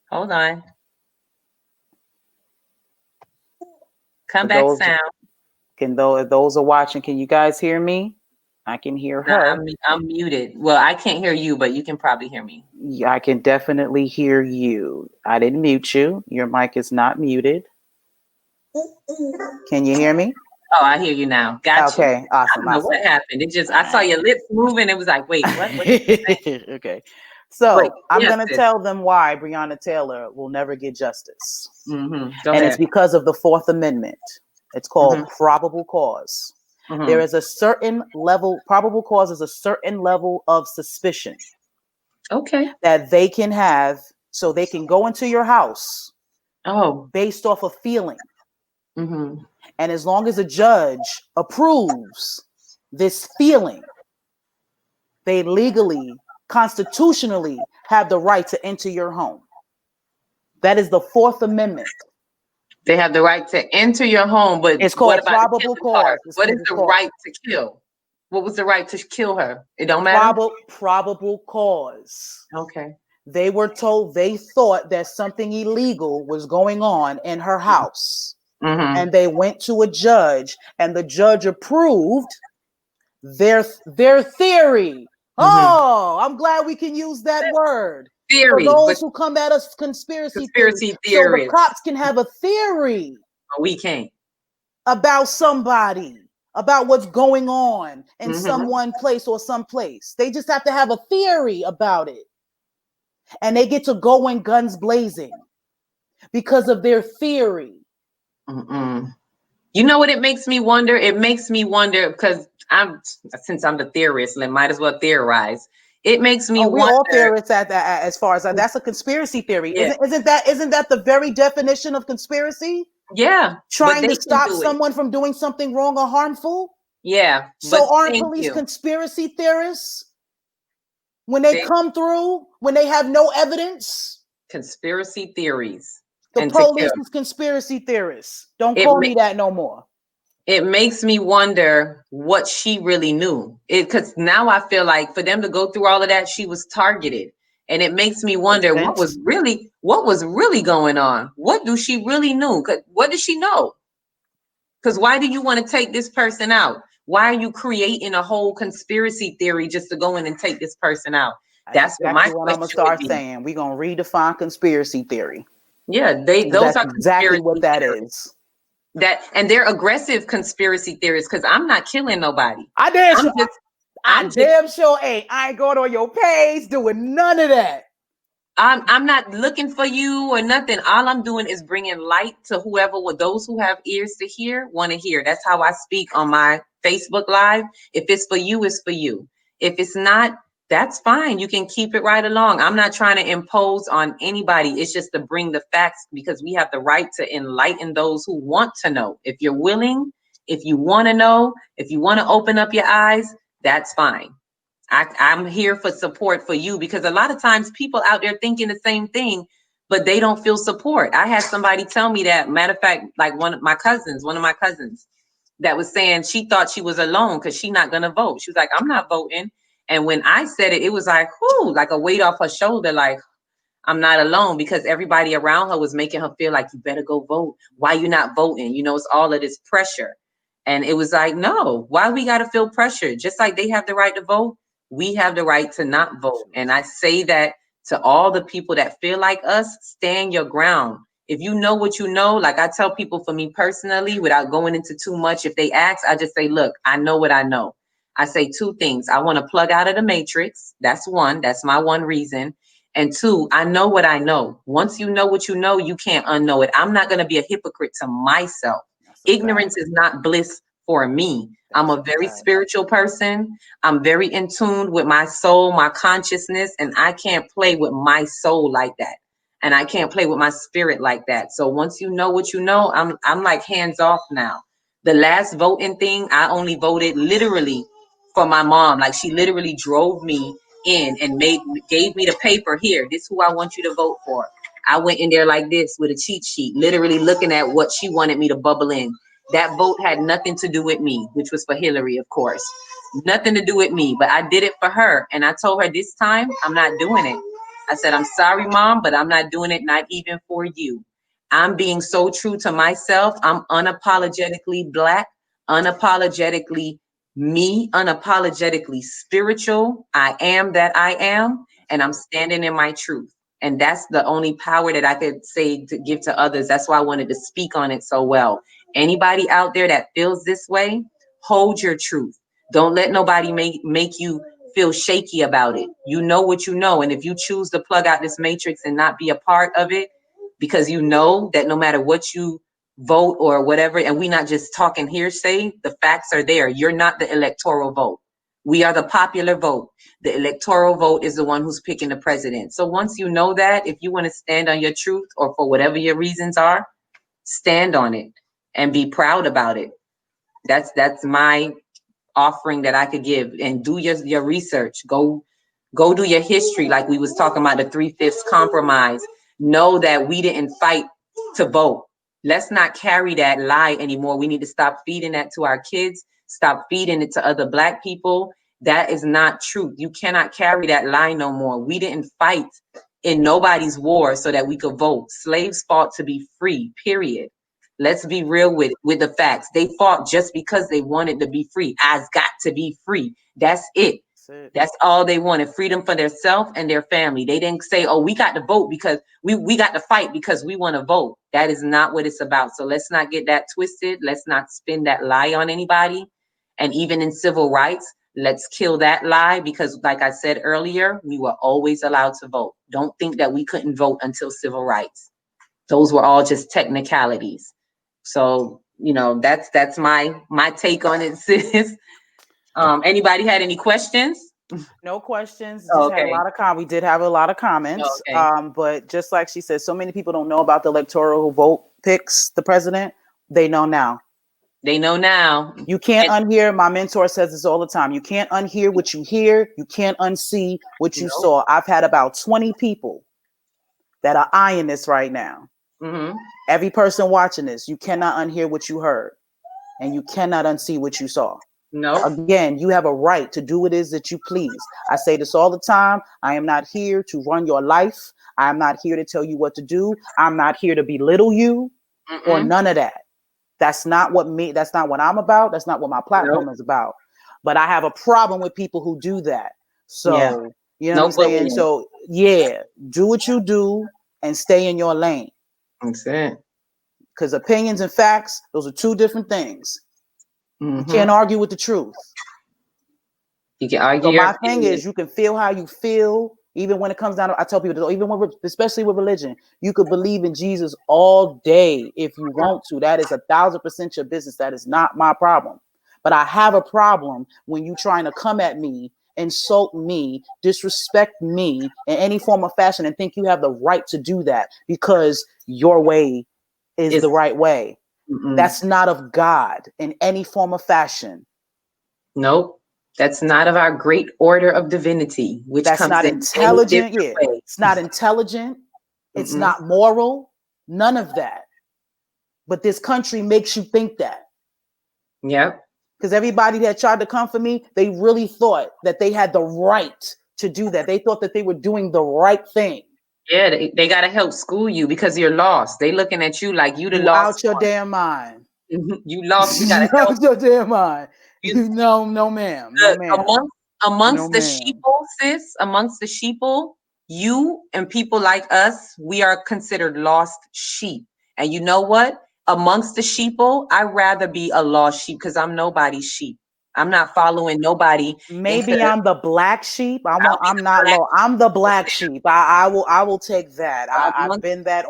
Hold on. Come back, sound. Those are watching, can you guys hear me? I can hear her. No, I'm muted. Well, I can't hear you, but you can probably hear me. Yeah, I can definitely hear you. I didn't mute you. Your mic is not muted. Can you hear me? Oh, I hear you now. Gotcha. Okay, awesome. I don't know what happened. It just, I saw your lips moving. It was like, wait, what? Okay. So I'm going to tell them why Breonna Taylor will never get justice. Mm-hmm. And it's because of the Fourth Amendment. It's called probable cause. Mm-hmm. There is a certain level, probable cause is a certain level of suspicion. Okay. That they can have, so they can go into your house. Oh. Based off a feeling. Mm-hmm. And as long as a judge approves this feeling, they legally, constitutionally have the right to enter your home. That is the Fourth Amendment. They have the right to enter your home, but it's called probable cause. What is the right to kill? What was the right to kill her? It don't matter. Probable cause. Okay. They were told, they thought that something illegal was going on in her house. Mm-hmm. And they went to a judge, and the judge approved their theory. Mm-hmm. Oh, I'm glad we can use that word. Theory. For those who come at us conspiracy theories. So the cops can have a theory. We can't. About somebody, about what's going on in someone place or someplace. They just have to have a theory about it. And they get to go in guns blazing because of their theory. You know what it makes me wonder? It makes me wonder because since I'm the theorist, I might as well theorize. It makes me wonder. We all theorists at that, as far as that's a conspiracy theory. Yeah. Isn't that the very definition of conspiracy? Yeah. Trying to stop someone from doing something wrong or harmful? Yeah. So aren't police conspiracy theorists? When they come through, when they have no evidence? Conspiracy theories. The police is conspiracy theorists. Don't call me that no more. It makes me wonder what she really knew. Because now I feel like for them to go through all of that, she was targeted. And it makes me wonder what was really going on. What do she really know? What does she know? Because why do you want to take this person out? Why are you creating a whole conspiracy theory just to go in and take this person out? That's what I'm gonna start saying. We're gonna redefine conspiracy theory. Yeah, those are exactly what that is. And they're aggressive conspiracy theorists because I'm not killing nobody. I damn sure ain't. I ain't going on your page doing none of that. I'm not looking for you or nothing. All I'm doing is bringing light to those who have ears to hear, want to hear. That's how I speak on my Facebook Live. If it's for you, it's for you. If it's not, that's fine. You can keep it right along. I'm not trying to impose on anybody. It's just to bring the facts because we have the right to enlighten those who want to know. If you're willing, if you want to know, if you want to open up your eyes, that's fine. I'm here for support for you, because a lot of times people out there thinking the same thing, but they don't feel support. I had somebody tell me that, matter of fact, like one of my cousins that was saying she thought she was alone because she's not gonna vote. She was like, I'm not voting. And when I said it, it was like, whoo, like a weight off her shoulder, like, I'm not alone, because everybody around her was making her feel like, you better go vote. Why you not voting? You know, it's all of this pressure. And it was like, no, why we got to feel pressure? Just like they have the right to vote, we have the right to not vote. And I say that to all the people that feel like us, stand your ground. If you know what you know, like I tell people, for me personally, without going into too much, if they ask, I just say, look, I know what I know. I say two things. I want to plug out of the matrix. That's one. That's my one reason. And two, I know what I know. Once you know what you know, you can't unknow it. I'm not going to be a hypocrite to myself. Ignorance is not bliss for me. I'm a very spiritual person. I'm very in tune with my soul, my consciousness, and I can't play with my soul like that. And I can't play with my spirit like that. So once you know what you know, I'm like hands off now. The last voting thing, I only voted literally for my mom. Like, she literally drove me in and gave me the paper. Here, this is who I want you to vote for. I went in there like this with a cheat sheet, literally looking at what she wanted me to bubble in. That vote had nothing to do with me, which was for Hillary, of course. Nothing to do with me, but I did it for her. And I told her, this time, I'm not doing it. I said, I'm sorry, Mom, but I'm not doing it, not even for you. I'm being so true to myself. I'm unapologetically Black, unapologetically me, unapologetically spiritual. I am that I am, and I'm standing in my truth. And that's the only power that I could say to give to others. That's why I wanted to speak on it so well. Anybody out there that feels this way, hold your truth. Don't let nobody make you feel shaky about it. You know what you know. And if you choose to plug out this matrix and not be a part of it, because you know that no matter what you vote or whatever, and we're not just talking hearsay, the facts are there. You're not the electoral vote. We are the popular vote. The electoral vote is the one who's picking the president. So once you know that, if you want to stand on your truth, or for whatever your reasons are, stand on it and be proud about it. That's my offering that I could give. And do your research. Go do your history, like we was talking about the 3/5 compromise. Know that we didn't fight to vote. Let's not carry that lie anymore. We need to stop feeding that to our kids, stop feeding it to other Black people. That is not truth. You cannot carry that lie no more. We didn't fight in nobody's war so that we could vote. Slaves fought to be free, period. Let's be real with the facts. They fought just because they wanted to be free. I's got to be free. That's it. That's all they wanted, freedom for themselves and their family. They didn't say, oh, we got to vote because we got to fight because we want to vote. That is not what it's about. So let's not get that twisted. Let's not spin that lie on anybody. And even in civil rights, let's kill that lie, because like I said earlier, we were always allowed to vote. Don't think that we couldn't vote until civil rights. Those were all just technicalities. So, you know, that's my take on it, sis. Anybody had any questions? No questions. Just had a lot of we did have a lot of comments. But just like she said, so many people don't know about the electoral vote picks the president. They know now. They know now. You can't unhear. My mentor says this all the time. You can't unhear what you hear. You can't unsee what you saw. I've had about 20 people that are eyeing this right now. Mm-hmm. Every person watching this, you cannot unhear what you heard, and you cannot unsee what you saw. No. Again, you have a right to do what it is that you please. I say this all the time. I am not here to run your life. I am not here to tell you what to do. I'm not here to belittle you or none of that. That's not what I'm about. That's not what my platform is about. But I have a problem with people who do that. So, you know what I'm saying? So, do what you do and stay in your lane. That's it. Because opinions and facts, those are two different things. You can't argue with the truth. You can argue. So my thing is, you can feel how you feel, even when it comes down to, I tell people, especially with religion, you could believe in Jesus all day if you want to. That is 1,000% your business. That is not my problem. But I have a problem when you trying to come at me, insult me, disrespect me in any form of fashion, and think you have the right to do that because your way is the right way. That's not of God in any form of fashion. Nope. That's not of our great order of divinity, which that's comes not in many intelligent. different ways. It's not intelligent. It's not moral. None of that. But this country makes you think that. Yep. Because everybody that tried to come for me, they really thought that they had the right to do that. They thought that they were doing the right thing. Yeah, they got to help school you because you're lost. They looking at you like you the You lost out your one. damn mind. You lost. You got to out help. your damn mind. No, ma'am. No, ma'am. Amongst the sheeple, sis, amongst the sheeple, you and people like us, we are considered lost sheep. And you know what? Amongst the sheeple, I'd rather be a lost sheep because I'm nobody's sheep. I'm not following nobody. Maybe I'm the black sheep. I'm not low. I'm the black sheep. I will take that. I've been that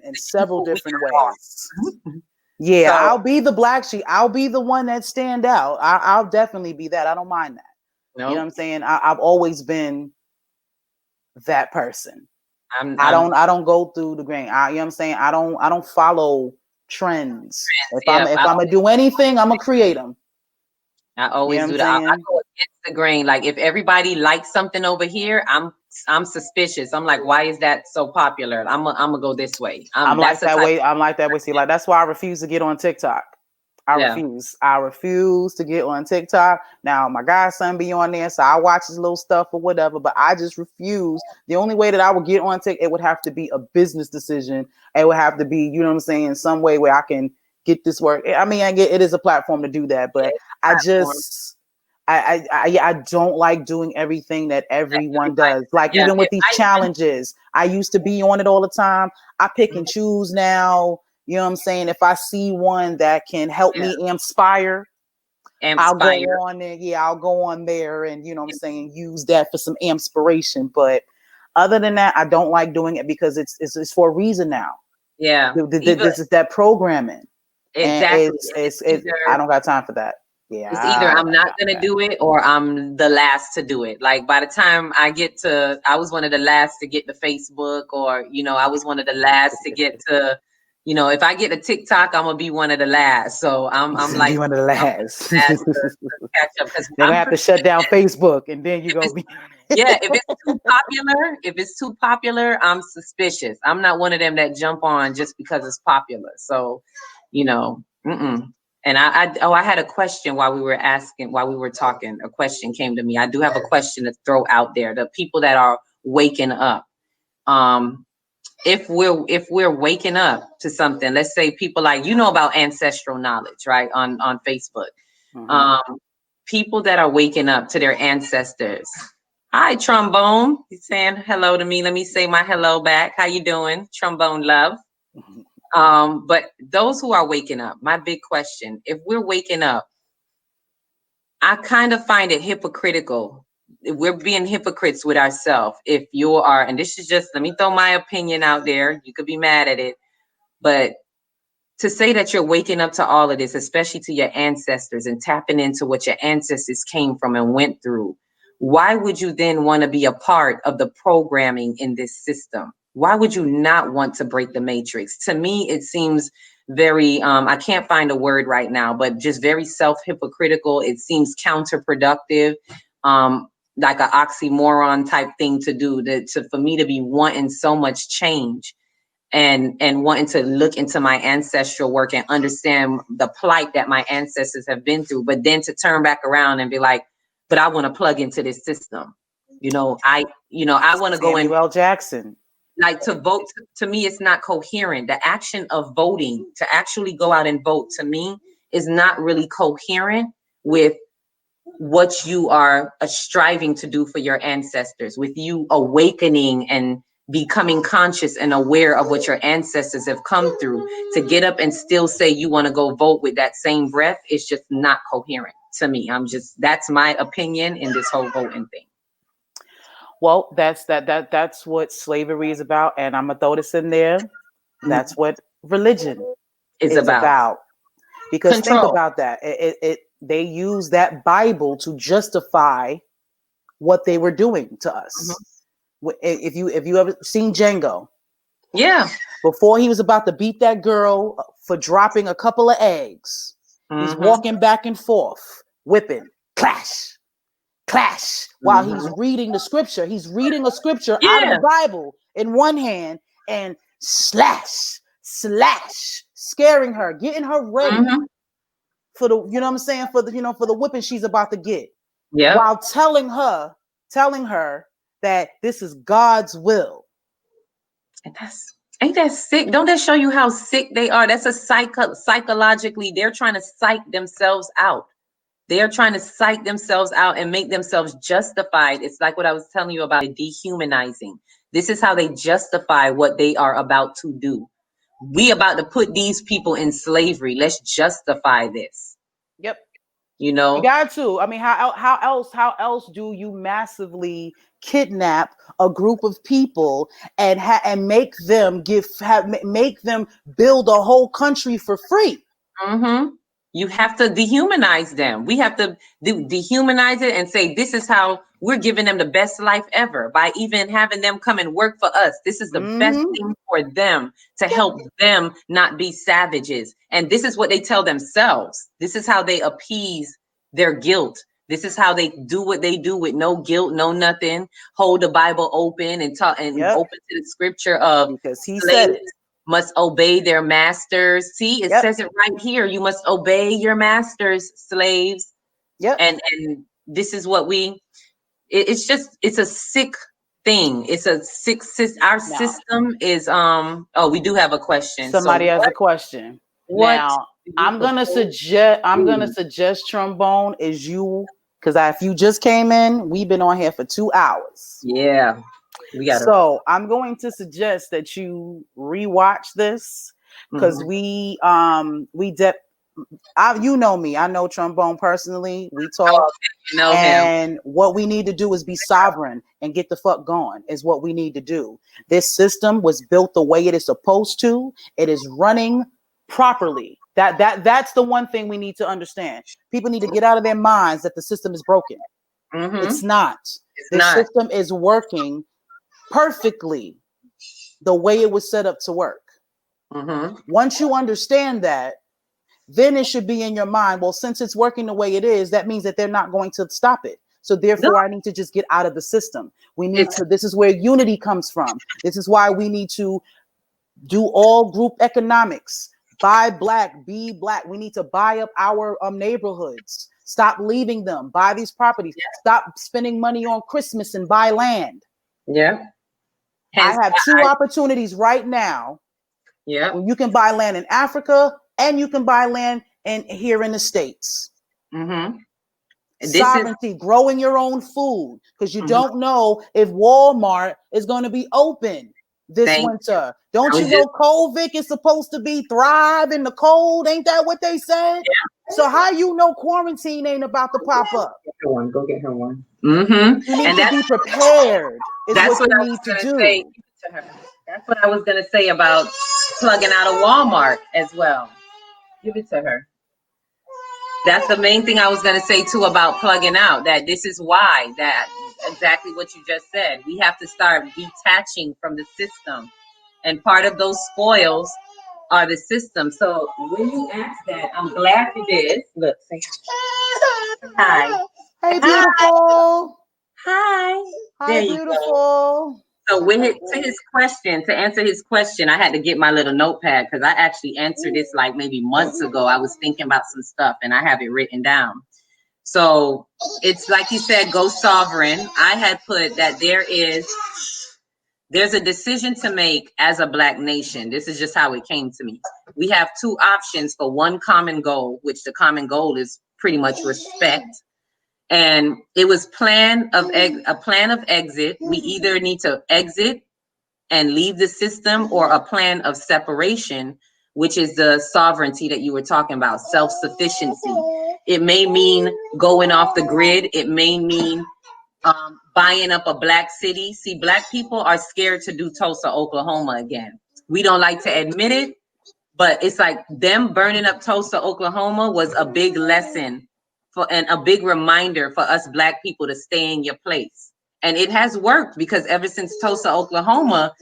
in several different ways. Yeah, so, I'll be the black sheep. I'll be the one that stand out. I'll definitely be that. I don't mind that. Nope. You know what I'm saying? I've always been that person. I don't go through the grain. You know what I'm saying? I don't follow trends. If I'm gonna do anything, I'm gonna create them. I always do that. I go against the grain. Like if everybody likes something over here, I'm suspicious. I'm like, why is that so popular? I'm gonna go this way. I'm like that way. I'm like that way. See, like that's why I refuse to get on TikTok. I refuse to get on TikTok. Now my godson be on there, so I watch his little stuff or whatever, but I just refuse. The only way that I would get on TikTok, it would have to be a business decision. It would have to be, you know what I'm saying, some way where I can get this work. I mean, I get it is a platform to do that, but I don't like doing everything that everyone does. Like even with these challenges, I used to be on it all the time. I pick and choose now. You know what I'm saying? If I see one that can help me inspire, I'll go on there. Yeah, I'll go on there and, you know what I'm saying, use that for some inspiration. But other than that, I don't like doing it because it's for a reason now. Yeah. This is that programming. Exactly. And I don't got time for that. Yeah. It's either I'm not going to do it or I'm the last to do it. Like by the time I was one of the last to get to Facebook, or, you know, I was one of the last to get to, you know, if I get a TikTok, I'm going to be one of the last. So I'm like, be one of the last. To catch up. They're going to have to shut down Facebook and then you go be. Yeah. If it's too popular, I'm suspicious. I'm not one of them that jump on just because it's popular. So, you know, And I had a question while we were talking. A question came to me. I do have a question to throw out there. The people that are waking up, if we're waking up to something, let's say people like, you know about ancestral knowledge, right? On Facebook, people that are waking up to their ancestors. Hi, Trombone. He's saying hello to me. Let me say my hello back. How you doing, Trombone love? But those who are waking up, my big question, if we're waking up, I kind of find it hypocritical. We're being hypocrites with ourselves. If you are, and this is just, let me throw my opinion out there. You could be mad at it, but to say that you're waking up to all of this, especially to your ancestors and tapping into what your ancestors came from and went through, why would you then want to be a part of the programming in this system? Why would you not want to break the matrix? To me, it seems very, I can't find a word right now, but just very self-hypocritical. It seems counterproductive, like an oxymoron type thing to do, for me to be wanting so much change and wanting to look into my ancestral work and understand the plight that my ancestors have been through, but then to turn back around and be like, but I want to plug into this system. I want to go in. Samuel Jackson. Like to vote, to me, it's not coherent. The action of voting, to actually go out and vote, to me, is not really coherent with what you are striving to do for your ancestors, with you awakening and becoming conscious and aware of what your ancestors have come through. To get up and still say you want to go vote with that same breath, it's just not coherent to me. That's my opinion in this whole voting thing. Well, that's what slavery is about, and I'm gonna throw this in there. That's what religion is about. Because think about that. They use that Bible to justify what they were doing to us. If you ever seen Django, yeah, before he was about to beat that girl for dropping a couple of eggs, he's walking back and forth, whipping, clash. clash while he's reading the scripture. He's reading a scripture out of the Bible in one hand and slash, scaring her, getting her ready for the, you know what I'm saying, for the, you know, for the whipping she's about to get. Yeah. While telling her that this is God's will. And ain't that sick? Don't that show you how sick they are? That's a psychologically, they're trying to psych themselves out. They are trying to psych themselves out and make themselves justified. It's like what I was telling you about dehumanizing. This is how they justify what they are about to do. We about to put these people in slavery. Let's justify this. Yep. You know, you got to. I mean, how else do you massively kidnap a group of people and make them make them build a whole country for free? You have to dehumanize them. We have to dehumanize it and say, this is how we're giving them the best life ever by even having them come and work for us. This is the best thing for them to help them not be savages. And this is what they tell themselves. This is how they appease their guilt. This is how they do what they do with no guilt, no nothing. Hold the Bible open and talk and open to the scripture of because he said it. Must obey their masters. See, it says it right here. You must obey your masters, slaves. Yep. And this is what it's a sick thing. It's a sick our system is we do have a question. Somebody has a question. Now I'm gonna suggest Trombone is you, because if you just came in, we've been on here for 2 hours. Yeah. So I'm going to suggest that you rewatch this, because you know me, I know Trombone personally. We talk, and what we need to do is be sovereign and get the fuck going is what we need to do. This system was built the way it is supposed to. It is running properly. That's the one thing we need to understand. People need to get out of their minds that the system is broken. It's not. The system is working perfectly the way it was set up to work. Once you understand that, then it should be in your mind, well, since it's working the way it is, that means that they're not going to stop it. So therefore, I need to just get out of the system. We need to, this is where unity comes from. This is why we need to do all group economics. Buy black, be black. We need to buy up our neighborhoods. Stop leaving them. Buy these properties. Stop spending money on Christmas and buy land. Yeah. I have 2 opportunities right now. Yeah. You can buy land in Africa and you can buy land here in the States. Sovereignty, growing your own food, because you don't know if Walmart is going to be open this winter. Don't you know COVID is supposed to be thrive in the cold? Ain't that what they said? Yeah. So how you know quarantine ain't about to pop up? Go get her one. You need to be prepared. That's what you need to do. That's what I was going to say about plugging out of Walmart as well. Give it to her. That's the main thing I was going to say too about plugging out, that this is why, that exactly what you just said. We have to start detaching from the system. And part of those spoils are the system. So when you ask that, I'm glad you did. Look, say hi. Hey, beautiful. Hi. Hi, beautiful. So to answer his question, I had to get my little notepad, because I actually answered this like maybe months ago. I was thinking about some stuff and I have it written down. So it's like you said, go sovereign. I had put that there's a decision to make as a Black nation. This is just how it came to me. We have 2 options for one common goal, which the common goal is pretty much respect. And it was a plan of exit. We either need to exit and leave the system, or a plan of separation, which is the sovereignty that you were talking about, self-sufficiency. It may mean going off the grid. It may mean buying up a Black city. See, Black people are scared to do Tulsa, Oklahoma again. We don't like to admit it, but it's like them burning up Tulsa, Oklahoma was a big lesson and a big reminder for us Black people to stay in your place. And it has worked, because ever since Tulsa, Oklahoma,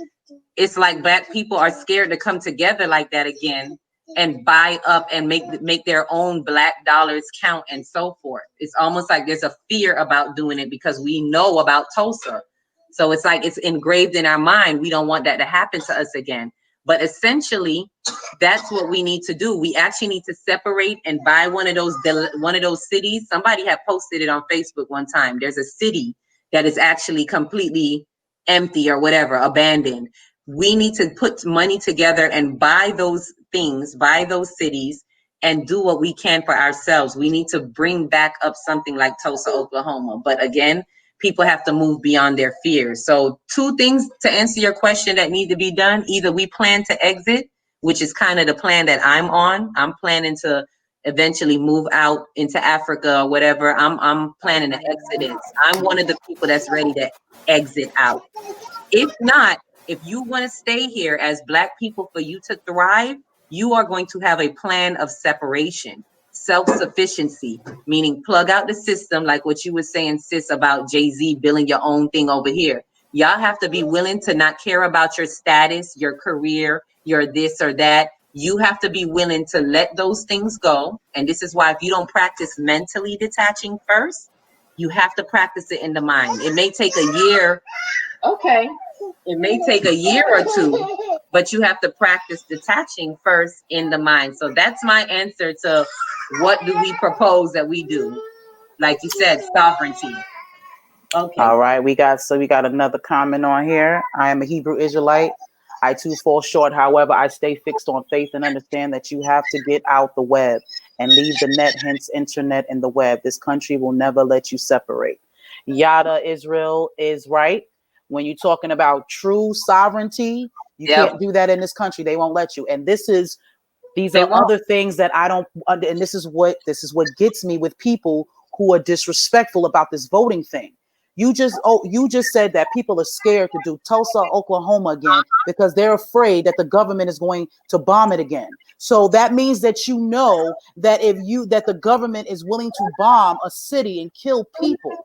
it's like Black people are scared to come together like that again. and buy up and make their own black dollars count and so forth. It's almost like there's a fear about doing it because we know about Tulsa. So it's like it's engraved in our mind. We don't want that to happen to us again. But essentially, that's what we need to do. We actually need to separate and buy one of those cities. Somebody had posted it on Facebook one time. There's a city that is actually completely empty or whatever, abandoned. We need to put money together and buy those things, buy those cities, and do what we can for ourselves. We need to bring back up something like Tulsa, Oklahoma. But again, people have to move beyond their fears. So 2 things to answer your question that need to be done. Either we plan to exit, which is kind of the plan that I'm on. I'm planning to eventually move out into Africa or whatever. I'm planning an exodus. I'm one of the people that's ready to exit out. If not, if you want to stay here as Black people for you to thrive, you are going to have a plan of separation, self-sufficiency, meaning plug out the system, like what you were saying, sis, about Jay-Z building your own thing over here. Y'all have to be willing to not care about your status, your career, your this or that. You have to be willing to let those things go. And this is why if you don't practice mentally detaching first, you have to practice it in the mind. It may take a year. Okay. It may take a year or 2, but you have to practice detaching first in the mind. So that's my answer to what do we propose that we do? Like you said, sovereignty. Okay. All right, we got another comment on here. I am a Hebrew Israelite. I too fall short. However, I stay fixed on faith and understand that you have to get out the web and leave the net, hence internet and the web. This country will never let you separate. Yada Israel is right. When you're talking about true sovereignty, you can't do that in this country. They won't let you. And these are other things that I don't, and this is what gets me with people who are disrespectful about this voting thing. You just said that people are scared to do Tulsa, Oklahoma again because they're afraid that the government is going to bomb it again. So that means that you know that that the government is willing to bomb a city and kill people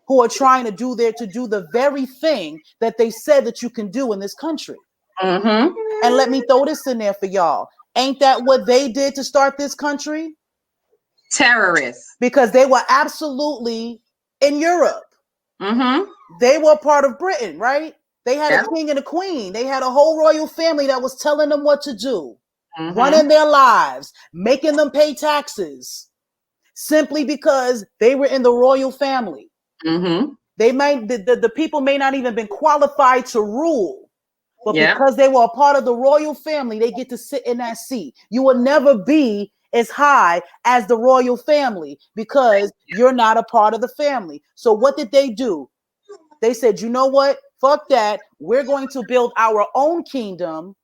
who are trying to do the very thing that they said that you can do in this country. And let me throw this in there for y'all. Ain't that what they did to start this country? Terrorists. Because they were absolutely in Europe. They were part of Britain, right? They had a king and a queen. They had a whole royal family that was telling them what to do, running their lives, making them pay taxes, simply because they were in the royal family. They might the people may not even been qualified to rule, but because they were a part of the royal family, they get to sit in that seat. You will never be as high as the royal family because you're not a part of the family. So what did they do? They said, you know what? Fuck that. We're going to build our own kingdom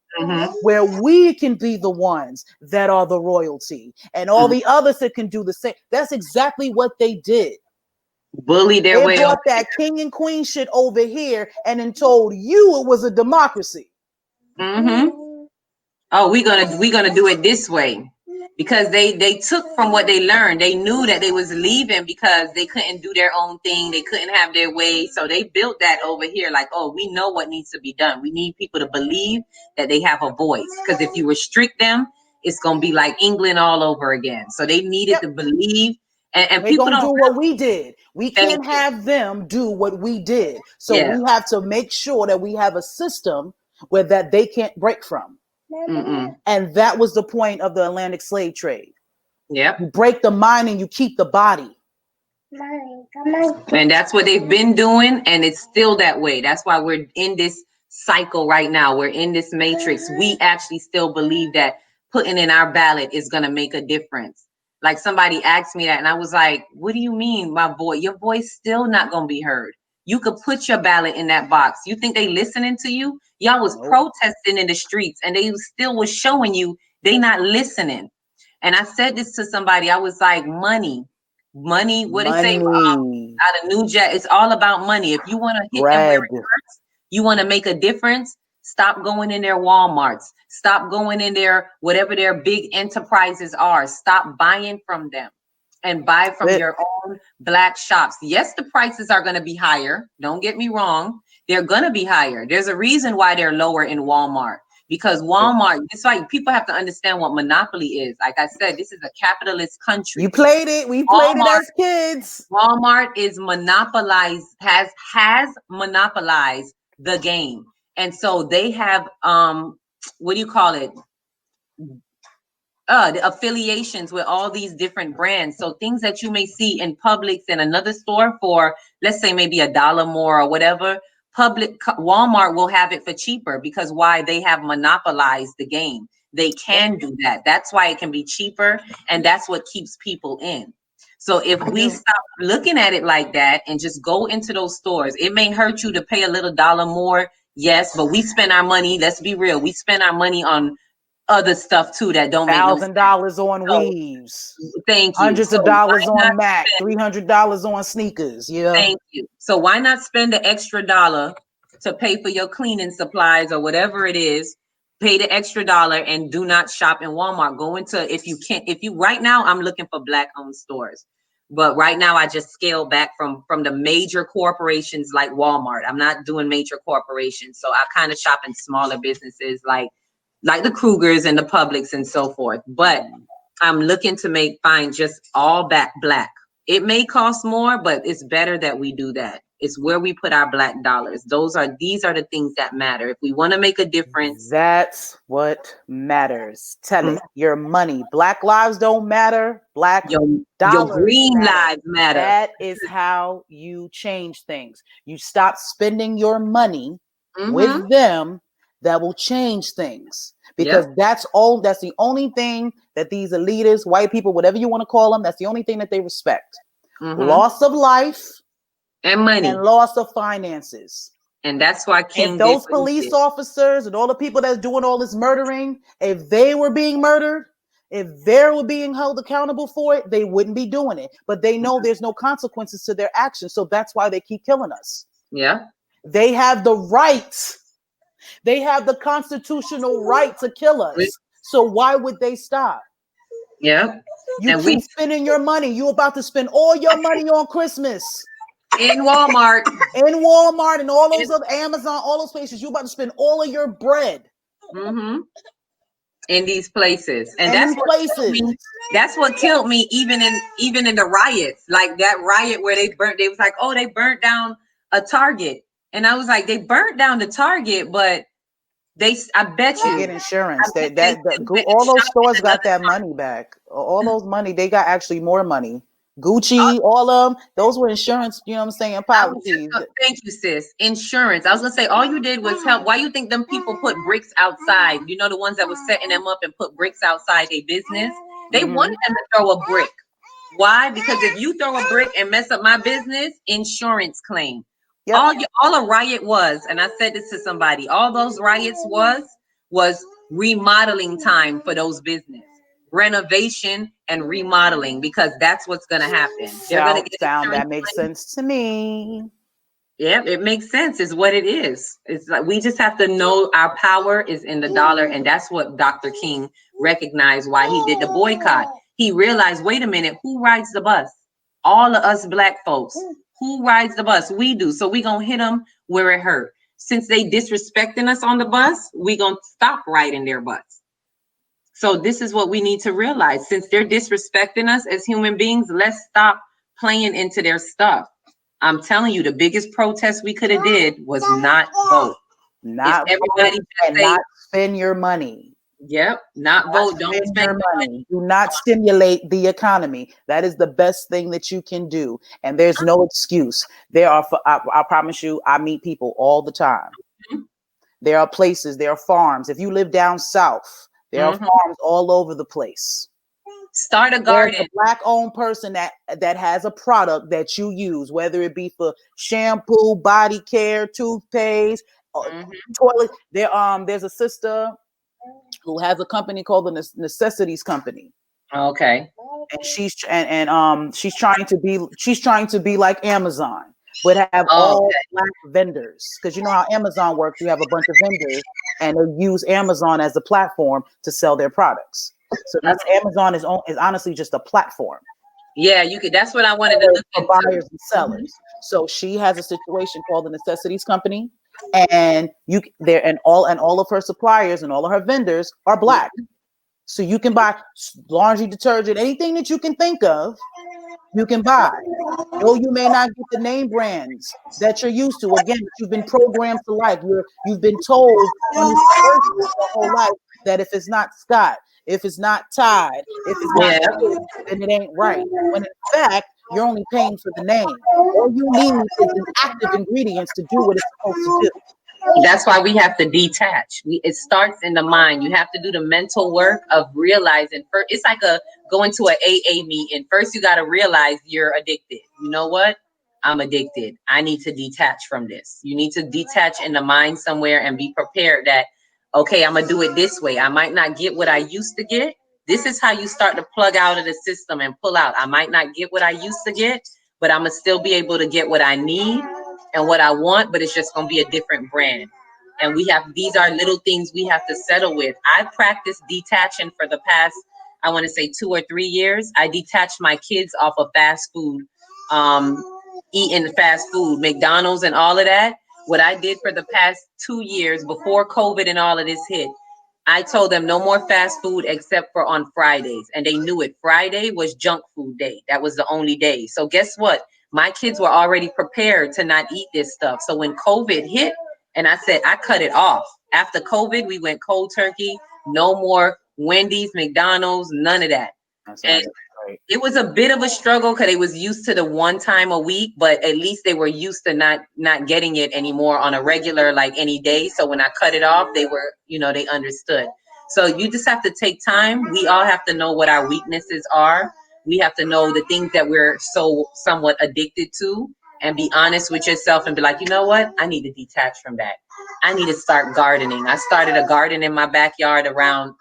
where we can be the ones that are the royalty and all the others that can do the same. That's exactly what they did. Bully their way. They brought that king and queen shit over here and then told you it was a democracy. Oh, we're gonna do it this way. Because they took from what they learned. They knew that they was leaving because they couldn't do their own thing. They couldn't have their way. So they built that over here. Like, oh, we know what needs to be done. We need people to believe that they have a voice. Because if you restrict them, it's going to be like England all over again. So they needed to believe. And people don't do what we did. We can't have them do what we did. So we have to make sure that we have a system where that they can't break from. And that was the point of the Atlantic slave trade. You break the mind and you keep the body. And that's what they've been doing, and it's still that way. That's why we're in this cycle right now. We're in this matrix. We actually still believe that putting in our ballot is going to make a difference. Like somebody asked me that, and I was like, what do you mean, my boy? Your voice still not going to be heard. You could put your ballot in that box. You think they listening to you? Y'all was protesting in the streets, and they still was showing you they not listening. And I said this to somebody. I was like, money. What they say out of New Jack, it's all about money. If you want to hit them where it hurts, you want to make a difference, stop going in their Walmarts. Stop going in there, whatever their big enterprises are. Stop buying from them and buy from your own Black shops. Yes, the prices are going to be higher. Don't get me wrong. They're going to be higher. There's a reason why they're lower in Walmart. because Walmart, it's like people have to understand what monopoly is. Like I said, this is a capitalist country. You played it. We played it as kids. Walmart is monopolized, has monopolized the game. And so they have, what do you call it? The affiliations with all these different brands. So things that you may see in Publix and another store for, let's say maybe $1 more or whatever, Walmart will have it for cheaper, because why? They have monopolized the game. They can do that. That's why it can be cheaper, and that's what keeps people in. So if we stop looking at it like that and just go into those stores, it may hurt you to pay a little $1 more, yes, but we spend our money, let's be real, we spend our money on other stuff too that don't make no sense. $1,000 on weaves. Thank you. Hundreds of dollars on Mac. $300 on sneakers. Yeah. Thank you. So why not spend the extra $1 to pay for your cleaning supplies or whatever it is? Pay the extra $1 and do not shop in Walmart. Go into, if you right now, I'm looking for Black-owned stores. But right now I just scaled back from the major corporations like Walmart. I'm not doing major corporations. So I kind of shop in smaller businesses like the Krugers and the Publix and so forth. But I'm looking to find just all Black. It may cost more, but it's better that we do that. It's where we put our Black dollars. These are the things that matter. If we want to make a difference. That's what matters. Tell it. Your money. Black lives don't matter. Black dollars. Your green lives matter. That is how you change things. You stop spending your money with them. That will change things, because that's the only thing that these elitists, white people, whatever you want to call them, that's the only thing that they respect. Loss of life and money and loss of finances. And that's why King, if those police officers and all the people that's doing all this murdering, if they were being murdered, if they were being held accountable for it, they wouldn't be doing it. But they know there's no consequences to their actions, so that's why they keep killing us. Yeah, they have the right. They have the constitutional right to kill us. So why would they stop? Yeah. You keep spending your money. You're about to spend all your money on Christmas. In Walmart. In Walmart and all those other Amazon, all those places. You're about to spend all of your bread. In these places. And that's what killed me even in the riots. Like that riot where they was like, oh, they burnt down a Target. And I was like, they burnt down the Target, but I bet you get insurance. All those stores got that money back. All those money, they got actually more money. Gucci, all of them, those were insurance, you know what I'm saying, policies. Thank you, sis. Insurance. I was gonna say, all you did was help. Why you think them people put bricks outside? You know, the ones that was setting them up and put bricks outside their business? They wanted them to throw a brick. Why? Because if you throw a brick and mess up my business, insurance claim. Yep. All a riot was, and I said this to somebody, all those riots was remodeling time for those business, renovation and remodeling, because that's what's going to happen. They're going to get sound that makes sense to me. Yeah, it makes sense. Is what it is. It's like we just have to know our power is in the dollar, and that's what Dr. King recognized why he did the boycott. He realized, wait a minute, who rides the bus? All of us Black folks. Who rides the bus? We do. So we gonna hit them where it hurt. Since they disrespecting us on the bus, we gonna stop riding their bus. So this is what we need to realize. Since they're disrespecting us as human beings, let's stop playing into their stuff. I'm telling you, the biggest protest we could have did was not vote. Not everybody and not spend your money. Yep, not vote. Don't spend your money. Do not stimulate the economy. That is the best thing that you can do. And there's no excuse. I promise you, I meet people all the time. There are places, there are farms. If you live down south, there are farms all over the place. Start a garden. There's a Black-owned person that has a product that you use, whether it be for shampoo, body care, toothpaste, toilet. There's a sister who has a company called the Necessities Company. Okay. And she's trying to be like Amazon, but have all Black vendors. Because you know how Amazon works, you have a bunch of vendors and they use Amazon as a platform to sell their products. So that's Amazon is honestly just a platform. Yeah, you could. That's what I wanted to look for buyers and sellers. So she has a situation called the Necessities Company. And all of her suppliers and all of her vendors are Black. So you can buy laundry detergent, anything that you can think of, you can buy. Though you may not get the name brands that you're used to. Again, you've been programmed to like. You've been told your whole life that if it's not Scott, if it's not Tide, if it's not this, then it ain't right. When in fact, you're only paying for the name. All you need is an active ingredients to do what it's supposed to do. That's why we have to detach. It starts in the mind. You have to do the mental work of realizing. First, it's like going to an AA meeting. First, you got to realize you're addicted. You know what? I'm addicted. I need to detach from this. You need to detach in the mind somewhere and be prepared that, okay, I'm going to do it this way. I might not get what I used to get. This is how you start to plug out of the system and pull out. I might not get what I used to get, but I'm going to still be able to get what I need and what I want, but it's just going to be a different brand. And these are little things we have to settle with. I practiced detaching for the past, I want to say 2 or 3 years. I detached my kids off of fast food, eating fast food, McDonald's and all of that. What I did for the past 2 years before COVID and all of this hit, I told them no more fast food except for on Fridays. And they knew it. Friday was junk food day. That was the only day. So guess what? My kids were already prepared to not eat this stuff. So when COVID hit, and I said, I cut it off. After COVID, we went cold turkey. No more Wendy's, McDonald's, none of that. And it was a bit of a struggle because they was used to the one time a week, but at least they were used to not getting it anymore on a regular, like any day. So when I cut it off, they were, they understood. So you just have to take time. We all have to know what our weaknesses are. We have to know the things that we're so somewhat addicted to, and be honest with yourself and be like, you know what? I need to detach from that. I need to start gardening. I started a garden in my backyard around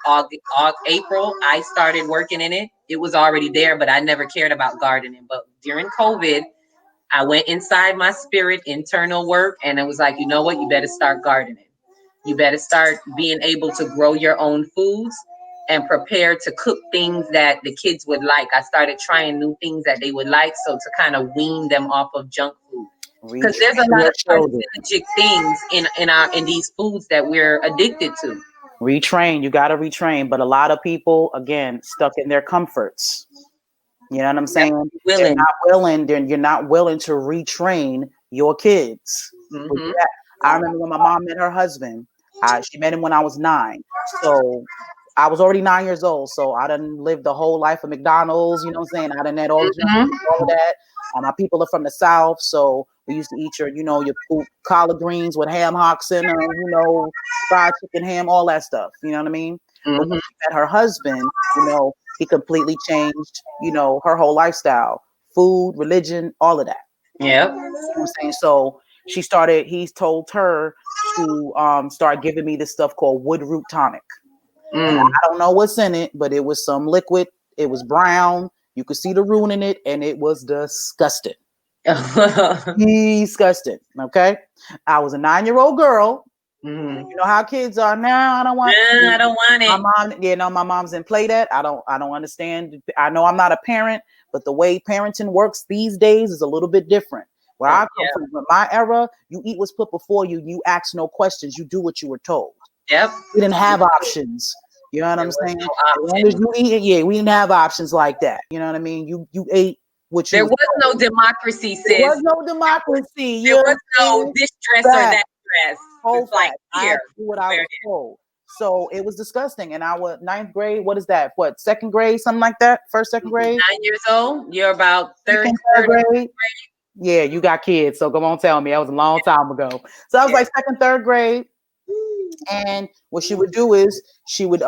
April. I started working in it. It was already there, but I never cared about gardening. But during COVID, I went inside my spirit, internal work, and it was like, you know what? You better start gardening. You better start being able to grow your own foods and prepare to cook things that the kids would like. I started trying new things that they would like, so to kind of wean them off of junk food. Because there's a lot of carcinogenic things in these foods that we're addicted to. Retrain. You got to retrain. But a lot of people, again, stuck in their comforts. You know what I'm saying? They're not willing. You're not willing to retrain your kids. Mm-hmm. I remember when my mom met her husband. She met him when I was 9. So I was already 9 years old. So I done lived the whole life of McDonald's. You know what I'm saying? I done had all of that. My people are from the South, so we used to eat your collard greens with ham hocks in them, fried chicken, ham, all that stuff. You know what I mean? Mm-hmm. But when she met her husband, he completely changed, her whole lifestyle, food, religion, all of that. Yeah. You know what I'm saying? So he told her to start giving me this stuff called wood root tonic. I don't know what's in it, but it was some liquid. It was brown. You could see the root in it, and it was disgusting. Disgusting. Okay. I was a 9-year-old girl. Mm-hmm. You know how kids are now. I don't want it. My mom's didn't play that. I don't understand. I know I'm not a parent, but the way parenting works these days is a little bit different. Where I come from, in my era, you eat what's put before you. You ask no questions. You do what you were told. Yep. We didn't have options. You know what I'm saying? As long as you eat, we didn't have options like that. You know what I mean? You ate what you. There was no democracy, sis. There was no democracy. There was no this dress or that dress. Whole fact. I had to do what I was told. So it was disgusting. And I was 9th grade. What is that? What, 2nd grade? Something like that? 1st, 2nd grade? 9 years old. You're about 3rd grade. Yeah, you got kids. So come on, tell me. That was a long time ago. So I was like 2nd, 3rd grade. And what she would do is she would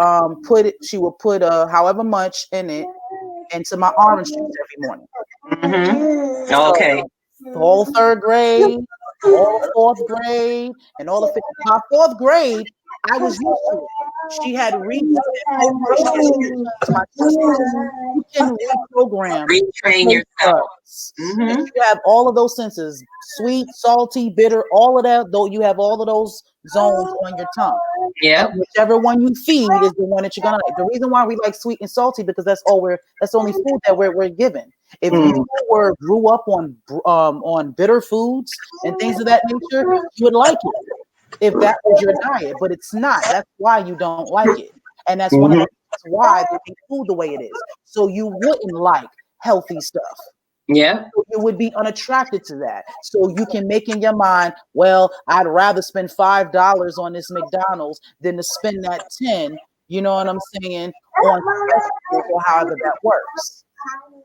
put however much in it into my orange juice every morning. Mm-hmm. Okay. So, the whole 3rd grade, all 4th grade, and all the 5th. My 4th grade, I was used to it. She had reprogram. You can retrain yourself. Mm-hmm. If you have all of those senses, sweet, salty, bitter, all of that, though you have all of those zones on your tongue. Yeah. Whichever one you feed is the one that you're gonna like. The reason why we like sweet and salty because that's only food that we're given. If you grew up on bitter foods and things of that nature, you would like it if that was your diet, but it's not. That's why you don't like it. And that's one of the reasons why they make food the way it is. So you wouldn't like healthy stuff. Yeah. You would be unattracted to that. So you can make in your mind, well, I'd rather spend $5 on this McDonald's than to spend that 10, you know what I'm saying, on vegetables or however that works.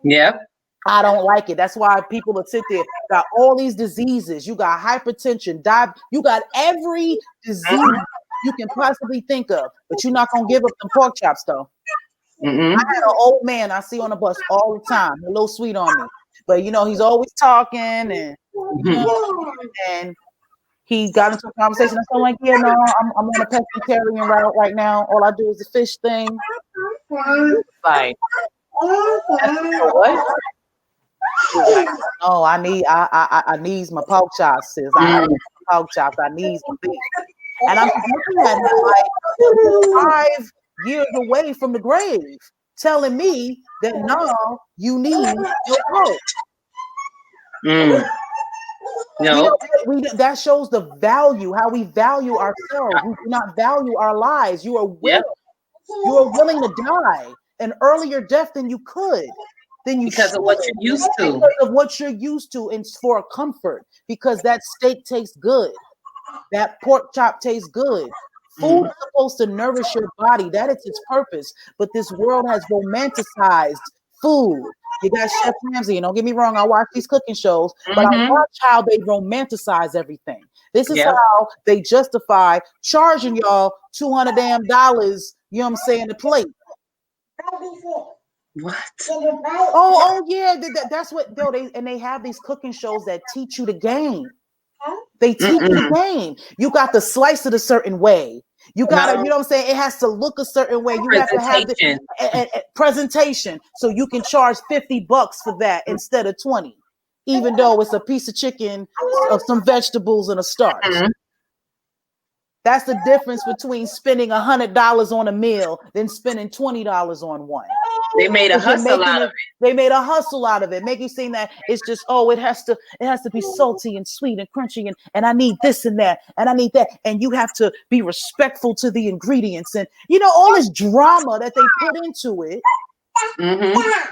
Yep. I don't like it. That's why people will sit there, got all these diseases. You got hypertension, you got every disease you can possibly think of, but you're not going to give up the pork chops, though. I had an old man I see on the bus all the time, a little sweet on me. But, you know, he's always talking and, you know, and he got into a conversation. I'm like, yeah, no, I'm on a pescatarian route right now. All I do is the fish thing. Like, what? Like, oh, I need my pork chops, sis. I need my pork chops. I need some beef. And I'm just looking at him like 5 years away from the grave, telling me that no, you need your pork. No, that shows the value, how we value ourselves. We do not value our lives. You are willing to die an earlier death than you could. Because of what you're used to. Because of what you're used to, and for comfort. Because that steak tastes good. That pork chop tastes good. Food is supposed to nourish your body. That is its purpose. But this world has romanticized food. You got Chef Ramsay. Don't get me wrong. I watch these cooking shows, but I watch how they romanticize everything. This is how they justify charging y'all $200 damn, you know what I'm saying, the plate. What? Oh yeah, that's what they have these cooking shows that teach you the game. They teach you the game. You got to slice it a certain way. You got to, you know what I'm saying? It has to look a certain way. You have to have the presentation, so you can charge $50 for that instead of 20, even though it's a piece of chicken, some vegetables, and a starch. That's the difference between spending $100 on a meal than spending $20 on one. They made a hustle out of it. They made a hustle out of it, make you seem that it's just, it has to be salty and sweet and crunchy, and I need this and that, and I need that, and you have to be respectful to the ingredients, and all this drama that they put into it.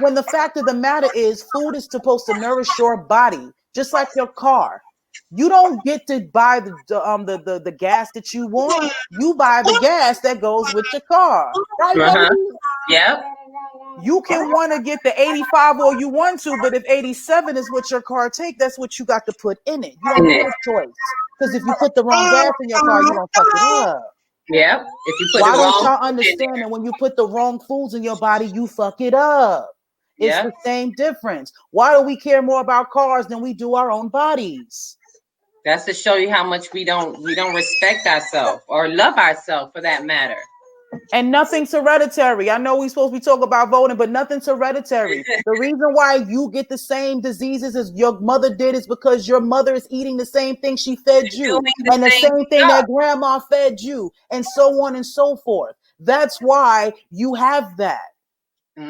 When the fact of the matter is, food is supposed to nourish your body, just like your car. You don't get to buy the gas that you want. You buy the gas that goes with your car, right? Yeah. You can want to get the 85 or you want to, but if 87 is what your car take, that's what you got to put in it. You don't get a choice, because if you put the wrong gas in your car, you don't fuck it up. Yeah. If you put Why don't y'all understand that when you put the wrong foods in your body, you fuck it up? It's the same difference. Why do we care more about cars than we do our own bodies? That's to show you how much we don't respect ourselves or love ourselves, for that matter. And nothing's hereditary. I know we're supposed to be talking about voting, but nothing's hereditary. The reason why you get the same diseases as your mother did is because your mother is eating the same thing she fed you, and the same thing that grandma fed you, and so on and so forth. That's why you have that,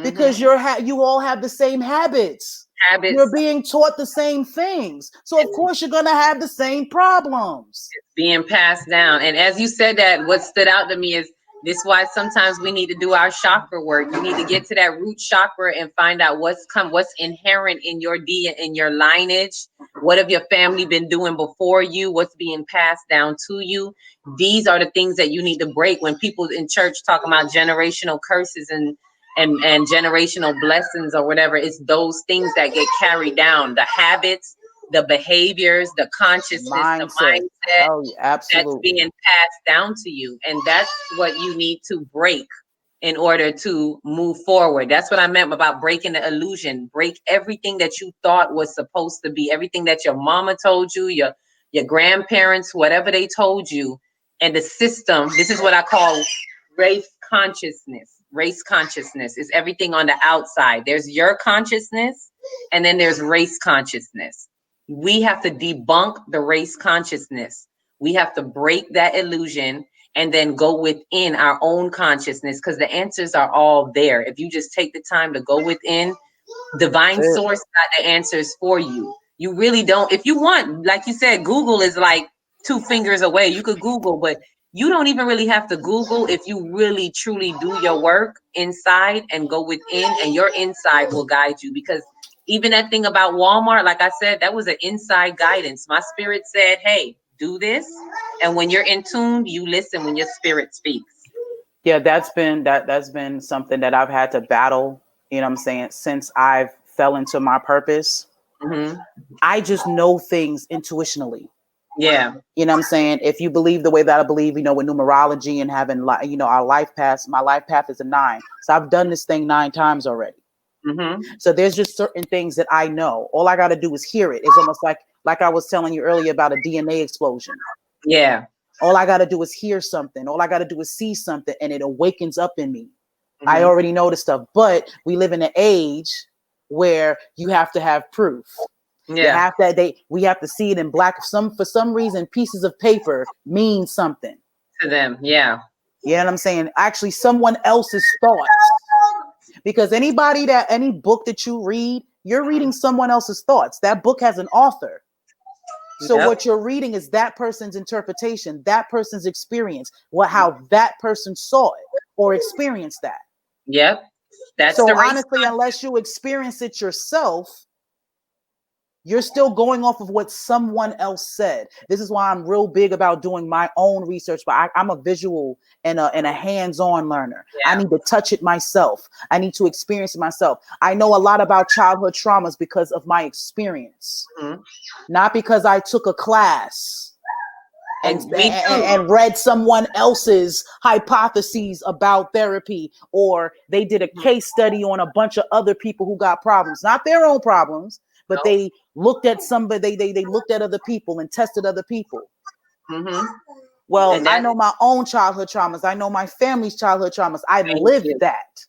because you all have the same habits. You're being taught the same things, so of course you're gonna have the same problems. It's being passed down. And as you said that, what stood out to me is, this is why sometimes we need to do our chakra work. You need to get to that root chakra and find out what's inherent in your in your lineage. What have your family been doing before you? What's being passed down to you? These are the things that you need to break. When people in church talk about generational curses and generational blessings or whatever, it's those things that get carried down, the habits, the behaviors, the consciousness, the mindset, that's being passed down to you. And that's what you need to break in order to move forward. That's what I meant about breaking the illusion. Break everything that you thought was supposed to be, everything that your mama told you, your grandparents, whatever they told you, and the system. This is what I call race consciousness. Race consciousness is everything on the outside. There's your consciousness, and then there's race consciousness. We have to debunk the race consciousness. We have to break that illusion and then go within our own consciousness, because the answers are all there. If you just take the time to go within, Divine source got the answers for you. You really don't. If you want, like you said, Google is like 2 fingers away. You could Google, but you don't even really have to Google if you really truly do your work inside and go within, and your inside will guide you. Because even that thing about Walmart, like I said, that was an inside guidance. My spirit said, hey, do this. And when you're in tune, you listen when your spirit speaks. Yeah, that's been something that I've had to battle, you know what I'm saying, since I've fell into my purpose. Mm-hmm. I just know things intuitionally. Yeah. You know what I'm saying? If you believe the way that I believe, with numerology and having, our life path, my life path is a 9. So I've done this thing 9 times already. Mm-hmm. So there's just certain things that I know. All I got to do is hear it. It's almost like I was telling you earlier about a DNA explosion. Yeah. All I got to do is hear something. All I got to do is see something, and it awakens up in me. Mm-hmm. I already know this stuff, but we live in an age where you have to have proof. Yeah. We have to see it in black. For some reason, pieces of paper mean something to them. Yeah. You know what I'm saying? Actually, someone else's thoughts. Because any book that you read, you're reading someone else's thoughts. That book has an author. So what you're reading is that person's interpretation, that person's experience, how that person saw it or experienced that. Yep. That's so honestly, unless you experience it yourself, you're still going off of what someone else said. This is why I'm real big about doing my own research, but I'm a visual and a hands-on learner. Yeah. I need to touch it myself. I need to experience it myself. I know a lot about childhood traumas because of my experience, not because I took a class and read someone else's hypotheses about therapy, or they did a case study on a bunch of other people who got problems, not their own problems. But they looked at somebody, they looked at other people and tested other people. Well, I know my own childhood traumas. I know my family's childhood traumas. I lived that.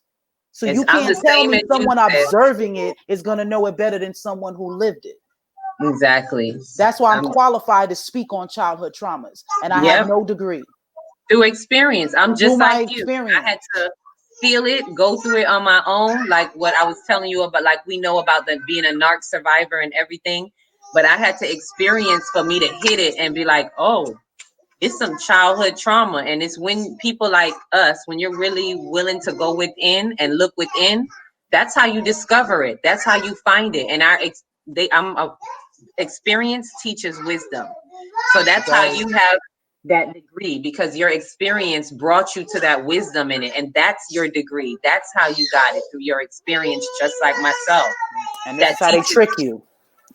So you can't tell me someone observing it is going to know it better than someone who lived it. Exactly. That's why I'm qualified to speak on childhood traumas. And I have no degree. Through experience. I'm just like you. I had to feel it, go through it on my own, like what I was telling you about, like we know about being a narc survivor and everything, but I had to experience for me to hit it and be like, oh, it's some childhood trauma. And it's when people like us, when you're really willing to go within and look within, that's how you discover it. That's how you find it. And experience teaches wisdom. So that's how you have that degree, because your experience brought you to that wisdom in it, and that's your degree. That's how you got it, through your experience, just like myself. And that's how they trick you.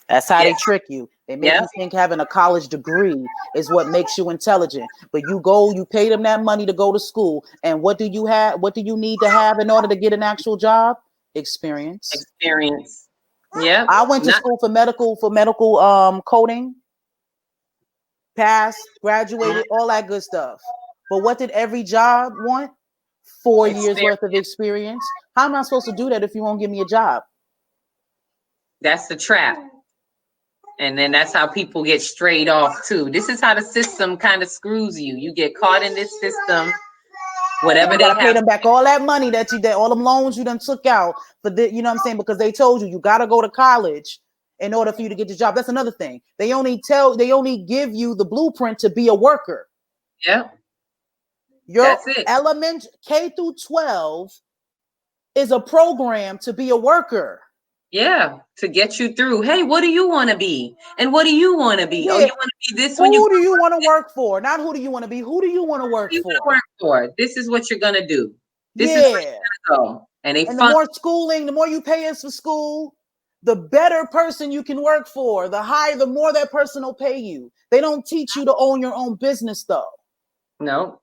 That's how they trick you. They make you think having a college degree is what makes you intelligent. But you pay them that money to go to school, and what do you have? What do you need to have in order to get an actual job? Experience. Yeah. I went to school for medical coding. Passed, graduated, all that good stuff. But what did every job want? 4 years worth of experience. How am I supposed to do that if you won't give me a job? That's the trap. And then that's how people get strayed off too. This is how the system kind of screws you. You get caught in this system. Whatever you gotta pay them back all that money all them loans you done took out for the, you know what I'm saying? Because they told you gotta go to college in order for you to get the job. That's another thing. They only give you the blueprint to be a worker. Yeah. Your element K through 12 is a program to be a worker. Yeah, to get you through. Hey, what do you want to be? And what do you want to be? Yeah. Oh, you want to be this when you. Who do you want to work for? Not who do you want to be? Who do you want to work for? This is what you're gonna do. This is where you're gonna go. And the more schooling, the more you pay us for school, the better person you can work for. The more that person will pay you. They don't teach you to own your own business, though. No.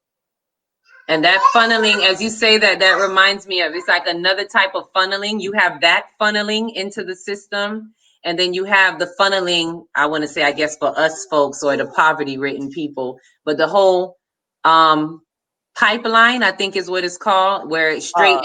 And that funneling, as you say that reminds me of, it's like another type of funneling. You have that funneling into the system, and then you have the funneling, I want to say, I guess, for us folks or the poverty-ridden people, but the whole pipeline, I think is what it's called, where it's straight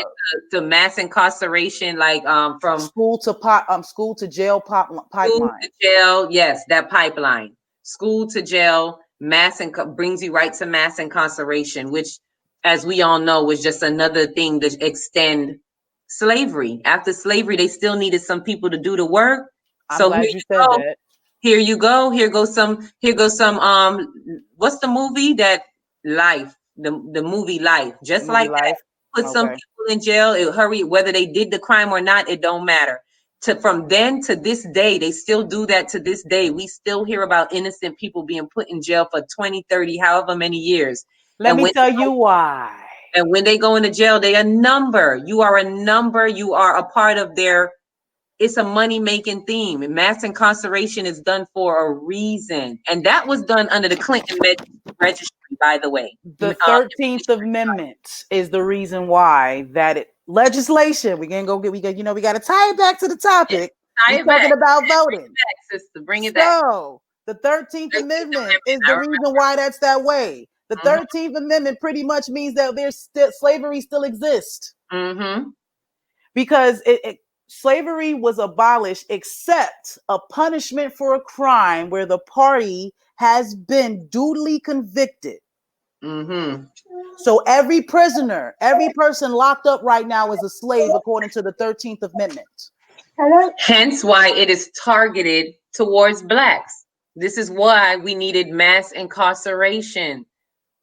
into mass incarceration, like from school to jail pipeline. School to jail, yes, that pipeline. School to jail, brings you right to mass incarceration, which, as we all know, was just another thing to extend slavery. After slavery, they still needed some people to do the work. I'm glad you said that. Here you go. Here goes some. What's the movie that Life? The movie Life. Just like that. Put some people in jail. It hurry whether they did the crime or not. It don't matter. From then to this day, they still do that to this day. We still hear about innocent people being put in jail for 20, 30, however many years. Let me tell you why. And when they go into jail, they a number. You are a number. You are a part of their. It's a money-making theme. Mass incarceration is done for a reason. And that was done under the Clinton registry, by the way. The 13th Amendment is the reason why that legislation, we got to tie it back to the topic. We're talking about voting. Bring it back. So the 13th Amendment is the reason why that's that way. The 13th Amendment pretty much means that slavery still exists. Because slavery was abolished except a punishment for a crime where the party has been duly convicted. So every prisoner, every person locked up right now is a slave according to the 13th Amendment. Hence why it is targeted towards blacks. This is why we needed mass incarceration.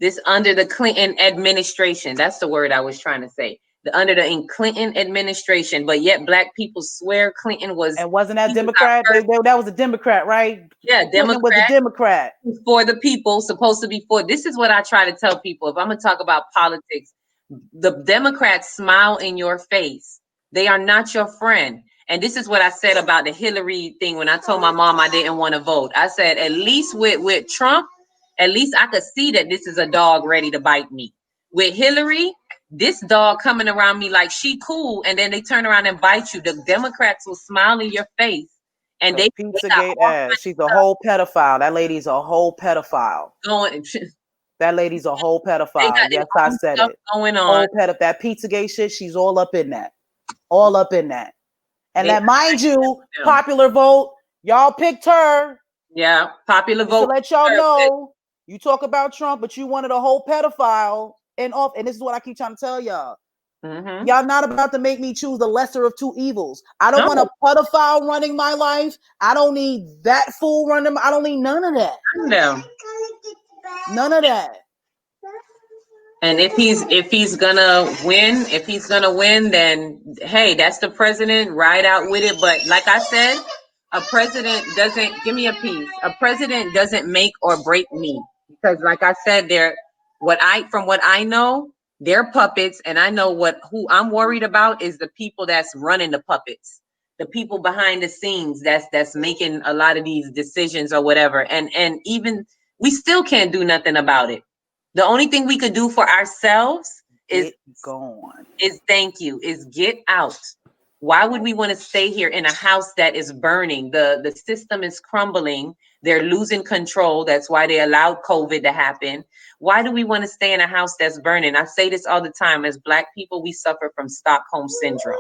This under the Clinton administration. That's the word I was trying to say. Under the Clinton administration, but yet black people swear Clinton was. And wasn't that Democrat? That was a Democrat, right? Yeah, Clinton was a Democrat. For the people, supposed to be for. This is what I try to tell people. If I'm going to talk about politics, the Democrats smile in your face. They are not your friend. And this is what I said about the Hillary thing when I told my mom I didn't want to vote. I said, at least with Trump, at least I could see that this is a dog ready to bite me. With Hillary, this dog coming around me like she cool, and then they turn around and bite you. The Democrats will smile in your face, and they Pizzagate ass. She's a whole pedophile. That lady's a whole pedophile. That lady's a whole pedophile. Yes, I said it. Going on. That Pizzagate shit. She's all up in that. All up in that. And that, mind you, popular vote. Y'all picked her. Yeah, popular vote. To let y'all know, you talk about Trump, but you wanted a whole pedophile. And this is what I keep trying to tell y'all. Y'all not about to make me choose the lesser of two evils. I don't want a pedophile running my life. I don't need that fool running. I don't need none of that. No. None of that. And if he's gonna win, then hey, that's the president. Ride out with it. But like I said, a president doesn't give me a piece. A president doesn't make or break me, because like I said, from what I know, they're puppets, and I know who I'm worried about is the people that's running the puppets, the people behind the scenes that's making a lot of these decisions or whatever. And even we still can't do nothing about it. The only thing we could do for ourselves is get out. Why would we want to stay here in a house that is burning? The system is crumbling. They're losing control. That's why they allowed COVID to happen. Why do we want to stay in a house that's burning? I say this all the time. As Black people, we suffer from Stockholm Syndrome.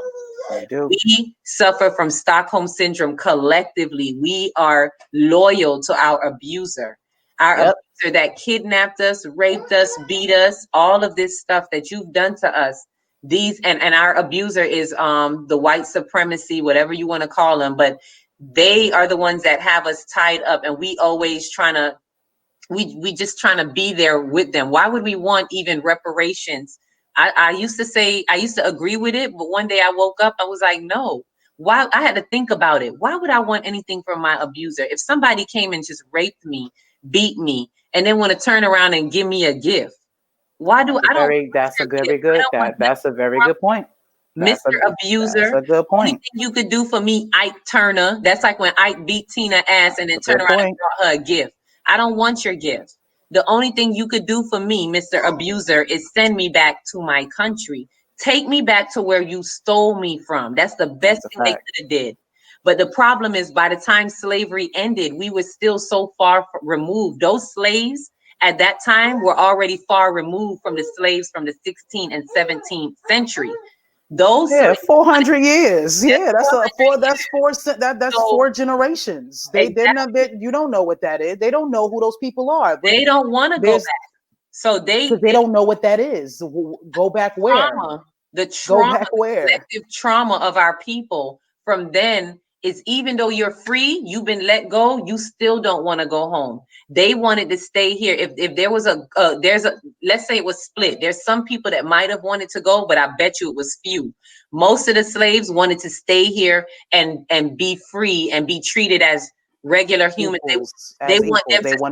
We suffer from Stockholm Syndrome collectively. We are loyal to our abuser. Our abuser that kidnapped us, raped us, beat us, all of this stuff that you've done to us. And our abuser is the white supremacy, whatever you want to call them, but they are the ones that have us tied up, and we always we just trying to be there with them. Why would we want even reparations? I used to agree with it, but one day I woke up, I was like, no. Why? I had to think about it. Why would I want anything from my abuser? If somebody came and just raped me, beat me, and then want to turn around and give me a gift, why do I don't? That's a very good point. Mr. Abuser, that's a good point. Only thing you could do for me, Ike Turner. That's like when Ike beat Tina ass and then turn around and brought her a gift. I don't want your gift. The only thing you could do for me, Mr. Abuser, is send me back to my country. Take me back to where you stole me from. That's the best thing they could have did. But the problem is, by the time slavery ended, we were still so far removed. Those slaves at that time were already far removed from the slaves from the 16th and 17th century. Those 400 years. Yeah, that's four generations. You don't know what that is. They don't know who those people are. They don't want to go back. So they don't know what that is. Go back where? The trauma, collective trauma of our people from then is, even though you're free, you've been let go, you still don't want to go home. They wanted to stay here. If there was let's say it was split. There's some people that might have wanted to go, but I bet you it was few. Most of the slaves wanted to stay here and be free and be treated as regular humans. They want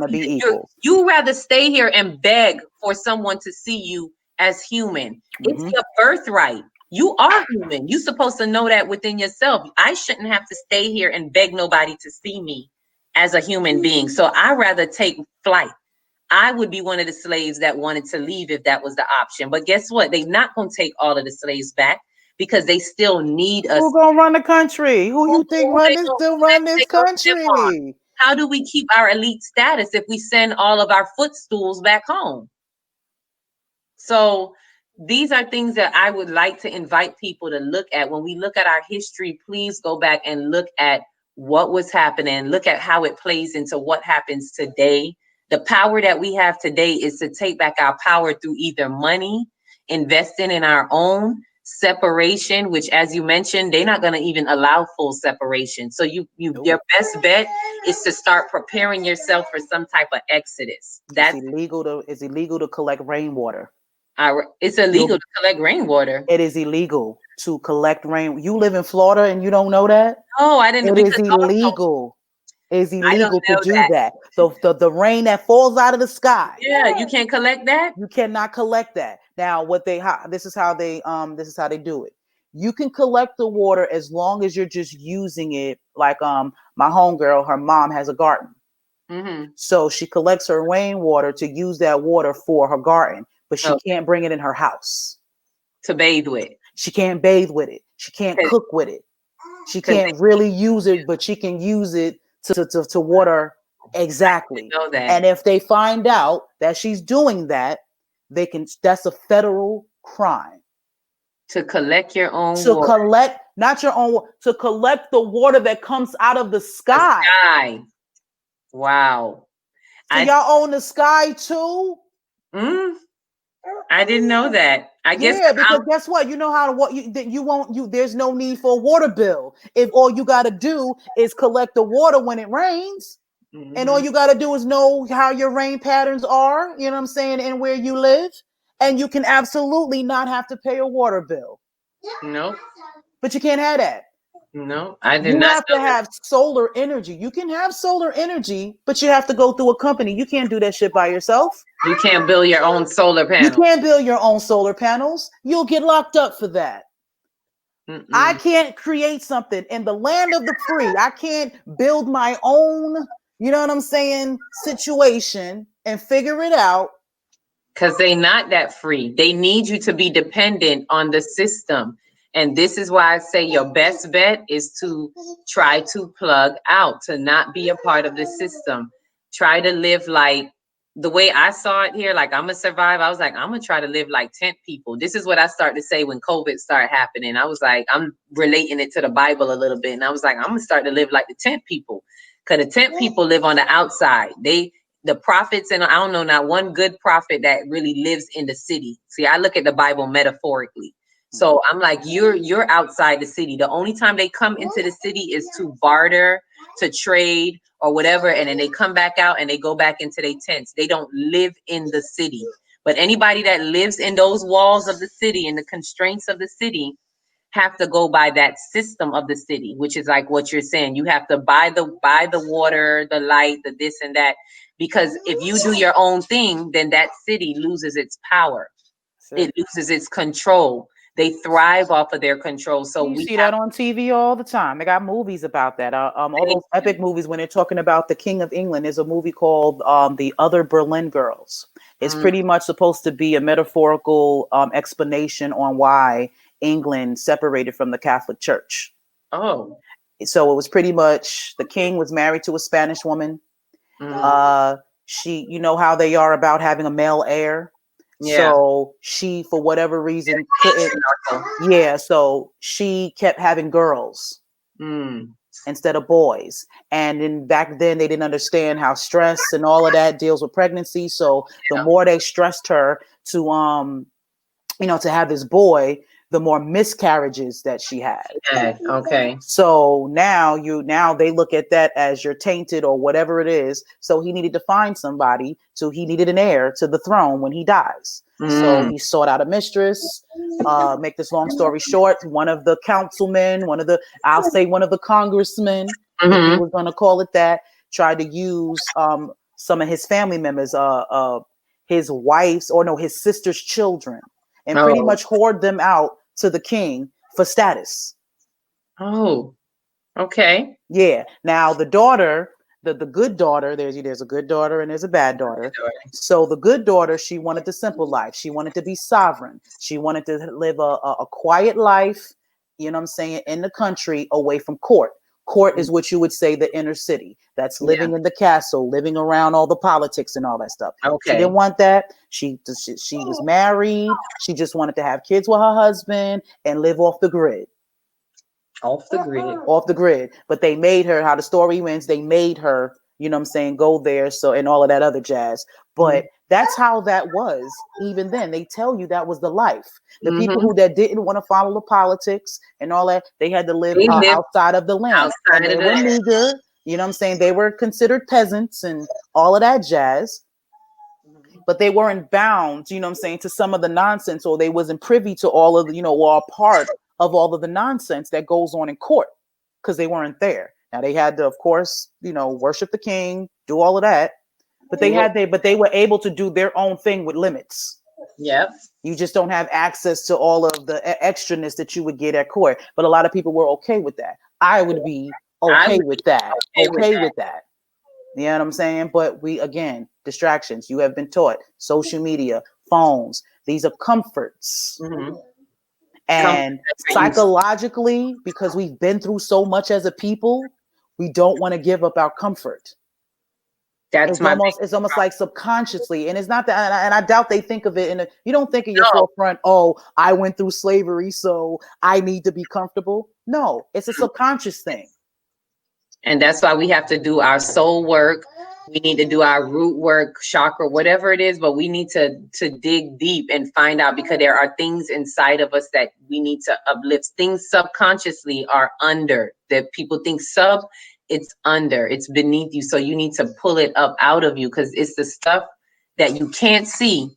to be equal. You rather stay here and beg for someone to see you as human. It's your birthright. You are human. You're supposed to know that within yourself. I shouldn't have to stay here and beg nobody to see me as a human being. So I rather take flight. I would be one of the slaves that wanted to leave if that was the option. But guess what? They're not going to take all of the slaves back because they still need us. Who's going to run the country? Who you think run this country? How do we keep our elite status if we send all of our footstools back home? So these are things that I would like to invite people to look at. When we look at our history, please go back and look at what was happening. Look at how it plays into what happens today. The power that we have today is to take back our power through either money, investing in our own, separation, which, as you mentioned, they're not going to even allow full separation. So your best bet is to start preparing yourself for some type of exodus. It's illegal to collect rainwater. It's illegal to collect rainwater. It is illegal to collect rain. You live in Florida and you don't know that? Oh, I didn't know. It is illegal. It's illegal to do that. So the rain that falls out of the sky. Yeah, you can't collect that. You cannot collect that. Now, this is how they do it. You can collect the water as long as you're just using it. Like my homegirl, her mom has a garden. So she collects her rainwater to use that water for her garden, but she can't bring it in her house to bathe with. She can't bathe with it. She can't cook with it. She can't really use it, but she can use it to water. Exactly. Know that. And if they find out that she's doing that, that's a federal crime. To collect your own water. Not your own, to collect the water that comes out of the sky. Wow. So y'all own the sky too? I didn't know that. I guess because guess what? You know how to there's no need for a water bill if all you got to do is collect the water when it rains. And all you got to do is know how your rain patterns are, you know what I'm saying, and where you live, and you can absolutely not have to pay a water bill. No. But you can't have that. No, I did not. You have to have solar energy. You can have solar energy, but you have to go through a company. You can't do that shit by yourself. You can't build your own solar panels. You can't build your own solar panels. You'll get locked up for that. I can't create something in the land of the free. I can't build my own, you know what I'm saying, situation and figure it out. Because they're not that free. They need you to be dependent on the system. And this is why I say your best bet is to try to plug out, to not be a part of the system. Try to live like the way I saw it here, like I'm gonna survive. I was like, I'm gonna try to live like tent people. This is what I started to say when COVID started happening. I was like, I'm relating it to the Bible a little bit. And I was like, I'm gonna start to live like the tent people. Because the tent people live on the outside. The prophets, and I don't know, not one good prophet that really lives in the city. See, I look at the Bible metaphorically. So I'm like, you're outside the city. The only time they come into the city is to barter, to trade, or whatever. And then they come back out and they go back into their tents. They don't live in the city. But anybody that lives in those walls of the city and the constraints of the city have to go by that system of the city, which is like what you're saying. You have to buy the water, the light, the this and that. Because if you do your own thing, then that city loses its power. Sure. It loses its control. They thrive off of their control. So we see that on TV all the time. They got movies about that. All those epic movies when they're talking about the King of England. There's a movie called The Other Berlin Girls. It's pretty much supposed to be a metaphorical explanation on why England separated from the Catholic Church. Oh. So it was pretty much the king was married to a Spanish woman. She, you know how they are about having a male heir. Yeah. So she, for whatever reason, couldn't. Yeah. So she kept having girls instead of boys. And then back then they didn't understand how stress and all of that deals with pregnancy. So the more they stressed her to, to have this boy, the more miscarriages that she had. Okay. So now they look at that as you're tainted or whatever it is. So he needed to find somebody. So he needed an heir to the throne when he dies. So he sought out a mistress. Make this long story short, one of the councilmen, one of the congressmen, if you were going to call it that, tried to use some of his family members, his wife's his sister's children, and pretty much hoard them out to the king for status. Oh, okay. Yeah. Now the daughter, the good daughter, there's a good daughter and there's a bad daughter. So the good daughter, she wanted the simple life. She wanted to be sovereign. She wanted to live a quiet life, you know what I'm saying, in the country, away from court. Court is what you would say the inner city. That's living in the castle, living around all the politics and all that stuff. Okay. She didn't want that. She was married. She just wanted to have kids with her husband and live off the grid. Off the grid. But they made her, how the story ends, they made her, you know what I'm saying, go there. So, and all of that other jazz. But that's how that was. Even then, they tell you that was the life. The people who that didn't want to follow the politics and all that, they had to live outside of the land. And they were meager, you know what I'm saying? They were considered peasants and all of that jazz. But they weren't bound, you know what I'm saying, to some of the nonsense, or they wasn't privy to all of the, or a part of all of the nonsense that goes on in court, because they weren't there. Now they had to, of course, worship the king, do all of that, but they were able to do their own thing with limits. Yep. You just don't have access to all of the extraness that you would get at court. But a lot of people were okay with that. I would be okay with that. Okay with that. You know what I'm saying? But again, distractions. You have been taught social media, phones. These are comforts. And psychologically, because we've been through so much as a people, we don't want to give up our comfort. It's almost like subconsciously, and it's not that. And I doubt they think of it you don't think of your forefront. Oh, I went through slavery, so I need to be comfortable. No, it's a subconscious thing. And that's why we have to do our soul work. We need to do our root work, chakra, whatever it is, but we need to dig deep and find out, because there are things inside of us that we need to uplift. Things subconsciously are under, that people think it's under, it's beneath you. So you need to pull it up out of you, because it's the stuff that you can't see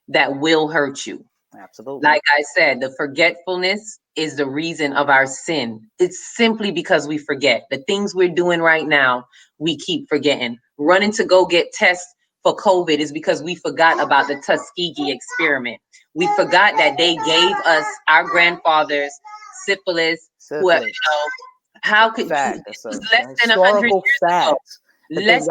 that will hurt you. Absolutely. Like I said, the forgetfulness is the reason of our sin. It's simply because we forget. The things we're doing right now, we keep forgetting. Running to go get tests for COVID is because we forgot about the Tuskegee experiment. We forgot that they gave us, our grandfathers, syphilis. Whoever, how could you? It's less than 100 years ago. But then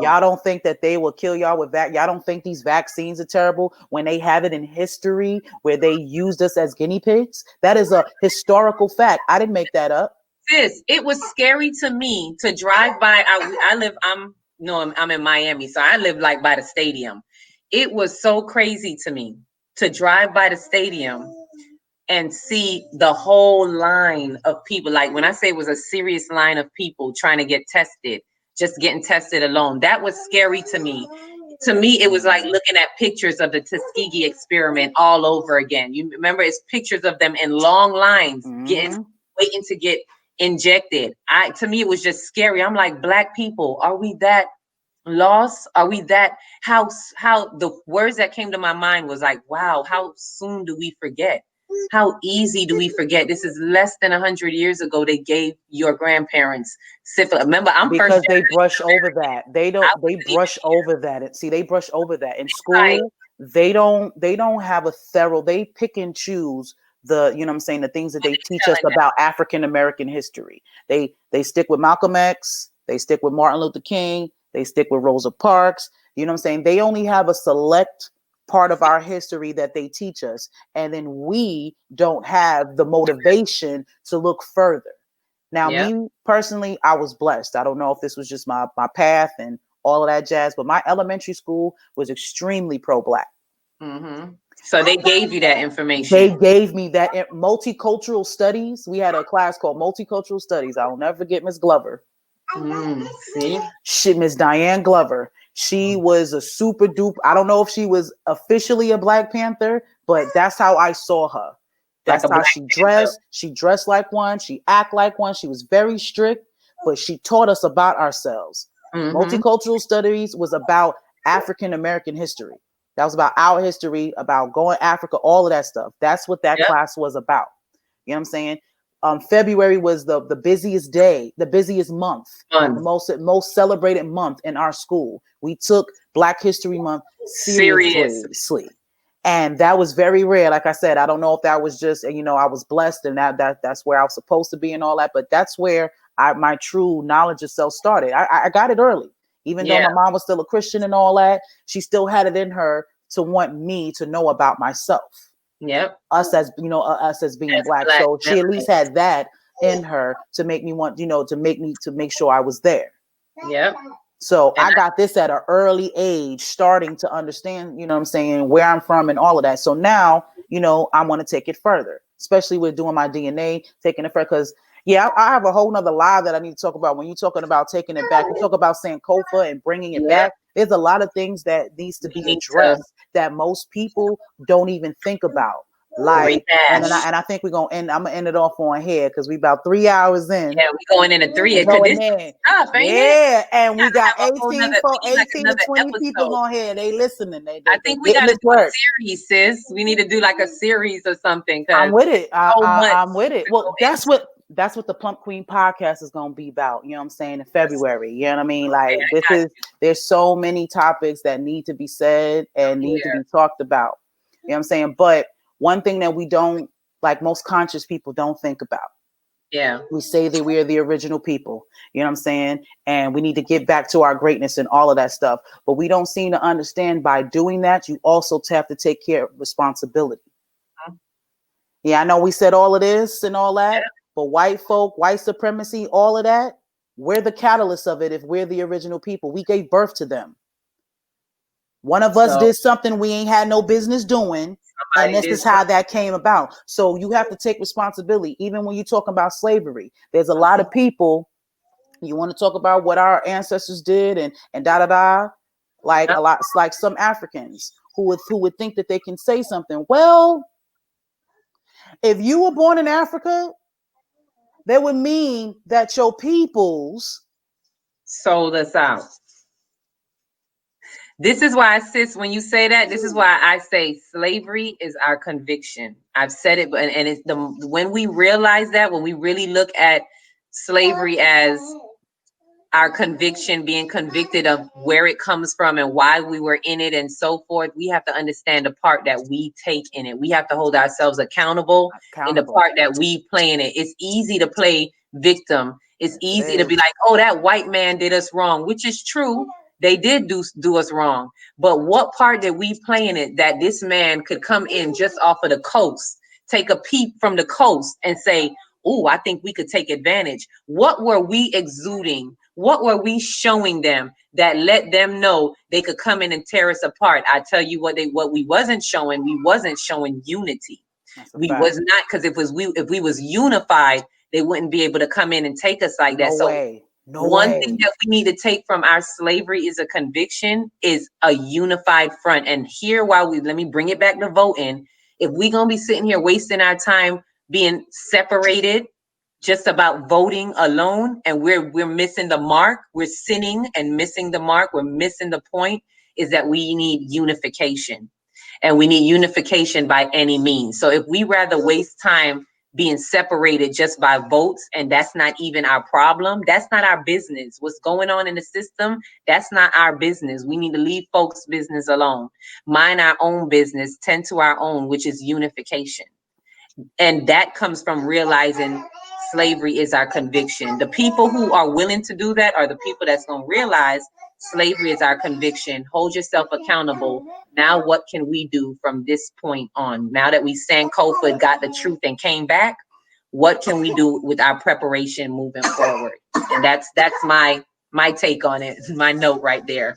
y'all don't think that they will kill y'all with that. Y'all don't think these vaccines are terrible when they have it in history where they used us as guinea pigs? That is a historical fact. I didn't make that up. Sis, it was scary to me to drive by. I'm in Miami, so I live like by the stadium. It was so crazy to me to drive by the stadium and see the whole line of people. Like when I say it was a serious line of people trying to get tested, just getting tested alone. That was scary to me. To me, it was like looking at pictures of the Tuskegee experiment all over again. You remember, it's pictures of them in long lines, waiting to get injected. To me, it was just scary. I'm like, Black people, are we that lost? Are we that? How the words that came to my mind was like, wow, how soon do we forget? How easy do we forget? This is less than 100 years ago. They gave your grandparents syphilis. Remember, because they brush over that. They brush over that. See, they brush over that in school. Right. They don't have a thorough. They pick and choose the, you know what I'm saying, the things that they teach us about African American history. They stick with Malcolm X. They stick with Martin Luther King. They stick with Rosa Parks. You know what I'm saying? They only have a select part of our history that they teach us, and then we don't have the motivation to look further. Now, me personally, I was blessed. I don't know if this was just my path and all of that jazz, but my elementary school was extremely pro-Black. So they gave you that information. They gave me that multicultural studies. We had a class called multicultural studies. I'll never forget Miss Glover. Miss Diane Glover. She was a super duper. I don't know if she was officially a Black Panther, but that's how I saw her. That's how she dressed. She dressed like one. She act like one. She was very strict, but she taught us about ourselves. Multicultural studies was about African American history. That was about our history, about going Africa, all of that stuff. That's what that class was about. You know what I'm saying? February was the busiest day, the busiest month, the most celebrated month in our school. We took Black History Month seriously. And that was very rare. Like I said, I don't know if that was just, you know, I was blessed and that's where I was supposed to be and all that. But that's where my true knowledge of self started. I got it early. Even though my mom was still a Christian and all that, she still had it in her to want me to know about myself. Us as, you know, us as being Black. So she at least had that in her to make me want, you know, to make sure I was there. So I got this at an early age, starting to understand, you know what I'm saying, where I'm from and all of that. So now, you know, I want to take it further, especially with doing my DNA, taking it further. Because, I have a whole nother live that I need to talk about. When you're talking about taking it back, you talk about Sankofa and bringing it back. There's a lot of things that needs to be addressed that most people don't even think about. Like, and I think we're gonna end. I'm gonna end it off on here because we about 3 hours in. Yeah, we going in at 3. Going in. Stuff, ain't it? And we got 18 to 20 people on here. They listening. I think we got to do a series, sis. We need to do like a series or something. I'm with it. I'm with it. Well, that's what the Plump Queen podcast is gonna be about. You know what I'm saying? In February. You know what I mean? Like there's so many topics that need to be said and need to be talked about. You know what I'm saying? But one thing that we don't, like most conscious people don't think about. We say that we are the original people, you know what I'm saying? And we need to get back to our greatness and all of that stuff. But we don't seem to understand by doing that, you also have to take care of responsibility. I know we said all of this and all that, but white folk, white supremacy, all of that, we're the catalyst of it. If we're the original people, we gave birth to them. One of us did something we ain't had no business doing. And this is how that came about. So you have to take responsibility. Even when you're talking about slavery, there's a lot of people, you want to talk about what our ancestors did and like a lot, like some Africans who would think that they can say something. Well, if you were born in Africa, that would mean that your peoples sold us out. This is why, sis, when you say that, this is why I say slavery is our conviction. I've said it, and it's when we realize that, when we really look at slavery as our conviction, being convicted of where it comes from and why we were in it and so forth, we have to understand the part that we take in it. We have to hold ourselves accountable in the part that we play in it. It's easy to play victim. It's easy to be like, oh, that white man did us wrong, which is true. They did do us wrong. But what part did we play in it that this man could come in just off of the coast, take a peep from the coast and say, oh, I think we could take advantage? What were we exuding? What were we showing them that let them know they could come in and tear us apart? I tell you what we wasn't showing. We wasn't showing unity. We was not, because if we was unified, they wouldn't be able to come in and take us like that. One thing that we need to take from our slavery is a conviction, is a unified front. And here, let me bring it back to voting. If we're going to be sitting here wasting our time being separated just about voting alone, and we're missing the mark, we're sinning and missing the mark, we're missing the point, is that we need unification. And we need unification by any means. So if we rather waste time being separated just by votes, and that's not even our problem, that's not our business. What's going on in the system, that's not our business. We need to leave folks' business alone. Mind our own business, tend to our own, which is unification. And that comes from realizing slavery is our conviction. The people who are willing to do that are the people that's going to realize slavery is our conviction. Hold yourself accountable. Now, what can we do from this point on? Now that we Sankofa, got the truth and came back, what can we do with our preparation moving forward? And that's my take on it, my note right there.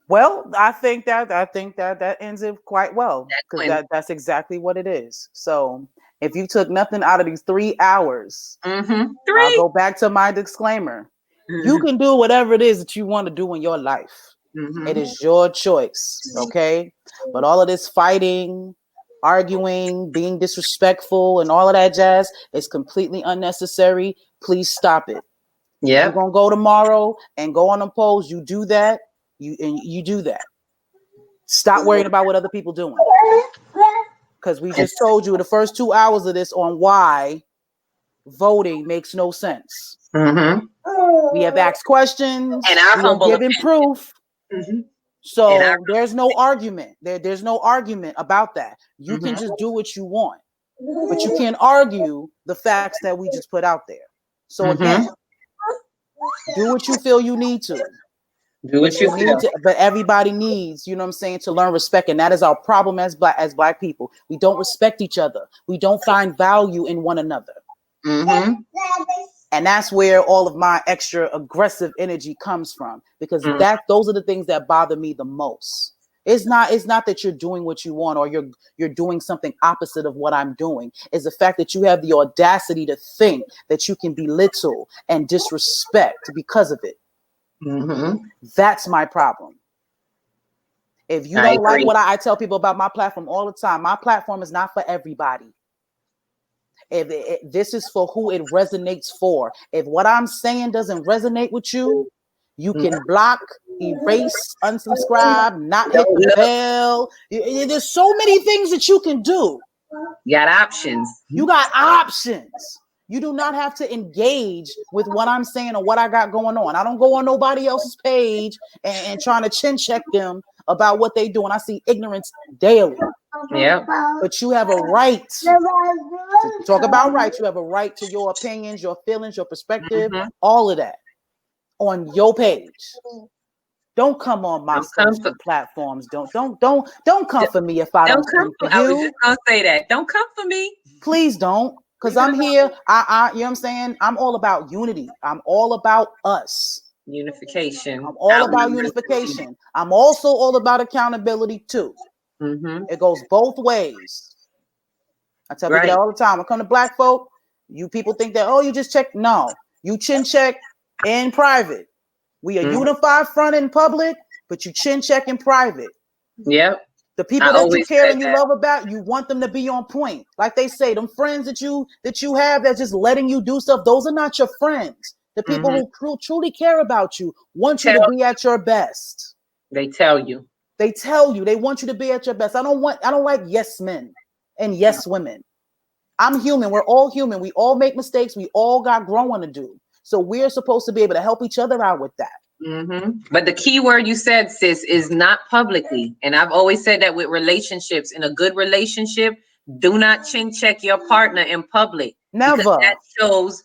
Well, I think that ends it quite well, because that's exactly what it is. So if you took nothing out of these 3 hours, I'll go back to my disclaimer. You can do whatever it is that you want to do in your life. It is your choice, okay? But all of this fighting, arguing, being disrespectful, and all of that jazz is completely unnecessary. Please stop it. Yeah. You're gonna go tomorrow and go on a polls. You do that. You do that. Stop worrying about what other people doing. Because we just told you the first 2 hours of this on why voting makes no sense. Mm-hmm. We have asked questions and we have given proof. Mm-hmm. So there's no argument. There's no argument about that. You can just do what you want, but you can't argue the facts that we just put out there. So again, do what you feel you need to. Do what you need to, but everybody needs, you know what I'm saying, to learn respect. And that is our problem as black people. We don't respect each other. We don't find value in one another. Mm-hmm. And that's where all of my extra aggressive energy comes from, because those are the things that bother me the most. It's not that you're doing what you want or you're doing something opposite of what I'm doing. It's the fact that you have the audacity to think that you can belittle and disrespect because of it. Mm-hmm. That's my problem. If you don't like what I tell people about my platform all the time, my platform is not for everybody. If this is for who it resonates for. If what I'm saying doesn't resonate with you, you can block, erase, unsubscribe, not hit the bell. There's so many things that you can do. You got options. You got options. You do not have to engage with what I'm saying or what I got going on. I don't go on nobody else's page and trying to chin check them about what they do. And I see ignorance daily. Yeah. But you have a right to talk about rights. You have a right to your opinions, your feelings, your perspective, all of that on your page. Don't come on my social platforms. Don't come for me if I don't come for you. I was just gonna say that. Don't come for me. Please don't. Because I'm here. I you know what I'm saying? I'm all about unity. I'm all about us. Unification. I'm all about unification. I'm also all about accountability too. Mm-hmm. It goes both ways. I tell people that all the time. I come to black folk, you people think that, oh, you just check. No, you chin check in private. We are unified front in public, but you chin check in private. Yep. The people that you care and you love about, you want them to be on point. Like they say, them friends that you have that's just letting you do stuff, those are not your friends. The people who truly care about you want you to be at your best. They tell you. They tell you. They want you to be at your best. I don't like yes men and yes women. I'm human. We're all human. We all make mistakes. We all got growing to do. So we're supposed to be able to help each other out with that. Mm-hmm. But the key word you said, sis, is not publicly. And I've always said that with relationships. In a good relationship, do not chin check your partner in public. Never. Because that shows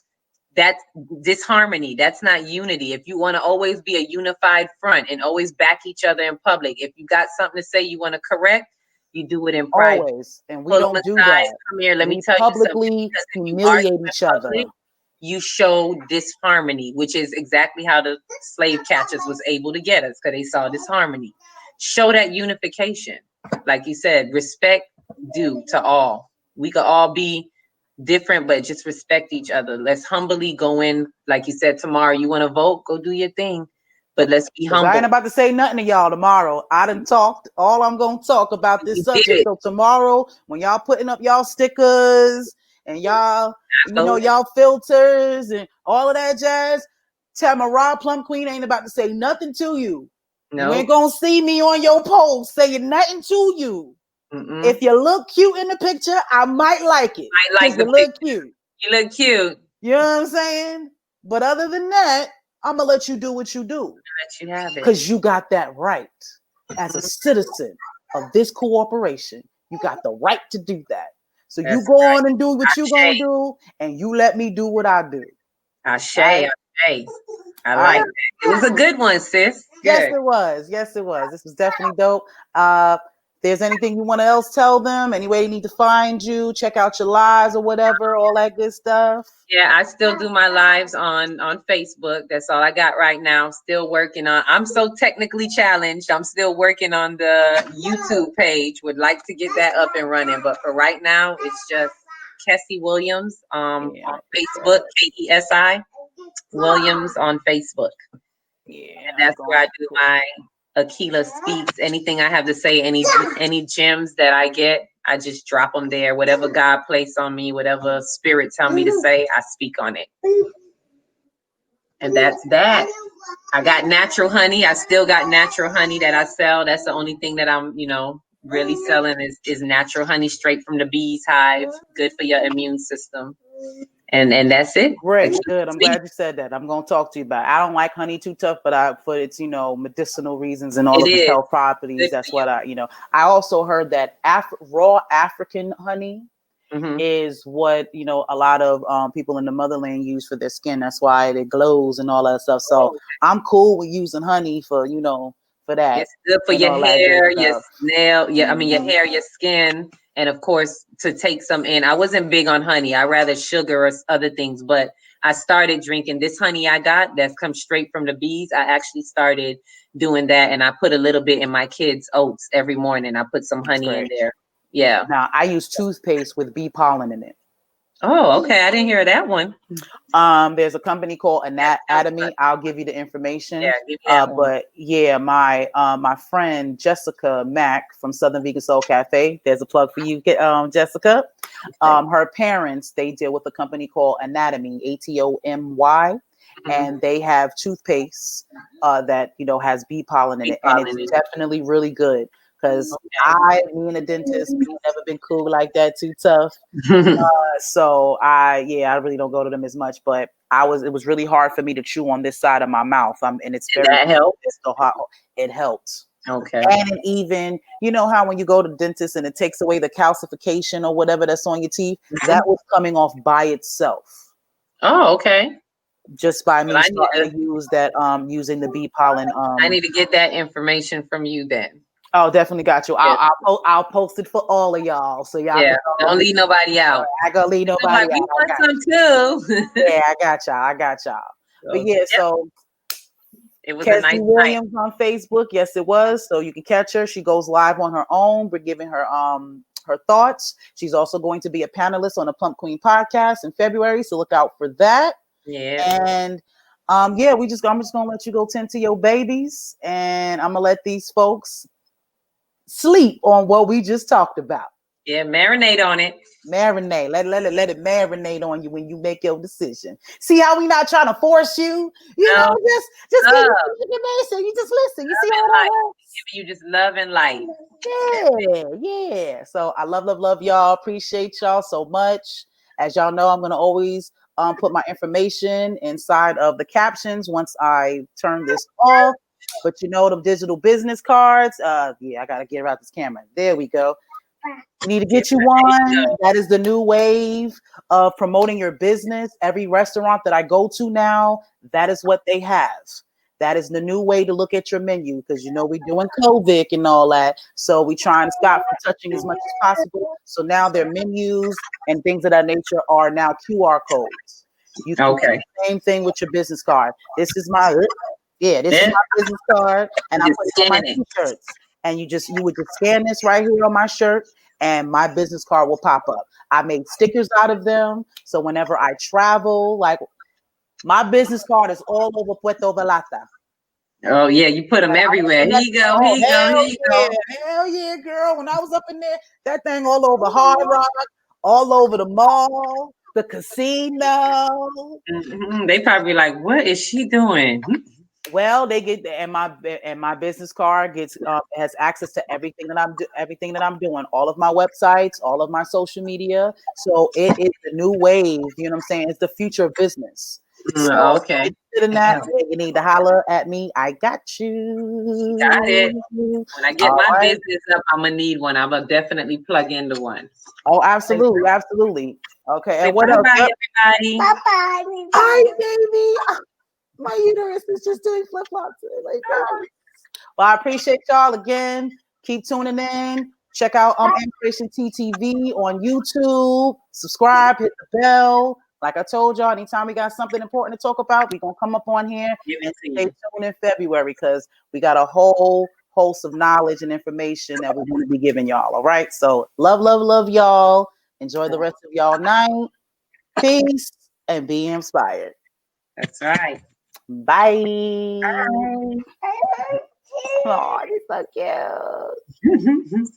that's disharmony. That's not unity. If you want to always be a unified front and always back each other in public, if you got something to say you want to correct, you do it in private. Always. And we don't do that. Come here, let me tell you something. Publicly humiliate each other. You show disharmony, which is exactly how the slave catchers was able to get us, because they saw disharmony. Show that unification. Like you said, respect due to all. We could all be different, but just respect each other. Let's humbly go in. Like you said, tomorrow you want to vote, go do your thing. But let's be humble. I ain't about to say nothing to y'all tomorrow. I done talked. All I'm going to talk about this subject. So tomorrow, when y'all putting up y'all stickers and y'all, y'all filters and all of that jazz, Tamara Plum Queen ain't about to say nothing to you. No. You ain't going to see me on your post saying nothing to you. Mm-mm. If you look cute in the picture, I might like it. I like the you look cute. You look cute. You know what I'm saying? But other than that, I'm going to let you do what you do. Let you have it. Because you got that right. As a citizen of this corporation, you got the right to do that. So you go on and do what you're going to do, and you let me do what I do. Ashe. I like that. It was a good one, sis. Good. Yes, it was. Yes, it was. This was definitely dope. If there's anything you want to else tell them, any way you need to find you, check out your lives or whatever, all that good stuff. Yeah, I still do my lives on Facebook. That's all I got right now. Still working on. I'm so technically challenged. I'm still working on the YouTube page. Would like to get that up and running, but for right now, it's just Kessie Williams on Facebook. KESI Williams on Facebook. Yeah, and that's where I do my Akila Speaks. Anything I have to say, any gems that I get, I just drop them there. Whatever God placed on me, whatever spirit tell me to say, I speak on it. And that's that. I got natural honey. I still got natural honey that I sell. That's the only thing that I'm, really selling is natural honey straight from the bee's hive. Good for your immune system. And that's it. Great, good. I'm glad you said that. I'm going to talk to you about it. I don't like honey too tough, but for its, medicinal reasons and all of its health properties. That's what I also heard that raw African honey is what, a lot of people in the motherland use for their skin. That's why it glows and all that stuff. So I'm cool with using honey for, for that. It's good for your hair, your nail, your hair, your skin. And of course, to take some in. I wasn't big on honey. I rather sugar or other things, but I started drinking this honey I got that's come straight from the bees. I actually started doing that, and I put a little bit in my kids' oats every morning. I put some honey in there. Yeah. Now I use toothpaste with bee pollen in it. Oh, okay. I didn't hear that one. There's a company called Anatomy. I'll give you the information. Yeah, give me that one. But yeah, my friend Jessica Mack from Southern Vegan Soul Cafe. There's a plug for you, Jessica. Her parents, they deal with a company called Anatomy, ATOMY, and they have toothpaste that has bee pollen in it, and it's definitely really good. Because me and a dentist, we've never been cool like that, too tough. So I really don't go to them as much. But it was really hard for me to chew on this side of my mouth. And it's very. That helped? It's so hot. It helped. Okay. And even how when you go to the dentist and it takes away the calcification or whatever that's on your teeth, that was coming off by itself. Oh, okay. Just by me starting to use that using the bee pollen. I need to get that information from you then. Oh, definitely got you. Yeah. I'll post it for all of y'all. So y'all don't leave nobody out. I gonna leave nobody out. We want some too. Yeah, I got y'all. But yeah, so it was Kessie a nice Williams on Facebook. Yes, it was. So you can catch her. She goes live on her own. We're giving her her thoughts. She's also going to be a panelist on the Plump Queen podcast in February. So look out for that. Yeah. And I'm just gonna let you go tend to your babies, and I'm gonna let these folks sleep on what we just talked about. Yeah, marinate on it. Marinate. Let it marinate on you when you make your decision. See how we not trying to force you? Just information. You just listen. You see how that works? You just love and light. Yeah. So I love y'all. Appreciate y'all so much. As y'all know, I'm gonna always put my information inside of the captions once I turn this off. But the digital business cards. I gotta get out this camera. There we go. You need to get you one. That is the new wave of promoting your business. Every restaurant that I go to now, that is what they have. That is the new way to look at your menu because we're doing COVID and all that. So we trying to stop from touching as much as possible. So now their menus and things of that nature are now QR codes. You can do the same thing with your business card. This is my business card, and I put it on my t-shirts. And you would just scan this right here on my shirt, and my business card will pop up. I made stickers out of them, so whenever I travel, like my business card is all over Puerto Vallarta. Oh yeah, you put them everywhere. Here you go. Hell yeah, girl. When I was up in there, that thing all over Hard Rock, all over the mall, the casino. They probably like, what is she doing? Well, they get and my business card has access to everything that I'm doing, all of my websites, all of my social media. So it is the new wave. You know what I'm saying? It's the future of business. So okay. In that, you need to holler at me. I got you. Got it. When I get my business up, I'm gonna need one. I'm gonna definitely plug into one. Oh, absolutely. Okay. And what else? Bye, everybody. Bye. Hi, baby. My uterus is just doing flip-flops. Well, I appreciate y'all again. Keep tuning in. Check out AMPspirationTTV on YouTube. Subscribe, hit the bell. Like I told y'all, anytime we got something important to talk about, we're going to come up on here and stay tuned in February because we got a whole host of knowledge and information that we're going to be giving y'all. All right. So love y'all. Enjoy the rest of y'all night. Peace and be inspired. That's right. Bye. Oh, he's so cute.